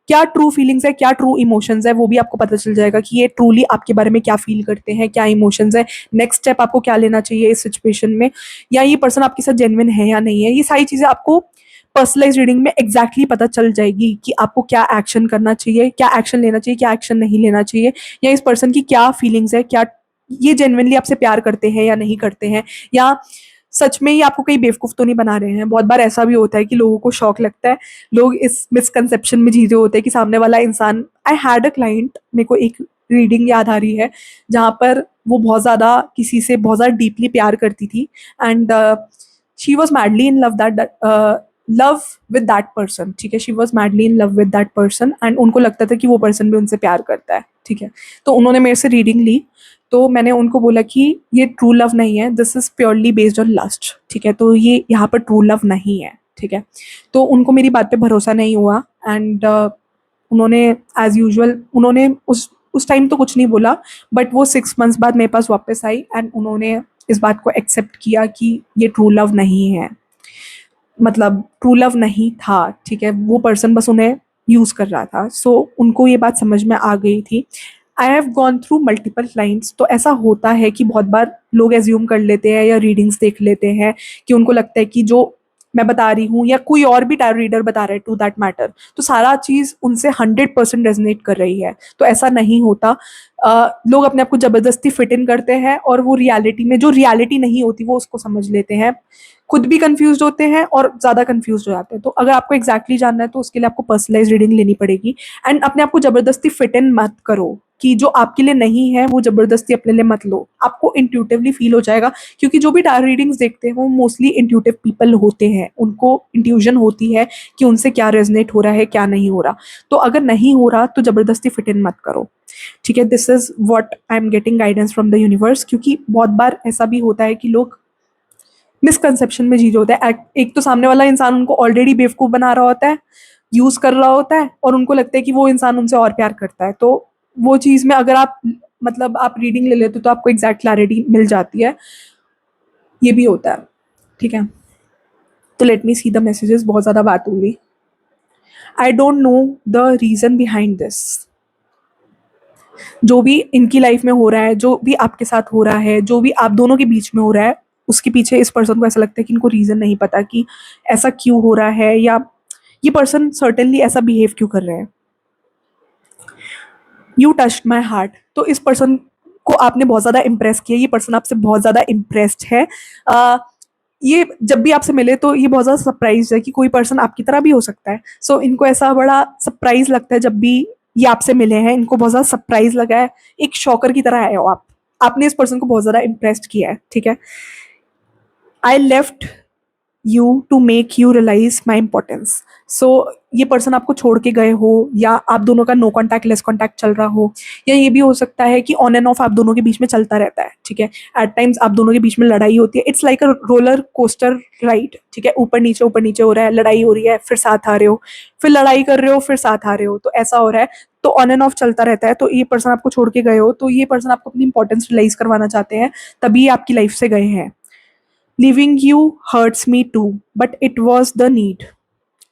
क्या ट्रू फीलिंग्स है, क्या ट्रू इमोशंस है, वो भी आपको पता चल जाएगा कि ये ट्रूली आपके बारे में क्या फील करते हैं, क्या इमोशंस है, नेक्स्ट स्टेप आपको क्या लेना चाहिए इस सिचुएशन में, या ये पर्सन आपके साथ जेन्युइन है या नहीं है। ये सारी चीज़ें आपको पर्सनलाइज रीडिंग में एग्जैक्टली पता चल जाएगी कि आपको क्या एक्शन करना चाहिए, क्या एक्शन लेना चाहिए, क्या एक्शन नहीं लेना चाहिए, या इस पर्सन की क्या फीलिंग्स है, क्या ये जेन्युइनली आपसे प्यार करते हैं या नहीं करते हैं, या सच में ही आपको कहीं बेवकूफ़ तो नहीं बना रहे हैं। बहुत बार ऐसा भी होता है कि लोगों को शौक लगता है, लोग इस मिसकंसेप्शन में जी रहे होते हैं कि सामने वाला इंसान। आई हैड अ क्लाइंट, मेरे को एक रीडिंग याद आ रही है जहाँ पर वो बहुत ज़्यादा किसी से बहुत ज़्यादा डीपली प्यार करती थी, and she was madly in love with that person. ठीक है, she was madly in love with that person and उनको लगता था कि वो पर्सन भी उनसे प्यार करता है। ठीक है, तो उन्होंने मेरे से रीडिंग ली, तो मैंने उनको बोला कि ये ट्रू लव नहीं है, this is purely based on lust. ठीक है, तो ये यहाँ पर ट्रू लव नहीं है। ठीक है, तो उनको मेरी बात पे भरोसा नहीं हुआ, एंड उन्होंने एज यूजुअल उन्होंने उस टाइम तो कुछ नहीं बोला, बट वो 6 मंथ्स बाद मेरे पास वापस आई एंड उन्होंने इस बात को एक्सेप्ट किया कि ये ट्रू लव नहीं है, मतलब ट्रू लव नहीं था। ठीक है, वो पर्सन बस उन्हें यूज कर रहा था। सो उनको ये बात समझ में आ गई थी। I have gone through multiple clients, तो ऐसा होता है कि बहुत बार लोग एज्यूम कर लेते हैं या रीडिंग्स देख लेते हैं कि उनको लगता है कि जो मैं बता रही हूँ या कोई और भी टैरो रीडर बता रहा है टू दैट मैटर, तो सारा चीज़ उनसे 100% रेजनेट कर रही है। तो ऐसा नहीं होता। लोग अपने आप को जबरदस्ती फिट इन करते हैं और वो रियलिटी में जो रियलिटी नहीं होती वो उसको समझ लेते हैं, खुद भी कंफ्यूज होते हैं और ज़्यादा कंफ्यूज हो जाते हैं। तो अगर आपको एग्जैक्टली जानना है तो उसके लिए आपको पर्सनलाइज रीडिंग लेनी पड़ेगी, एंड अपने आप को जबरदस्ती फिट इन मत करो कि जो आपके लिए नहीं है वो जबरदस्ती अपने लिए मत लो। आपको इंट्यूटिवली फील हो जाएगा, क्योंकि जो भी टैरो रीडिंग्स देखते हैं वो मोस्टली इंट्यूटिव पीपल होते हैं, उनको इंट्यूजन होती है कि उनसे क्या रेजनेट हो रहा है क्या नहीं हो रहा। तो अगर नहीं हो रहा तो जबरदस्ती फिट इन मत करो। ठीक है, this is what I am getting guidance from the universe, क्योंकि बहुत बार ऐसा भी होता है कि लोग मिसकंसेप्शन में जी रहे होते हैं। एक तो सामने वाला इंसान उनको ऑलरेडी बेवकूफ़ बना रहा होता है, यूज़ कर रहा होता है, और उनको लगता है कि वो इंसान उनसे और प्यार करता है। तो वो चीज़ में अगर आप मतलब आप रीडिंग ले लेते हो तो आपको एग्जैक्ट क्लैरिटी मिल जाती है, ये भी होता है। ठीक है, तो let me see the messages. बहुत ज़्यादा बात होगी। I don't know the reason behind this. जो भी इनकी लाइफ में हो रहा है, जो भी आपके साथ हो रहा है, जो भी आप दोनों के बीच में हो रहा है, उसके पीछे इस पर्सन को ऐसा लगता है कि इनको रीज़न नहीं पता कि ऐसा क्यों हो रहा है, या ये पर्सन सर्टेनली ऐसा बिहेव क्यों कर रहे हैं। यू टच्ड माई हार्ट, तो इस पर्सन को आपने बहुत ज़्यादा इम्प्रेस किया, ये पर्सन आपसे बहुत ज़्यादा इम्प्रेस्ड है। ये जब भी आपसे मिले तो ये बहुत ज़्यादा सरप्राइज है कि कोई पर्सन आपकी तरह भी हो सकता है। सो इनको ऐसा बड़ा सरप्राइज लगता है जब भी ये आपसे मिले हैं, इनको बहुत ज़्यादा सरप्राइज लगा है, एक शॉकर की तरह आए हो आप। आपने इस पर्सन को बहुत ज़्यादा इम्प्रेस्ड किया है। ठीक है, I left you to make you realise my importance. So ये पर्सन आपको छोड़ के गए हो, या आप दोनों का नो कॉन्टैक्ट लेस कॉन्टैक्ट चल रहा हो, या ये भी हो सकता है कि ऑन एंड ऑफ आप दोनों के बीच में चलता रहता है। ठीक है, एट टाइम्स आप दोनों के बीच में लड़ाई होती है। It's like a roller coaster ride. ठीक है, ऊपर नीचे हो रहा है, लड़ाई हो रही है, फिर साथ आ रहे हो, फिर लड़ाई कर रहे हो, फिर साथ आ रहे हो, तो ऐसा हो रहा है। तो ऑन एंड ऑफ चलता रहता है। तो ये पर्सन आपको छोड़ के गए हो, तो ये पर्सन आपको अपनी इंपॉर्टेंस रियलाइज करवाना चाहते हैं, तभी आपकी लाइफ से गए हैं। Leaving you hurts me too, but it was the need.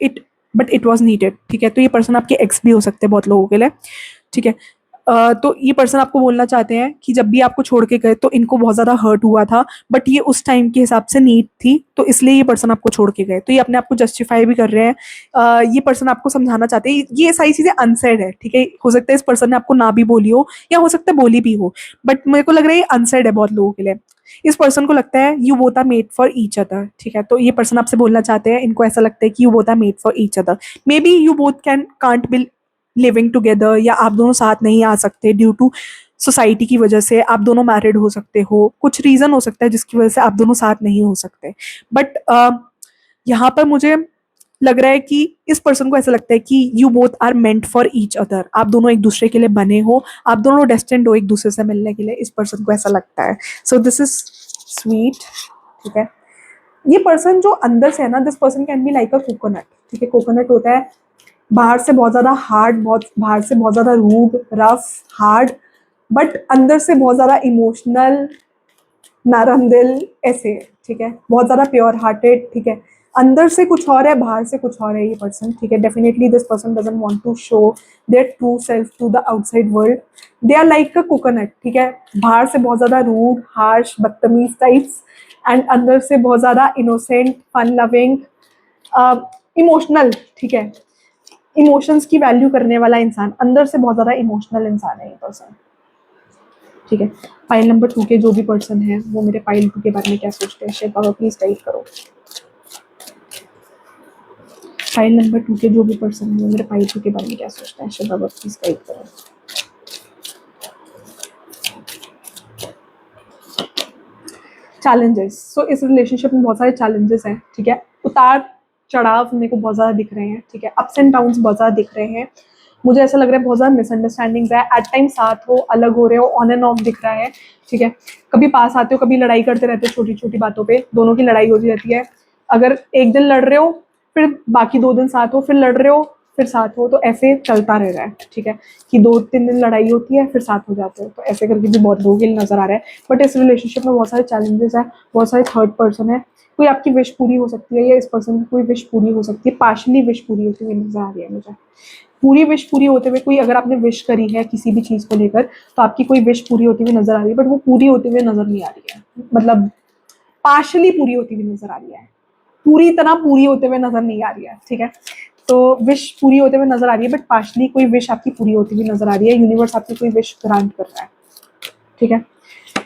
It but it was needed. ठीक है, तो ये पर्सन आपके एक्स भी हो सकते हैं बहुत लोगों के लिए। ठीक है, तो ये पर्सन आपको बोलना चाहते हैं कि जब भी आपको छोड़ के गए तो इनको बहुत ज़्यादा हर्ट हुआ था, बट ये उस टाइम के हिसाब से नीड थी, तो इसलिए ये पर्सन आपको छोड़ के गए। तो ये अपने आप को जस्टिफाई भी कर रहे हैं। ये पर्सन आपको समझाना चाहते हैं। ये सारी चीज़ें अनसेड है। ठीक है, हो सकता है इस पर्सन ने आपको ना भी बोली हो, या हो सकता है बोली भी हो, बट मेरे को लग रहा है ये अनसेड है बहुत लोगों के लिए। इस पर्सन को लगता है you both are made for each other. ठीक है, तो ये पर्सन आपसे बोलना चाहते हैं, इनको ऐसा लगता है कि you both are made for each other. Maybe you both can't be living together, या आप दोनों साथ नहीं आ सकते ड्यू टू सोसाइटी की वजह से आप दोनों मैरिड हो सकते हो, कुछ रीज़न हो सकता है जिसकी वजह से आप दोनों साथ नहीं हो सकते। बट यहाँ पर मुझे लग रहा है कि इस पर्सन को ऐसा लगता है कि you both are meant for each other, आप दोनों एक दूसरे के लिए बने हो, आप दोनों डेस्टिन्ड हो एक दूसरे से मिलने के लिए, इस पर्सन को ऐसा लगता है। So this is sweet. ठीक है, ये पर्सन जो अंदर से है ना, this person can be like a coconut. ठीक है, कोकोनट होता है बाहर से बहुत ज्यादा हार्ड, बहुत बाहर से बहुत ज्यादा रूड, रफ, हार्ड, बट अंदर से बहुत ज्यादा इमोशनल, नरम दिल, ऐसे। ठीक है, बहुत ज्यादा प्योर हार्टेड। ठीक है, अंदर से कुछ और है, बाहर से कुछ और है ये पर्सन। ठीक है, definitely this person doesn't want to show their true self to the outside world. They are like a coconut. ठीक है, बाहर से बहुत ज्यादा रूड, हार्श, बदतमीज टाइप्स, एंड अंदर से बहुत ज्यादा इनोसेंट, फन लविंग, इमोशनल। ठीक है, इमोशंस की वैल्यू करने वाला इंसान, अंदर से बहुत ज्यादा इमोशनल इंसान है ये पर्सन। ठीक है, फाइल नंबर 2 के जो भी पर्सन है वो मेरे फाइल 2 के बारे में क्या सोचते हैं, शेयर पावर प्लीज टाइप करो। फाइल नंबर 2 के जो भी पर्सन है वो मेरे फाइल 2 के बारे में क्या सोचते हैं, शेयर पावर प्लीज टाइप करो। चैलेंजेस, सो इस रिलेशनशिप में बहुत सारे चैलेंजेस हैं। ठीक है, उतार चढ़ाव मेरे को बहुत ज़्यादा दिख रहे हैं। ठीक है, अप्स एंड डाउन्स बहुत ज़्यादा दिख रहे हैं। मुझे ऐसा लग रहा है बहुत ज़्यादा मिसअंडरस्टैंडिंग है, एट टाइम साथ हो, अलग हो रहे हो, ऑन एंड ऑफ दिख रहा है। ठीक है, कभी पास आते हो, कभी लड़ाई करते रहते हो, छोटी छोटी बातों पे दोनों की लड़ाई होती रहती है। अगर एक दिन लड़ रहे हो, फिर बाकी 2 दिन साथ हो, फिर लड़ रहे हो, फिर साथ हो, तो ऐसे चलता रह रहा है। ठीक है, कि 2-3 दिन लड़ाई होती है, फिर साथ हो जाते हो, तो ऐसे करके भी बहुत लोगों के लिए नजर आ रहा है। बट इस रिलेशनशिप में बहुत सारे चैलेंजेस है, बहुत सारे थर्ड पर्सन है। कोई आपकी विश पूरी हो सकती है, या इस पर्सन की कोई विश पूरी हो सकती है, पार्शली विश पूरी होती हुई नजर आ रही है मुझे। पूरी विश पूरी होते हुए, कोई अगर आपने विश करी है किसी भी चीज को लेकर, तो आपकी कोई विश पूरी होती हुई नजर आ रही है, बट वो पूरी होते हुए नजर नहीं आ रही है। मतलब पार्शली पूरी होती हुई नजर आ रही है, पूरी तरह पूरी होते हुए नजर नहीं आ रही है। ठीक है, तो विश पूरी होते हुए नजर आ रही है, बट पार्शली कोई विश आपकी पूरी होती हुई नजर आ रही है। यूनिवर्स आपकी कोई विश ग्रांट कर रहा है। ठीक है,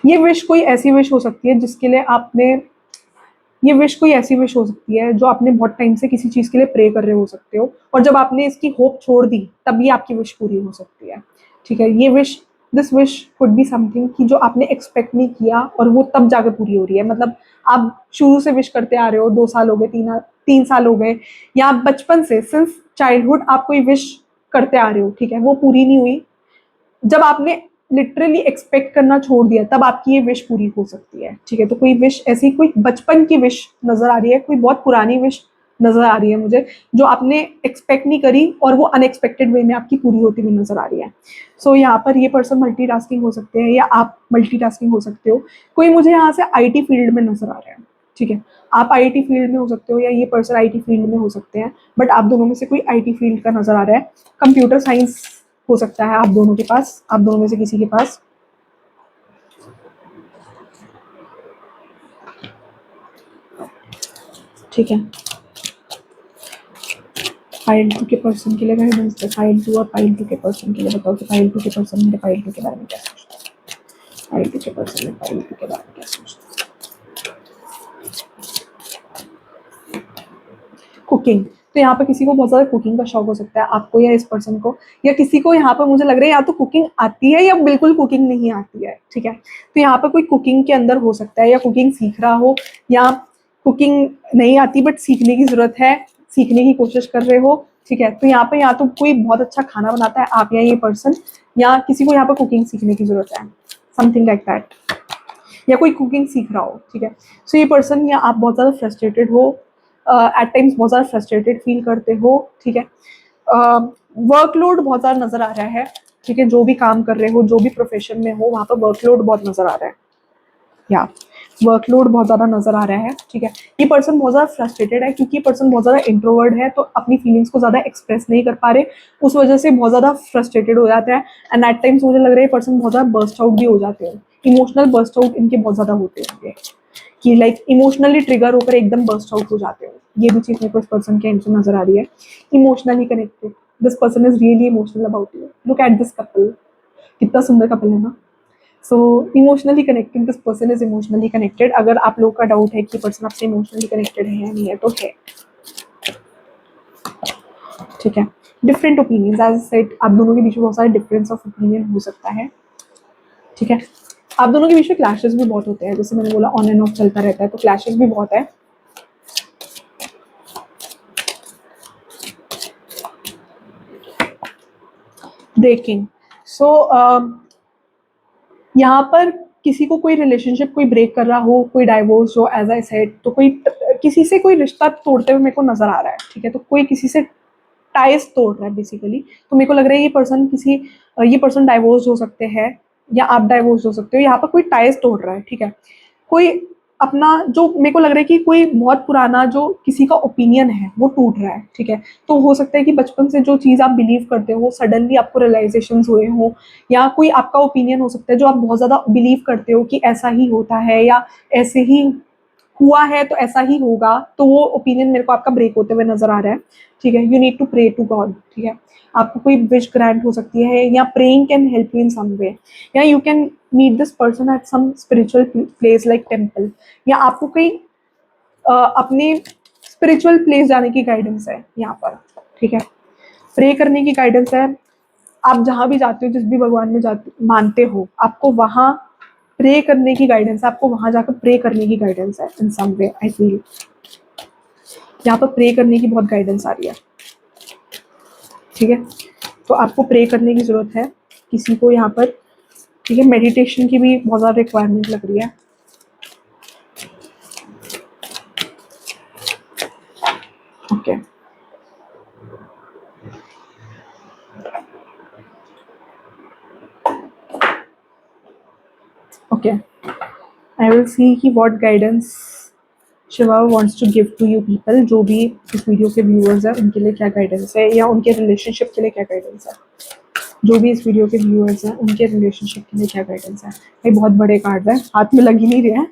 ये विश कोई ऐसी विश हो सकती है जिसके लिए आपने, ये विश कोई ऐसी विश हो सकती है जो आपने बहुत टाइम से किसी चीज के लिए प्रे कर रहे हो सकते हो, और जब आपने इसकी होप छोड़ दी तब ये आपकी विश पूरी हो सकती है। ठीक है, ये wish, this wish could be something कि जो आपने एक्सपेक्ट नहीं किया और वो तब जाकर पूरी हो रही है। मतलब आप शुरू से विश करते आ रहे हो, 2 साल हो गए, 3 साल हो गए, या आप बचपन से, सिंस चाइल्डहुड आप कोई विश करते आ रहे हो। ठीक है, वो पूरी नहीं हुई, जब आपने लिटरली एक्सपेक्ट करना छोड़ दिया तब आपकी ये विश पूरी हो सकती है। ठीक है, तो कोई विश ऐसी, कोई बचपन की विश नजर आ रही है, कोई बहुत पुरानी विश नजर आ रही है मुझे, जो आपने एक्सपेक्ट नहीं करी और वो अनएक्सपेक्टेड वे में आपकी पूरी होती हुई नजर आ रही है। सो यहाँ पर ये पर्सन मल्टीटास्किंग हो सकते हैं, या आप मल्टीटास्किंग हो सकते हो। कोई मुझे यहाँ से आईटी फील्ड में नजर आ रहा है। ठीक है, आप आईटी फील्ड में हो सकते हो, या ये पर्सन आईटी फील्ड में हो सकते हैं, बट आप दोनों में से कोई आईटी फील्ड का नजर आ रहा है। कंप्यूटर साइंस हो सकता है आप दोनों के पास, आप दोनों में से किसी के पास। ठीक है, फाइल 2 के पर्सन के लिए गाइडेंस है। फाइल 2 और फाइल 2 के पर्सन के लिए बताओ कि फाइल 2 के पर्सन मेरे फाइल 2 के बारे में क्या सोचते हैं। फाइल 2 के पर्सन मेरे फाइल 2 के बारे में क्या सोचते हैं। कुकिंग, तो यहाँ पर किसी को बहुत ज़्यादा कुकिंग का शौक हो सकता है, आपको या इस पर्सन को, या किसी को यहाँ पर मुझे लग रहा है या तो कुकिंग आती है या बिल्कुल कुकिंग नहीं आती है। ठीक है, तो यहाँ पर कोई कुकिंग के अंदर हो सकता है, या कुकिंग सीख रहा हो, या कुकिंग नहीं आती बट सीखने की ज़रूरत है, सीखने की कोशिश कर रहे हो। ठीक है, तो यहाँ पर या तो कोई बहुत अच्छा खाना बनाता है, आप या ये पर्सन, या किसी को यहाँ पर कुकिंग सीखने की ज़रूरत है, समथिंग लाइक दैट, या कोई कुकिंग सीख रहा हो। ठीक है, सो ये पर्सन या आप बहुत ज़्यादा फ्रस्ट्रेटेड हो, एट टाइम्स बहुत ज़्यादा फ्रस्ट्रेटेड फील करते हो। ठीक है, वर्कलोड बहुत ज़्यादा नज़र आ रहा है। ठीक है, जो भी काम कर रहे हो, जो भी प्रोफेशन में हो, वहाँ पर वर्कलोड बहुत नज़र आ रहा है, या वर्कलोड बहुत ज़्यादा नज़र आ रहा है। ठीक है, ये पर्सन बहुत ज़्यादा फ्रस्ट्रेटेड है, क्योंकि ये पर्सन बहुत ज़्यादा इंट्रोवर्ड है, तो अपनी फीलिंग्स को ज़्यादा एक्सप्रेस नहीं कर पा रहे, उस वजह से बहुत ज़्यादा फ्रस्ट्रेटेड हो जाता है। एंड एट टाइम्स मुझे लग रहा है ये पर्सन बहुत ज़्यादा बर्स्ट आउट भी हो जाते हैं, इमोशनल बर्स्ट आउट इनके बहुत ज़्यादा होते होंगे, कि लाइक इमोशनली ट्रिगर होकर एकदम बर्स्ट आउट हो जाते हो। ये भी चीज़ मेरे को इस पर्सन के एंड से नजर आ रही है। Emotionally connected, this person is really emotional about you, look at this couple, कितना सुंदर कपल है ना। So emotionally connected, this person is emotionally connected. अगर आप लोग का डाउट है कि पर्सन आपसे इमोशनली कनेक्टेड है या नहीं है, तो है। ठीक है, डिफरेंट ओपिनियंस, एज सेड आप दोनों के बीच में बहुत सारे डिफरेंस ऑफ ओपिनियन हो सकता है। ठीक है। आप दोनों के बीच में क्लैशेस भी बहुत होते हैं, जैसे मैंने बोला ऑन एंड ऑफ चलता रहता है, तो क्लैशेस भी बहुत है। ब्रेकिंग, सो यहाँ पर किसी को कोई रिलेशनशिप कोई ब्रेक कर रहा हो, कोई डाइवोर्स हो, एज आई सेड, तो कोई किसी से कोई रिश्ता तोड़ते हुए मेरे को नजर आ रहा है। ठीक है, तो कोई किसी से टाइज तोड़ रहा है बेसिकली। तो मेरे को लग रहा है ये पर्सन डाइवोर्स हो सकते हैं, या आप डाइवोर्स हो सकते हो। यहाँ पर कोई टाइज तोड़ रहा है। ठीक है, कोई अपना, जो मेरे को लग रहा है कि कोई बहुत पुराना जो किसी का ओपिनियन है वो टूट रहा है। ठीक है, तो हो सकता है कि बचपन से जो चीज़ आप बिलीव करते हो सडनली आपको रियलाइजेशन हुए हो, या कोई आपका ओपिनियन हो सकता है जो आप बहुत ज़्यादा बिलीव करते हो कि ऐसा ही होता है या ऐसे ही हुआ है तो ऐसा ही होगा, तो वो ओपिनियन मेरे को आपका ब्रेक होते हुए नजर आ रहा है। ठीक है, you need to pray to God. ठीक है, आपको कोई विश ग्रांट हो सकती है, या praying can help you in some way, या you can meet this person at some spiritual place like temple, या आपको कोई अपने स्पिरिचुअल प्लेस जाने की गाइडेंस है यहाँ पर। ठीक है, प्रे करने की गाइडेंस है। आप जहाँ भी जाते हो, जिस भी भगवान में जाते मानते हो, आपको वहाँ प्रे करने की गाइडेंस है, आपको वहाँ जाकर प्रे करने की गाइडेंस है इन सम वे। आई फील यहाँ पर प्रे करने की बहुत गाइडेंस आ रही है। ठीक है, तो आपको प्रे करने की ज़रूरत है किसी को यहाँ पर। ठीक है, मेडिटेशन की भी बहुत ज़्यादा रिक्वायरमेंट लग रही है। Okay, okay, I will see कि what guidance Shiva wants to give to you people. जो भी इस वीडियो के व्यूअर्स हैं उनके लिए क्या गाइडेंस है, या उनके रिलेशनशिप के लिए क्या गाइडेंस है। जो भी इस वीडियो के व्यूअर्स हैं उनके रिलेशनशिप के लिए क्या गाइडेंस है। ये बहुत बड़े कार्ड है, हाथ में लग ही नहीं रहे हैं।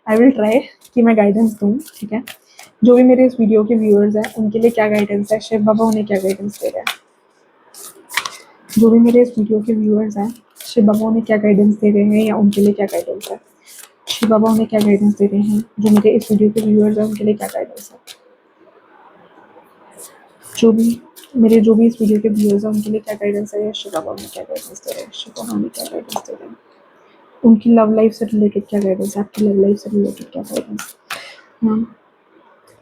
आई विल ट्राई कि मैं गाइडेंस दूँ। ठीक है, जो भी मेरे इस वीडियो के व्यूअर्स हैं उनके लिए क्या गाइडेंस है, शिव बाबा उन्हें क्या गाइडेंस दे रहे हैं। जो भी मेरे इस वीडियो के व्यूअर्स हैं, शिव बाबा उन्हें क्या गाइडेंस दे रहे हैं, या उनके लिए क्या गाइडेंस है। शिव बाबा उन्हें क्या गाइडेंस दे रहे हैं, जो मेरे इस वीडियो के व्यूअर्स हैं उनके लिए क्या गाइडेंस है। जो भी इस वीडियो के व्यूअर्स हैं उनके लिए क्या गाइडेंस है, या शिव बाबा उन्हें क्या गाइडेंस दे रहे हैं। शिव बाबा उन्हें क्या गाइडेंस दे रहे हैं, उनकी लव लाइफ से रिलेटेड क्या गाइडेंस है, आपकी लव लाइफ से रिलेटेड क्या गाइडेंस। मैम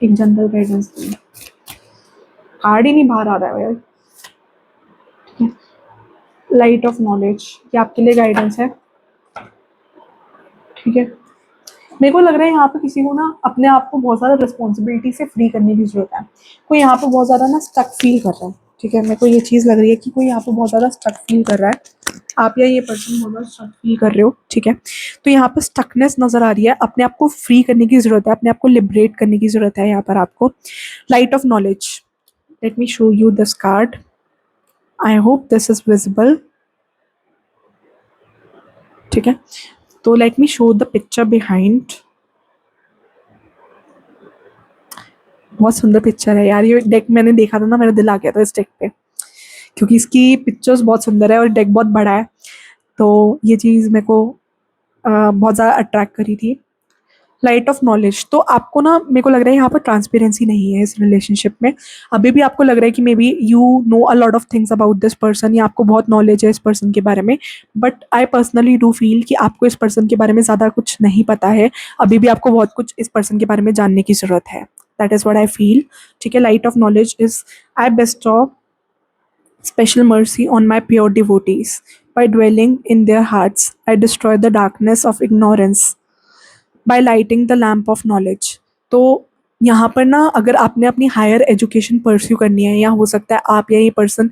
एक जनरल गाइडेंस दें, कार्ड ही नहीं बाहर आ रहा है यार। ठीक है, लाइट ऑफ नॉलेज, ये आपके लिए गाइडेंस है। ठीक है, मेरे को लग रहा है यहाँ पे किसी को ना अपने आप को बहुत ज़्यादा रिस्पॉन्सिबिलिटी से फ्री करने की ज़रूरत है। कोई यहाँ पे बहुत ज़्यादा ना स्टक फील कर रहा है। ठीक है, मेरे को ये चीज़ लग रही है कि कोई यहाँ पे बहुत ज़्यादा स्टक फील कर रहा है, आप या ये पर्सन बहुत ज़्यादा स्टक फील कर रहे हो। ठीक है, तो यहाँ पर स्टकनेस नज़र आ रही है, अपने आप को फ्री करने की ज़रूरत है, अपने आप को लिबरेट करने की ज़रूरत है यहाँ पर आपको। Light of knowledge, let me show you this card. I hope this is visible. ठीक है, तो let me show the picture behind. बहुत सुंदर पिक्चर है यार, ये डेक मैंने देखा था ना, मेरा दिल आ गया था इस डेक पे, क्योंकि इसकी पिक्चर्स बहुत सुंदर है और डेक बहुत बड़ा है, तो ये चीज़ मेरे को बहुत ज़्यादा अट्रैक्ट करी थी। लाइट ऑफ नॉलेज, तो आपको ना, मेरे को लग रहा है यहाँ पर ट्रांसपेरेंसी नहीं है इस रिलेशनशिप में। अभी भी आपको लग रहा है कि may be you know a lot of things about this person, या आपको बहुत नॉलेज है इस पर्सन के बारे में, but I personally do feel कि आपको इस पर्सन के बारे में ज़्यादा कुछ नहीं पता है। अभी भी आपको बहुत कुछ इस पर्सन के बारे में जानने की ज़रूरत है। That is what I feel. ठीक है, light of knowledge is I bestow special mercy on my pure devotees. By dwelling in their hearts, I destroy the darkness of ignorance by lighting the lamp of knowledge. तो यहाँ पर ना, अगर आपने अपनी higher education pursue करनी है, या हो सकता है आप या ये पर्सन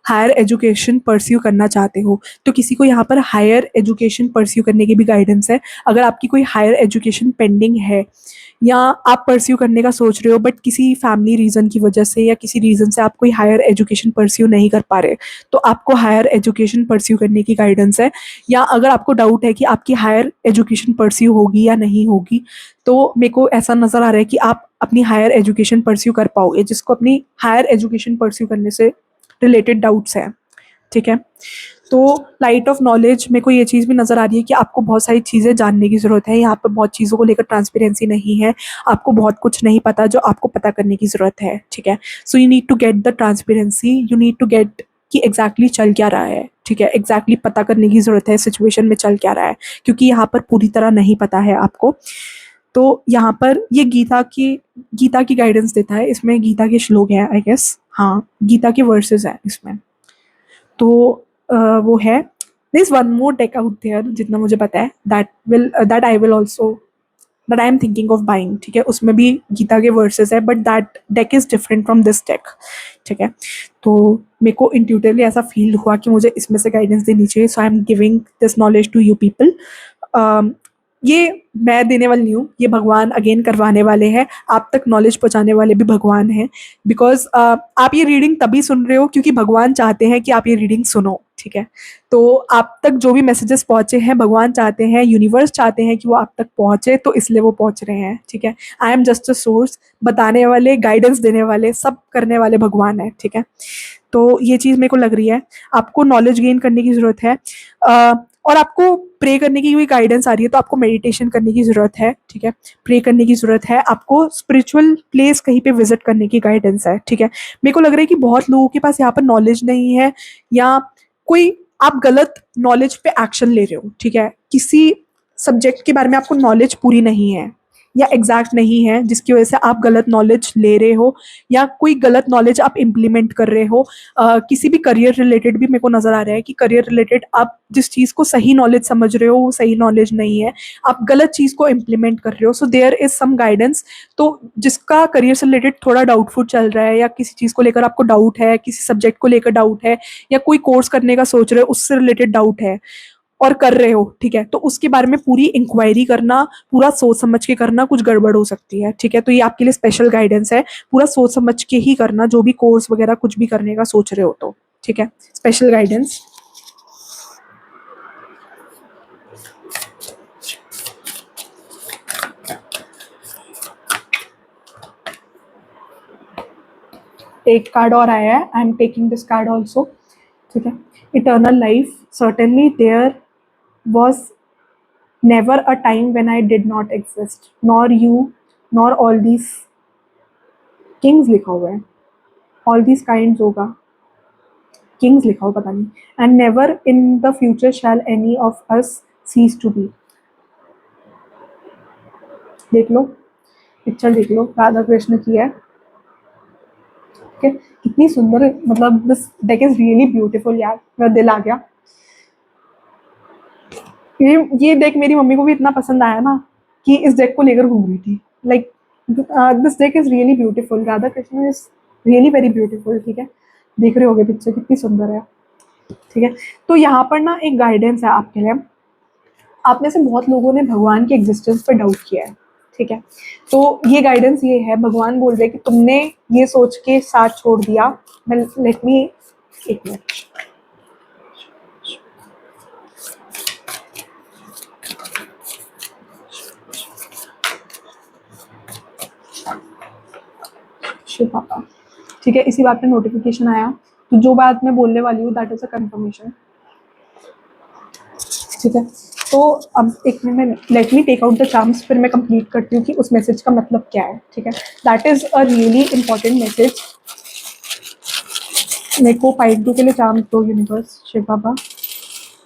हायर एजुकेशन परस्यू करना चाहते हो, तो किसी को यहाँ पर हायर एजुकेशन परस्यू करने की भी गाइडेंस है। अगर आपकी कोई हायर एजुकेशन पेंडिंग है, या आप परस्यू करने का सोच रहे हो बट किसी फैमिली रीज़न की वजह से या किसी रीज़न से आप कोई हायर एजुकेशन परस्यू नहीं कर पा रहे, तो आपको हायर एजुकेशन परस्यू करने की गाइडेंस है। या अगर आपको डाउट है कि आपकी हायर एजुकेशन परस्यू होगी या नहीं होगी, तो मेरे को ऐसा नज़र आ रहा है कि आप अपनी हायर एजुकेशन परस्यू कर पाओगे, जिसको अपनी हायर एजुकेशन परस्यू करने से रिलेटेड डाउट्स हैं। ठीक है, तो लाइट ऑफ नॉलेज, मेरे को ये चीज़ भी नज़र आ रही है कि आपको बहुत सारी चीज़ें जानने की ज़रूरत है। यहाँ पर बहुत चीज़ों को लेकर ट्रांसपेरेंसी नहीं है, आपको बहुत कुछ नहीं पता जो आपको पता करने की ज़रूरत है। ठीक है, so you need to get the transparency, you need to get कि एग्जैक्टली चल क्या रहा है, ठीक है, एग्जैक्टली पता करने की ज़रूरत है सिचुएशन में चल क्या रहा है, क्योंकि यहाँ पर पूरी तरह नहीं पता है आपको। तो यहाँ पर ये गीता की गाइडेंस देता है, इसमें गीता के श्लोक हैं आई गेस, हाँ गीता के वर्सेस हैं इसमें। तो वो है, there is one more deck out there जितना मुझे पता है, that I will also, that I am thinking of buying, ठीक है, उसमें भी गीता के वर्सेस है, but that deck is different from this deck, ठीक है। तो मेरे को इंट्यूटिवली ऐसा फील हुआ कि मुझे इसमें से गाइडेंस देनी चाहिए, so I am giving this knowledge to you people. ये मैं देने वाली नहीं हूँ, ये भगवान अगेन करवाने वाले हैं, आप तक नॉलेज पहुँचाने वाले भी भगवान हैं, बिकॉज आप ये रीडिंग तभी सुन रहे हो क्योंकि भगवान चाहते हैं कि आप ये रीडिंग सुनो, ठीक है। तो आप तक जो भी मैसेजेस पहुँचे हैं, भगवान चाहते हैं, यूनिवर्स चाहते हैं कि वो आप तक पहुँचे, तो इसलिए वो पहुँच रहे हैं, ठीक है। I am just a source, बताने वाले, गाइडेंस देने वाले, सब करने वाले भगवान है, ठीक है। तो ये चीज़ मेरे को लग रही है, आपको नॉलेज गेन करने की ज़रूरत है, और आपको प्रे करने की कोई गाइडेंस आ रही है तो आपको मेडिटेशन करने की ज़रूरत है, ठीक है, प्रे करने की ज़रूरत है, आपको स्पिरिचुअल प्लेस कहीं पे विजिट करने की गाइडेंस है, ठीक है। मेरे को लग रहा है कि बहुत लोगों के पास यहाँ पर नॉलेज नहीं है, या कोई आप गलत नॉलेज पे एक्शन ले रहे हो, ठीक है, किसी सब्जेक्ट के बारे में आपको नॉलेज पूरी नहीं है या एग्जैक्ट नहीं है, जिसकी वजह से आप गलत नॉलेज ले रहे हो, या कोई गलत नॉलेज आप इम्प्लीमेंट कर रहे हो, किसी भी करियर रिलेटेड भी मेरे को नज़र आ रहा है कि करियर रिलेटेड आप जिस चीज़ को सही नॉलेज समझ रहे हो वो सही नॉलेज नहीं है, आप गलत चीज़ को इम्प्लीमेंट कर रहे हो, so there is some guidance. तो जिसका करियर से रिलेटेड थोड़ा डाउटफुल चल रहा है, या किसी चीज़ को लेकर आपको डाउट है, किसी सब्जेक्ट को लेकर डाउट है, या कोई कोर्स करने का सोच रहे हो उससे रिलेटेड डाउट है और कर रहे हो, ठीक है, तो उसके बारे में पूरी इंक्वायरी करना, पूरा सोच समझ के करना, कुछ गड़बड़ हो सकती है, ठीक है। तो ये आपके लिए स्पेशल गाइडेंस है, पूरा सोच समझ के ही करना, जो भी कोर्स वगैरह कुछ भी करने का सोच रहे हो तो, ठीक है, स्पेशल गाइडेंस। एक कार्ड और आया है, I am taking this card also, ठीक है। Eternal life, certainly there was never a time when I did not exist, nor you, nor all these kings लिखा हुआ है, ऑल दीज काइंड्स होगा, किंग्स लिखा हो पता नहीं, and never in the future shall any of us cease to be. देख लो, पिक्चर देख लो, राधा कृष्ण की है, ठीक है, कितनी सुंदर, मतलब this deck is really beautiful यार, मेरा दिल आ गया। ये डेक मेरी मम्मी को भी इतना पसंद आया ना कि इस डेक को लेकर घूम रही थी, like this deck is really beautiful, Radha Krishna is really very beautiful, ठीक है। देख रहे होगे पिक्चर कितनी सुंदर है, ठीक है। तो यहाँ पर ना एक गाइडेंस है आपके लिए, आप में से बहुत लोगों ने भगवान के एग्जिस्टेंस पर डाउट किया है, ठीक है। तो ये गाइडेंस ये है, भगवान बोल रहे हैं कि तुमने ये सोच के साथ छोड़ दिया, लेट मी, एक मिनट, शिव पापा, ठीक है, इसी बात पे नोटिफिकेशन आया, तो जो बात मैं बोलने वाली हूँ दैट इज अ कंफर्मेशन, ठीक है। तो अब एक minute, let me take out the charms, फिर मैं कंप्लीट करती हूँ कि उस मैसेज का मतलब क्या है, ठीक है। That is a really important message. मेरे को पाइप टू के लिए चार्म्स दो universe, Shiv Baba,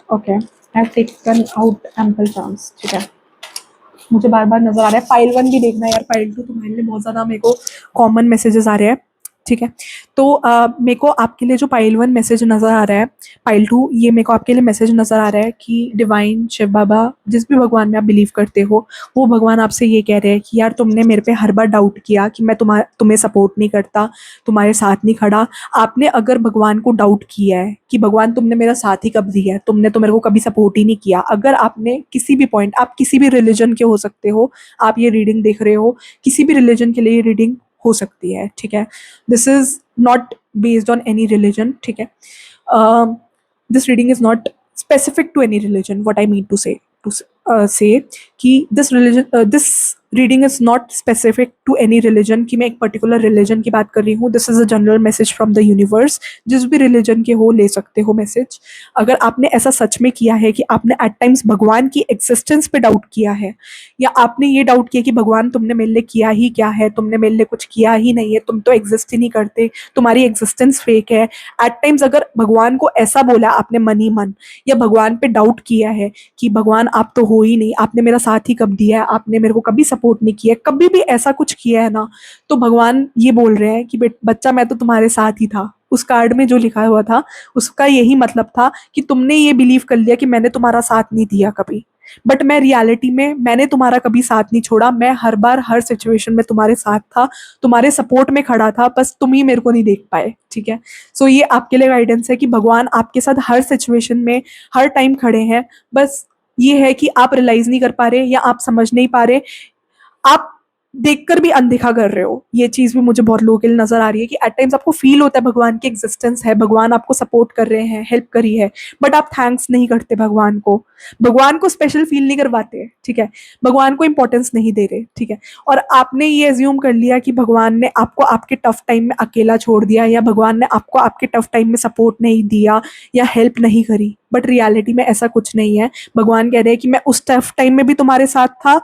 okay, I have taken out ample charms, ठीक है। मुझे बार बार नजर आ रहा है, पाइल 1 भी देखना यार, पाइल 2 तुम्हारे लिए बहुत ज़्यादा मेरे को कॉमन मैसेजेस आ रहे हैं, ठीक है। तो मेरे को आपके लिए जो पाइल 1 मैसेज नज़र आ रहा है, पाइल 2 ये मेरे को आपके लिए मैसेज नज़र आ रहा है कि डिवाइन शिव बाबा, जिस भी भगवान में आप बिलीव करते हो, वो भगवान आपसे ये कह रहे हैं कि यार तुमने मेरे पे हर बार डाउट किया कि मैं तुम्हें सपोर्ट नहीं करता, तुम्हारे साथ नहीं खड़ा। आपने अगर भगवान को डाउट किया है कि भगवान तुमने मेरा साथ ही कब दिया है, तुमने तो मेरे को कभी सपोर्ट ही नहीं किया, अगर आपने किसी भी पॉइंट, आप किसी भी रिलीजन के हो सकते हो, आप ये रीडिंग देख रहे हो, किसी भी रिलीजन के लिए ये रीडिंग हो सकती है, ठीक है। This is not based on any religion, ठीक है। This reading is not specific to any religion, what I mean to say कि this religion, this reading is not specific to any religion कि मैं एक पर्टिकुलर रिलीजन की बात कर रही हूँ. This is a general message from the universe. जिस भी रिलीजन के हो ले सकते हो मैसेज. अगर आपने ऐसा सच में किया है कि आपने एट टाइम्स भगवान की एग्जिस्टेंस पे डाउट किया है, या आपने ये डाउट किया कि भगवान तुमने मेरे लिए किया ही क्या है, तुमने मेरे लिए कुछ किया ही नहीं है, तुम तो एग्जिस्ट ही नहीं करते, तुम्हारी एग्जिस्टेंस फेक है. एट टाइम्स अगर भगवान को ऐसा बोला आपने मन ही मन, या भगवान पे डाउट किया है कि भगवान आप तो हो ही नहीं, आपने मेरा साथ ही कब दिया है, आपने मेरे को कभी सपोर्ट नहीं किया, कभी भी ऐसा कुछ किया है ना, तो भगवान ये बोल रहे हैं कि बच्चा मैं तो तुम्हारे साथ ही था. उस कार्ड में जो लिखा हुआ था उसका यही मतलब था कि तुमने ये बिलीव कर लिया कि मैंने तुम्हारा साथ नहीं दिया कभी, बट मैं रियलिटी में मैंने तुम्हारा कभी साथ नहीं छोड़ा. मैं हर बार हर सिचुएशन में तुम्हारे साथ था, तुम्हारे सपोर्ट में खड़ा था, बस तुम ही मेरे को नहीं देख पाए. ठीक है. सो ये आपके लिए गाइडेंस है कि भगवान आपके साथ हर सिचुएशन में हर टाइम खड़े हैं. बस ये है कि आप रियलाइज नहीं कर पा रहे या आप समझ नहीं पा रहे, आप देखकर भी अनदेखा कर रहे हो. ये चीज भी मुझे बहुत लोगों के लिए नजर आ रही है कि एट टाइम्स आपको फील होता है भगवान की एग्जिस्टेंस है, भगवान आपको सपोर्ट कर रहे हैं, हेल्प करी है, बट आप थैंक्स नहीं करते भगवान को. भगवान को स्पेशल फील नहीं करवाते. ठीक है. भगवान को इंपॉर्टेंस नहीं दे रहे. ठीक है. और आपने ये एज्यूम कर लिया कि भगवान ने आपको आपके टफ टाइम में अकेला छोड़ दिया, या भगवान ने आपको आपके टफ टाइम में सपोर्ट नहीं दिया या हेल्प नहीं करी, बट रियलिटी में ऐसा कुछ नहीं है. भगवान कह रहे हैं कि मैं उस टफ टाइम में भी तुम्हारे साथ था,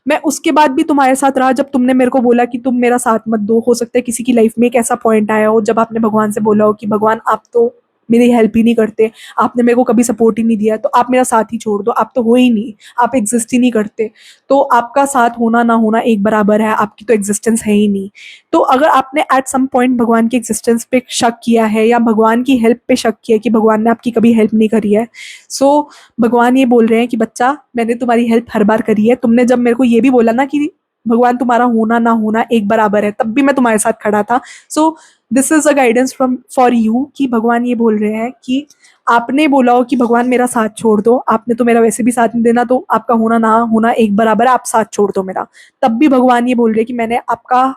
मैं उसके बाद भी तुम्हारे साथ रहा. जब तुमने मेरे को बोला कि तुम मेरा साथ मत दो, हो सकता है किसी की लाइफ में एक ऐसा पॉइंट आया हो जब आपने भगवान से बोला हो कि भगवान आप तो मेरी हेल्प ही नहीं करते, आपने मेरे को कभी सपोर्ट ही नहीं दिया, तो आप मेरा साथ ही छोड़ दो, आप तो हो ही नहीं, आप एग्जिस्ट ही नहीं करते, तो आपका साथ होना ना होना एक बराबर है, आपकी तो एग्जिस्टेंस है ही नहीं. तो अगर आपने एट सम पॉइंट भगवान की एग्जिस्टेंस पे शक किया है या भगवान की हेल्प पे शक किया कि भगवान ने आपकी कभी हेल्प नहीं करी है, सो भगवान ये बोल रहे हैं कि बच्चा मैंने तुम्हारी हेल्प हर बार करी है. तुमने जब मेरे को ये भी बोला ना कि भगवान तुम्हारा होना ना होना एक बराबर है, तब भी मैं तुम्हारे साथ खड़ा था. So this is a guidance from for you कि भगवान ये बोल रहे हैं कि आपने बोला हो कि भगवान मेरा साथ छोड़ दो, आपने तो मेरा वैसे भी साथ नहीं देना, तो आपका होना ना होना एक बराबर है, आप साथ छोड़ दो मेरा. तब भी भगवान ये बोल रहे हैं कि मैंने आपका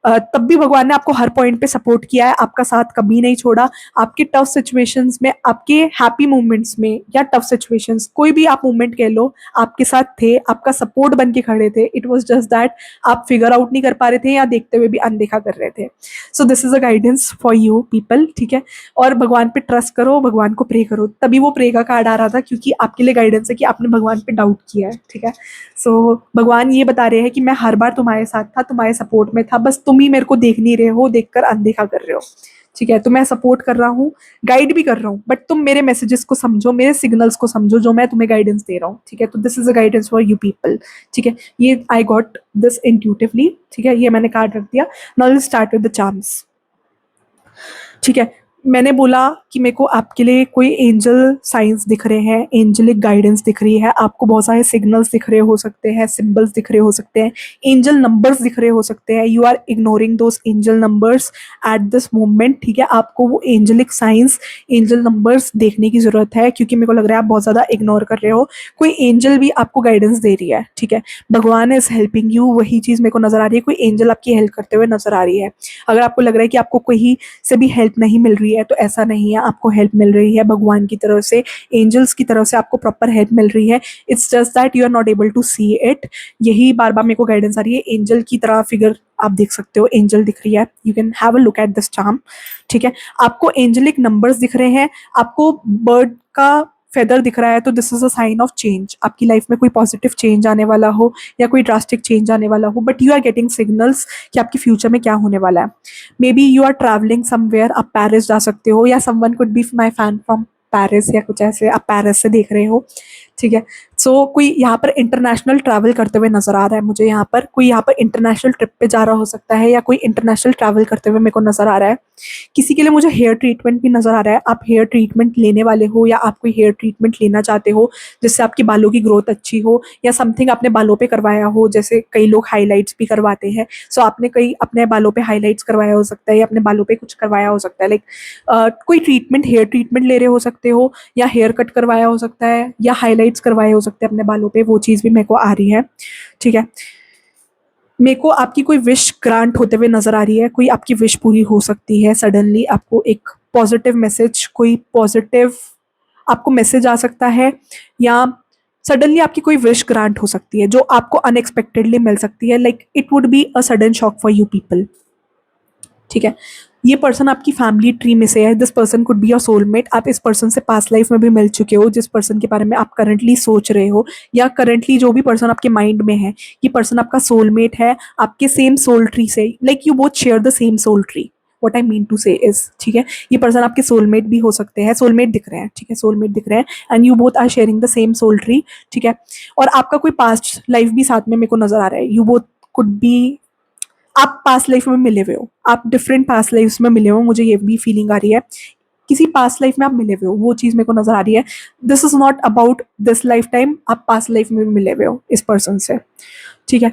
तब भी भगवान ने आपको हर पॉइंट पे सपोर्ट किया है, आपका साथ कभी नहीं छोड़ा. आपके टफ सिचुएशंस में, आपके हैप्पी मोमेंट्स में या टफ सिचुएशंस, कोई भी आप मोमेंट कह लो, आपके साथ थे, आपका सपोर्ट बन के खड़े थे. इट वॉज जस्ट दैट आप फिगर आउट नहीं कर पा रहे थे या देखते हुए भी अनदेखा कर रहे थे. So this is a guidance for you people. ठीक है. और भगवान पे ट्रस्ट करो, भगवान को प्रे करो. तभी वो प्रे का कार्ड आ रहा था क्योंकि आपके लिए गाइडेंस है कि आपने भगवान पे डाउट किया है. ठीक है. सो भगवान ये बता रहे हैं कि मैं हर बार तुम्हारे साथ था, तुम्हारे सपोर्ट में था, बस तुम ही मेरे को देख नहीं रहे हो, देखकर अनदेखा कर रहे हो. ठीक है. तो मैं सपोर्ट कर रहा हूँ, गाइड भी कर रहा हूँ, बट तुम मेरे मैसेजेस को समझो, मेरे सिग्नल्स को समझो जो मैं तुम्हें गाइडेंस दे रहा हूँ. ठीक है. तो this is a guidance for you people. ठीक है. ये आई गॉट दिस इंट्यूटिवली. ठीक है. ये मैंने कार्ड रख दिया. Now will start with the charms. ठीक है. मैंने बोला कि मेरे को आपके लिए कोई एंजल साइंस दिख रहे हैं, एंजलिक गाइडेंस दिख रही है, आपको बहुत सारे सिग्नल्स दिख रहे हो सकते हैं, सिंबल्स दिख रहे हो सकते हैं, एंजल नंबर्स दिख रहे हो सकते हैं. You are ignoring those angel numbers at this moment. ठीक है. आपको वो एंजलिक साइंस, एंजल नंबर्स देखने की जरूरत है क्योंकि मेरे को लग रहा है आप बहुत ज्यादा इग्नोर कर रहे हो. कोई एंजल भी आपको गाइडेंस दे रही है. ठीक है. भगवान इज हेल्पिंग यू, वही चीज मेरे को नजर आ रही है. कोई एंजल आपकी हेल्प करते हुए नजर आ रही है. अगर आपको लग रहा है कि आपको कोई से भी हेल्प नहीं मिल रही है, तो ऐसा नहीं है, आपको हेल्प मिल रही है भगवान की तरफ से, एंजल्स की तरफ से आपको प्रॉपर हेल्प मिल रही है. It's just that you are not able to see it. यही बार बार मेरे को गाइडेंस आ रही है. एंजल की तरह फिगर आप देख सकते हो, एंजल दिख रही है. You can have a look at this charm. ठीक है. आपको एंजलिक नंबर्स दिख रहे हैं, आपको बर्ड का फेदर दिख रहा है, तो this is a sign of change. आपकी लाइफ में कोई पॉजिटिव चेंज आने वाला हो या कोई ड्रास्टिक चेंज आने वाला हो, but you are getting signals कि आपके फ्यूचर में क्या होने वाला है. Maybe you are travelling somewhere, आप पेरिस जा सकते हो, या someone could be my fan from Paris या कुछ ऐसे, आप पेरिस से देख रहे हो. ठीक है. सो कोई यहाँ पर इंटरनेशनल ट्रैवल करते हुए नजर आ रहा है मुझे. यहाँ पर कोई यहाँ पर इंटरनेशनल ट्रिप पे जा रहा हो सकता है, या कोई इंटरनेशनल ट्रैवल करते हुए मेरे को नजर आ रहा है. किसी के लिए मुझे हेयर ट्रीटमेंट भी नजर आ रहा है. आप हेयर ट्रीटमेंट लेने वाले हो, या आप कोई हेयर ट्रीटमेंट लेना चाहते हो जिससे आपके बालों की ग्रोथ अच्छी हो, या समथिंग आपने बालों पे करवाया हो. जैसे कई लोग हाईलाइट्स भी करवाते हैं, सो आपने कई अपने बालों पे हाईलाइट्स करवाया हो सकता है, या अपने बालों पे कुछ करवाया हो सकता है. लाइक कोई ट्रीटमेंट, हेयर ट्रीटमेंट ले रहे हो सकते हो, या हेयर कट करवाया हो सकता है, या हाईलाइट्स करवाए हो सकते हैं अपने बालों पे. वो चीज़ भी मेरे को आ रही है. ठीक है. मेरे को आपकी कोई विश ग्रांट होते हुए नजर आ रही है. कोई आपकी विश पूरी हो सकती है. सडनली आपको एक पॉजिटिव मैसेज, कोई पॉजिटिव आपको मैसेज आ सकता है, या सडनली आपकी कोई विश ग्रांट हो सकती है जो आपको अनएक्सपेक्टेडली मिल सकती है, like it would be a sudden shock for you people. ठीक है, ये पर्सन आपकी फैमिली ट्री में से है, this person could be your soulmate. आप इस पर्सन से पास्ट लाइफ में भी मिल चुके हो, जिस पर्सन के बारे में आप करंटली सोच रहे हो, या करंटली जो भी पर्सन आपके माइंड में है, ये पर्सन आपका सोलमेट है, आपके सेम सोल ट्री से, like you both share the same soul tree. What I mean to say is, ठीक है, ये पर्सन आपके सोलमेट भी हो सकते हैं, सोलमेट दिख रहे हैं, ठीक है, सोलमेट दिख रहे हैं, and you both are sharing the same soul tree. ठीक है, और आपका कोई पास्ट लाइफ भी साथ में मेरे को नजर आ रहा है, यू बोथ कुड बी, आप पास्ट लाइफ में मिले हुए हो, आप डिफरेंट पास्ट लाइफ में मिले हो, मुझे ये भी फीलिंग आ रही है, किसी पास्ट लाइफ में आप मिले हुए हो, वो चीज मेरे को नजर आ रही है। This is not about this life time, आप पास्ट लाइफ में मिले हुए हो इस पर्सन से। ठीक है,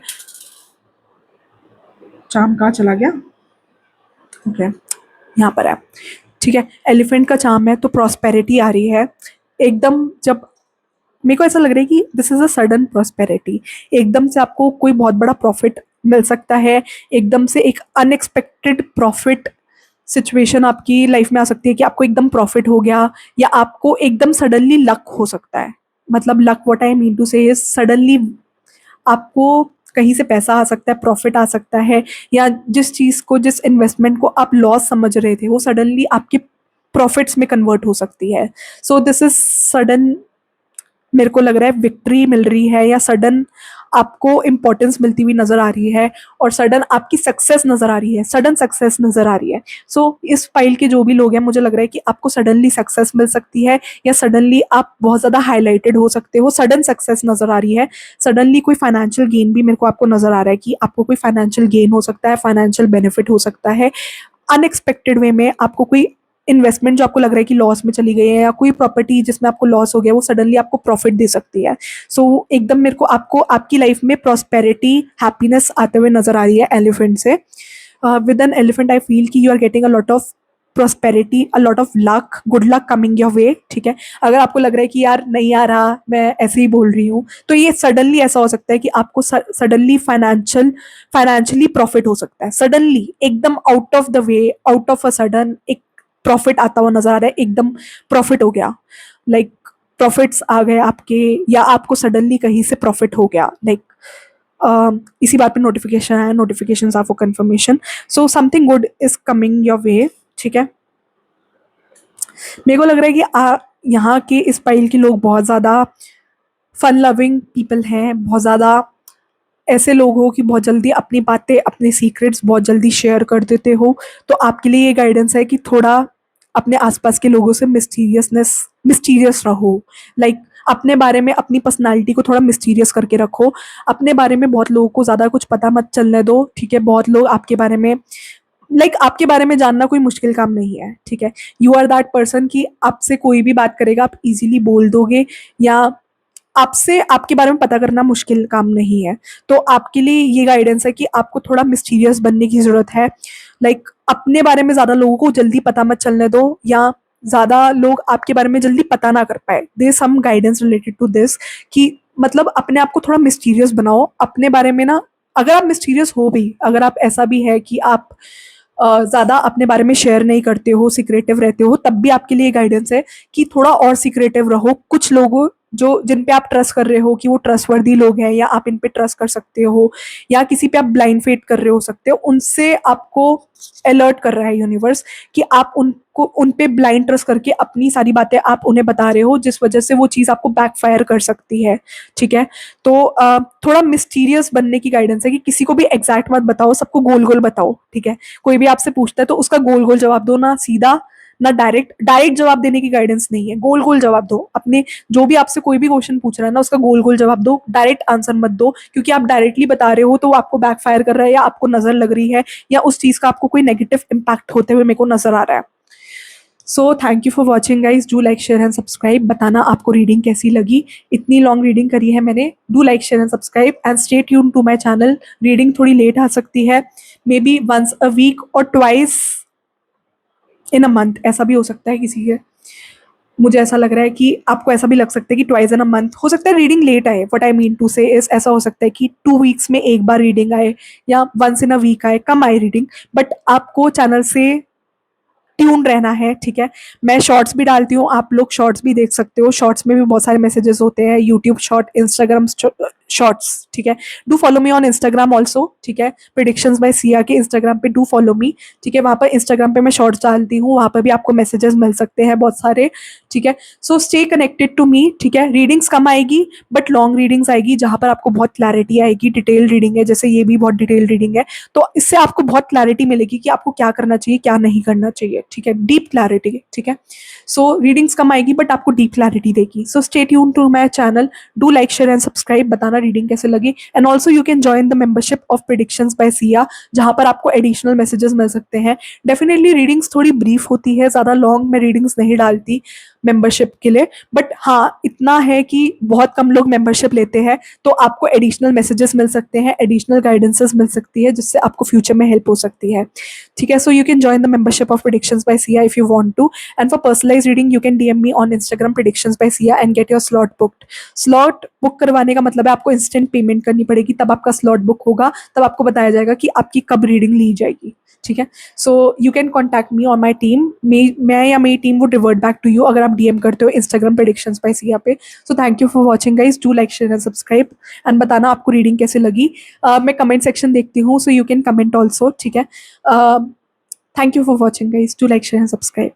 चाम कहाँ चला गया? ओके, यहाँ पर है। ठीक है, एलिफेंट का चाम है तो प्रॉस्पेरिटी आ रही है एकदम। जब मेरे को ऐसा लग रहा है कि this is a sudden prosperity, एकदम से आपको कोई बहुत बड़ा प्रॉफिट मिल सकता है, एकदम से एक अनएक्सपेक्टेड प्रॉफिट सिचुएशन आपकी लाइफ में आ सकती है कि आपको एकदम प्रॉफिट हो गया, या आपको एकदम सडनली लक हो सकता है। मतलब luck, what I mean to say is suddenly आपको कहीं से पैसा आ सकता है, प्रॉफिट आ सकता है, या जिस चीज को, जिस इन्वेस्टमेंट को आप लॉस समझ रहे थे वो सडनली आपके प्रॉफिट्स में कन्वर्ट हो सकती है। सो दिस इज सडन, मेरे को लग रहा है विक्ट्री मिल रही है, या सडन आपको इंपॉर्टेंस मिलती हुई नजर आ रही है, और सडन आपकी सक्सेस नजर आ रही है, सडन सक्सेस नजर आ रही है। सो इस फाइल के जो भी लोग हैं, मुझे लग रहा है कि आपको सडनली सक्सेस मिल सकती है, या सडनली आप बहुत ज्यादा हाईलाइटेड हो सकते हो, सडन सक्सेस नजर आ रही है। सडनली कोई फाइनेंशियल गेन भी मेरे को आपको नजर आ रहा है कि आपको कोई फाइनेंशियल गेन हो सकता है, फाइनेंशियल बेनिफिट हो सकता है, अनएक्सपेक्टेड वे में आपको कोई इन्वेस्टमेंट जो आपको लग रहा है कि लॉस में चली गई है, या कोई प्रॉपर्टी जिसमें आपको लॉस हो गया, वो सडनली आपको प्रॉफिट दे सकती है। सो एकदम मेरे को आपको आपकी लाइफ में प्रॉस्पेरिटी, हैप्पीनेस आते हुए नजर आ रही है एलिफेंट से। With an elephant I feel कि you are getting a lot of prosperity, a lot of luck, good luck coming your way. ठीक है, अगर आपको लग रहा है कि यार नहीं आ रहा, मैं ऐसे ही बोल रही हूँ, तो ये सडनली ऐसा हो सकता है कि आपको सडनली फाइनेंशियली प्रॉफिट हो सकता है, सडनली एकदम out of the way, out of a sudden एक प्रॉफिट आता हुआ नजर आ रहा है, एकदम प्रॉफिट हो गया, लाइक प्रॉफिट्स आ गए आपके, या आपको सडनली कहीं से प्रॉफिट हो गया, लाइक इसी बात पे नोटिफिकेशन आया, notification are for confirmation, so something good is coming your way. ठीक है, मेरे को लग रहा है कि यहाँ के इस पाइल के लोग बहुत ज़्यादा फन लविंग पीपल हैं, बहुत ज़्यादा ऐसे लोग हो कि बहुत जल्दी अपनी बातें, अपने सीक्रेट्स बहुत जल्दी शेयर कर देते हो। तो आपके लिए ये गाइडेंस है कि थोड़ा अपने आसपास के लोगों से मिस्टीरियस रहो, लाइक अपने बारे में, अपनी पर्सनालिटी को थोड़ा मिस्टीरियस करके रखो, अपने बारे में बहुत लोगों को ज़्यादा कुछ पता मत चलने दो। ठीक है, बहुत लोग आपके बारे में, आपके बारे में जानना कोई मुश्किल काम नहीं है। ठीक है, यू आर दैट पर्सन कि आपसे कोई भी बात करेगा आप इजीली बोल दोगे, या आपसे आपके बारे में पता करना मुश्किल काम नहीं है। तो आपके लिए ये गाइडेंस है कि आपको थोड़ा मिस्टीरियस बनने की जरूरत है, अपने बारे में ज्यादा लोगों को जल्दी पता मत चलने दो, या ज्यादा लोग आपके बारे में जल्दी पता ना कर पाए। There some guidance related to this कि अपने आप को थोड़ा मिस्टीरियस बनाओ अपने बारे में ना। अगर आप मिस्टीरियस हो भी, अगर आप ऐसा भी है कि आप ज्यादा अपने बारे में शेयर नहीं करते हो, सिक्रेटिव रहते हो, तब भी आपके लिए गाइडेंस है कि थोड़ा और सिक्रेटिव रहो। कुछ लोगों जो जिन पे आप ट्रस्ट कर रहे हो कि वो ट्रस्टवर्दी लोग हैं, या आप इन पे ट्रस्ट कर सकते हो, या किसी पे आप ब्लाइंड फेट कर रहे हो सकते हो, उनसे आपको अलर्ट कर रहा है यूनिवर्स कि आप उनको, उन पे ब्लाइंड ट्रस्ट करके अपनी सारी बातें आप उन्हें बता रहे हो, जिस वजह से वो चीज़ आपको बैकफायर कर सकती है। ठीक है, तो थोड़ा मिस्टीरियस बनने की गाइडेंस है कि किसी को भी एग्जैक्ट मत बताओ, सबको गोल गोल बताओ। ठीक है, कोई भी आपसे पूछता है तो उसका गोल गोल जवाब दो, ना सीधा ना डायरेक्ट। डायरेक्ट जवाब देने की गाइडेंस नहीं है, गोल गोल जवाब दो। अपने जो भी आपसे कोई भी क्वेश्चन पूछ रहा है ना, उसका गोल गोल जवाब दो, डायरेक्ट आंसर मत दो, क्योंकि आप डायरेक्टली बता रहे हो तो वो आपको बैकफायर कर रहा है, या आपको नजर लग रही है, या उस चीज का आपको कोई नेगेटिव इम्पैक्ट होते हुए मेरे को नजर आ रहा है। So thank you for watching guys, do like share and subscribe. बताना आपको रीडिंग कैसी लगी, इतनी लॉन्ग रीडिंग करी है मैंने। Do like share and subscribe and stay tuned to my channel. Reading थोड़ी लेट आ सकती है, maybe once a week और ट्वाइस इन अ मंथ, ऐसा भी हो सकता है किसी के। मुझे ऐसा लग रहा है कि आपको ऐसा भी लग सकता है कि ट्वाइस इन अ मंथ हो सकता है रीडिंग लेट आए। What I mean to say is, ऐसा हो सकता है कि 2 वीक्स में एक बार रीडिंग आए, या वंस इन अ वीक आए, कम आए रीडिंग, बट आपको चैनल से ट्यून रहना है, ठीक है। मैं शॉर्ट्स भी डालती हूँ, आप लोग शॉर्ट्स भी देख सकते हो, शॉर्ट्स में भी बहुत सारे मैसेजेस होते हैं, यूट्यूब शॉर्ट, इंस्टाग्राम शॉर्ट्स, ठीक है। Do follow me on Instagram also, ठीक है, प्रिडिक्शंस बाय सिया के इंस्टाग्राम पे डू फॉलो मी, ठीक है। वहाँ पर इंस्टाग्राम पे मैं शॉर्ट्स डालती हूँ, वहाँ पर भी आपको मैसेजेस मिल सकते हैं बहुत सारे, ठीक है। So stay connected to me, ठीक है। रीडिंग्स कम आएगी बट लॉन्ग रीडिंग्स आएगी जहाँ पर आपको बहुत क्लैरिटी आएगी, डिटेल रीडिंग है, जैसे ये भी बहुत डिटेल रीडिंग है, तो इससे आपको बहुत क्लैरिटी मिलेगी कि आपको क्या करना चाहिए, क्या नहीं करना चाहिए, ठीक है, डीप क्लैरिटी, ठीक है। सो रीडिंग्स कम आएगी बट आपको डीप क्लैरिटी देगी। So stay tuned to my channel, do like share and subscribe, बताना रीडिंग कैसे लगी, and also you can join the membership of predictions by Siya, जहाँ पर आपको एडिशनल मैसेजेस मिल सकते हैं। डेफिनेटली रीडिंग्स थोड़ी ब्रीफ होती है, ज़्यादा लॉन्ग मैं रीडिंग्स नहीं डालती मेंबरशिप के लिए, बट हाँ इतना है कि बहुत कम लोग मेंबरशिप लेते हैं, तो आपको एडिशनल मैसेजेस मिल सकते हैं, एडिशनल गाइडेंसेस मिल सकती है, जिससे आपको फ्यूचर में हेल्प हो सकती है, ठीक है। So you can join the membership of predictions by Siya if you want to, and for personalise reading you can DM me on Instagram predictions by Siya and get your slot booked. Slot book करवाने का मतलब है आपको instant payment करनी पड़ेगी, तब आपका slot book होगा, तब आपको बताया जाएगा कि आपकी कब रीडिंग ली जाएगी, ठीक है। So you can contact me और माई टीम, मैं या मेरी टीम वो रिवर्ट बैक टू यू अगर आप डीएम करते हो इंस्टाग्राम प्रेडिक्शंस बाय सिया पे। So thank you for watching guys, do like share and subscribe, and बताना आपको रीडिंग कैसे लगी। मैं कमेंट सेक्शन देखती हूँ, सो यू कैन कमेंट ऑल्सो, ठीक है। Thank you for watching guys, do like share and subscribe.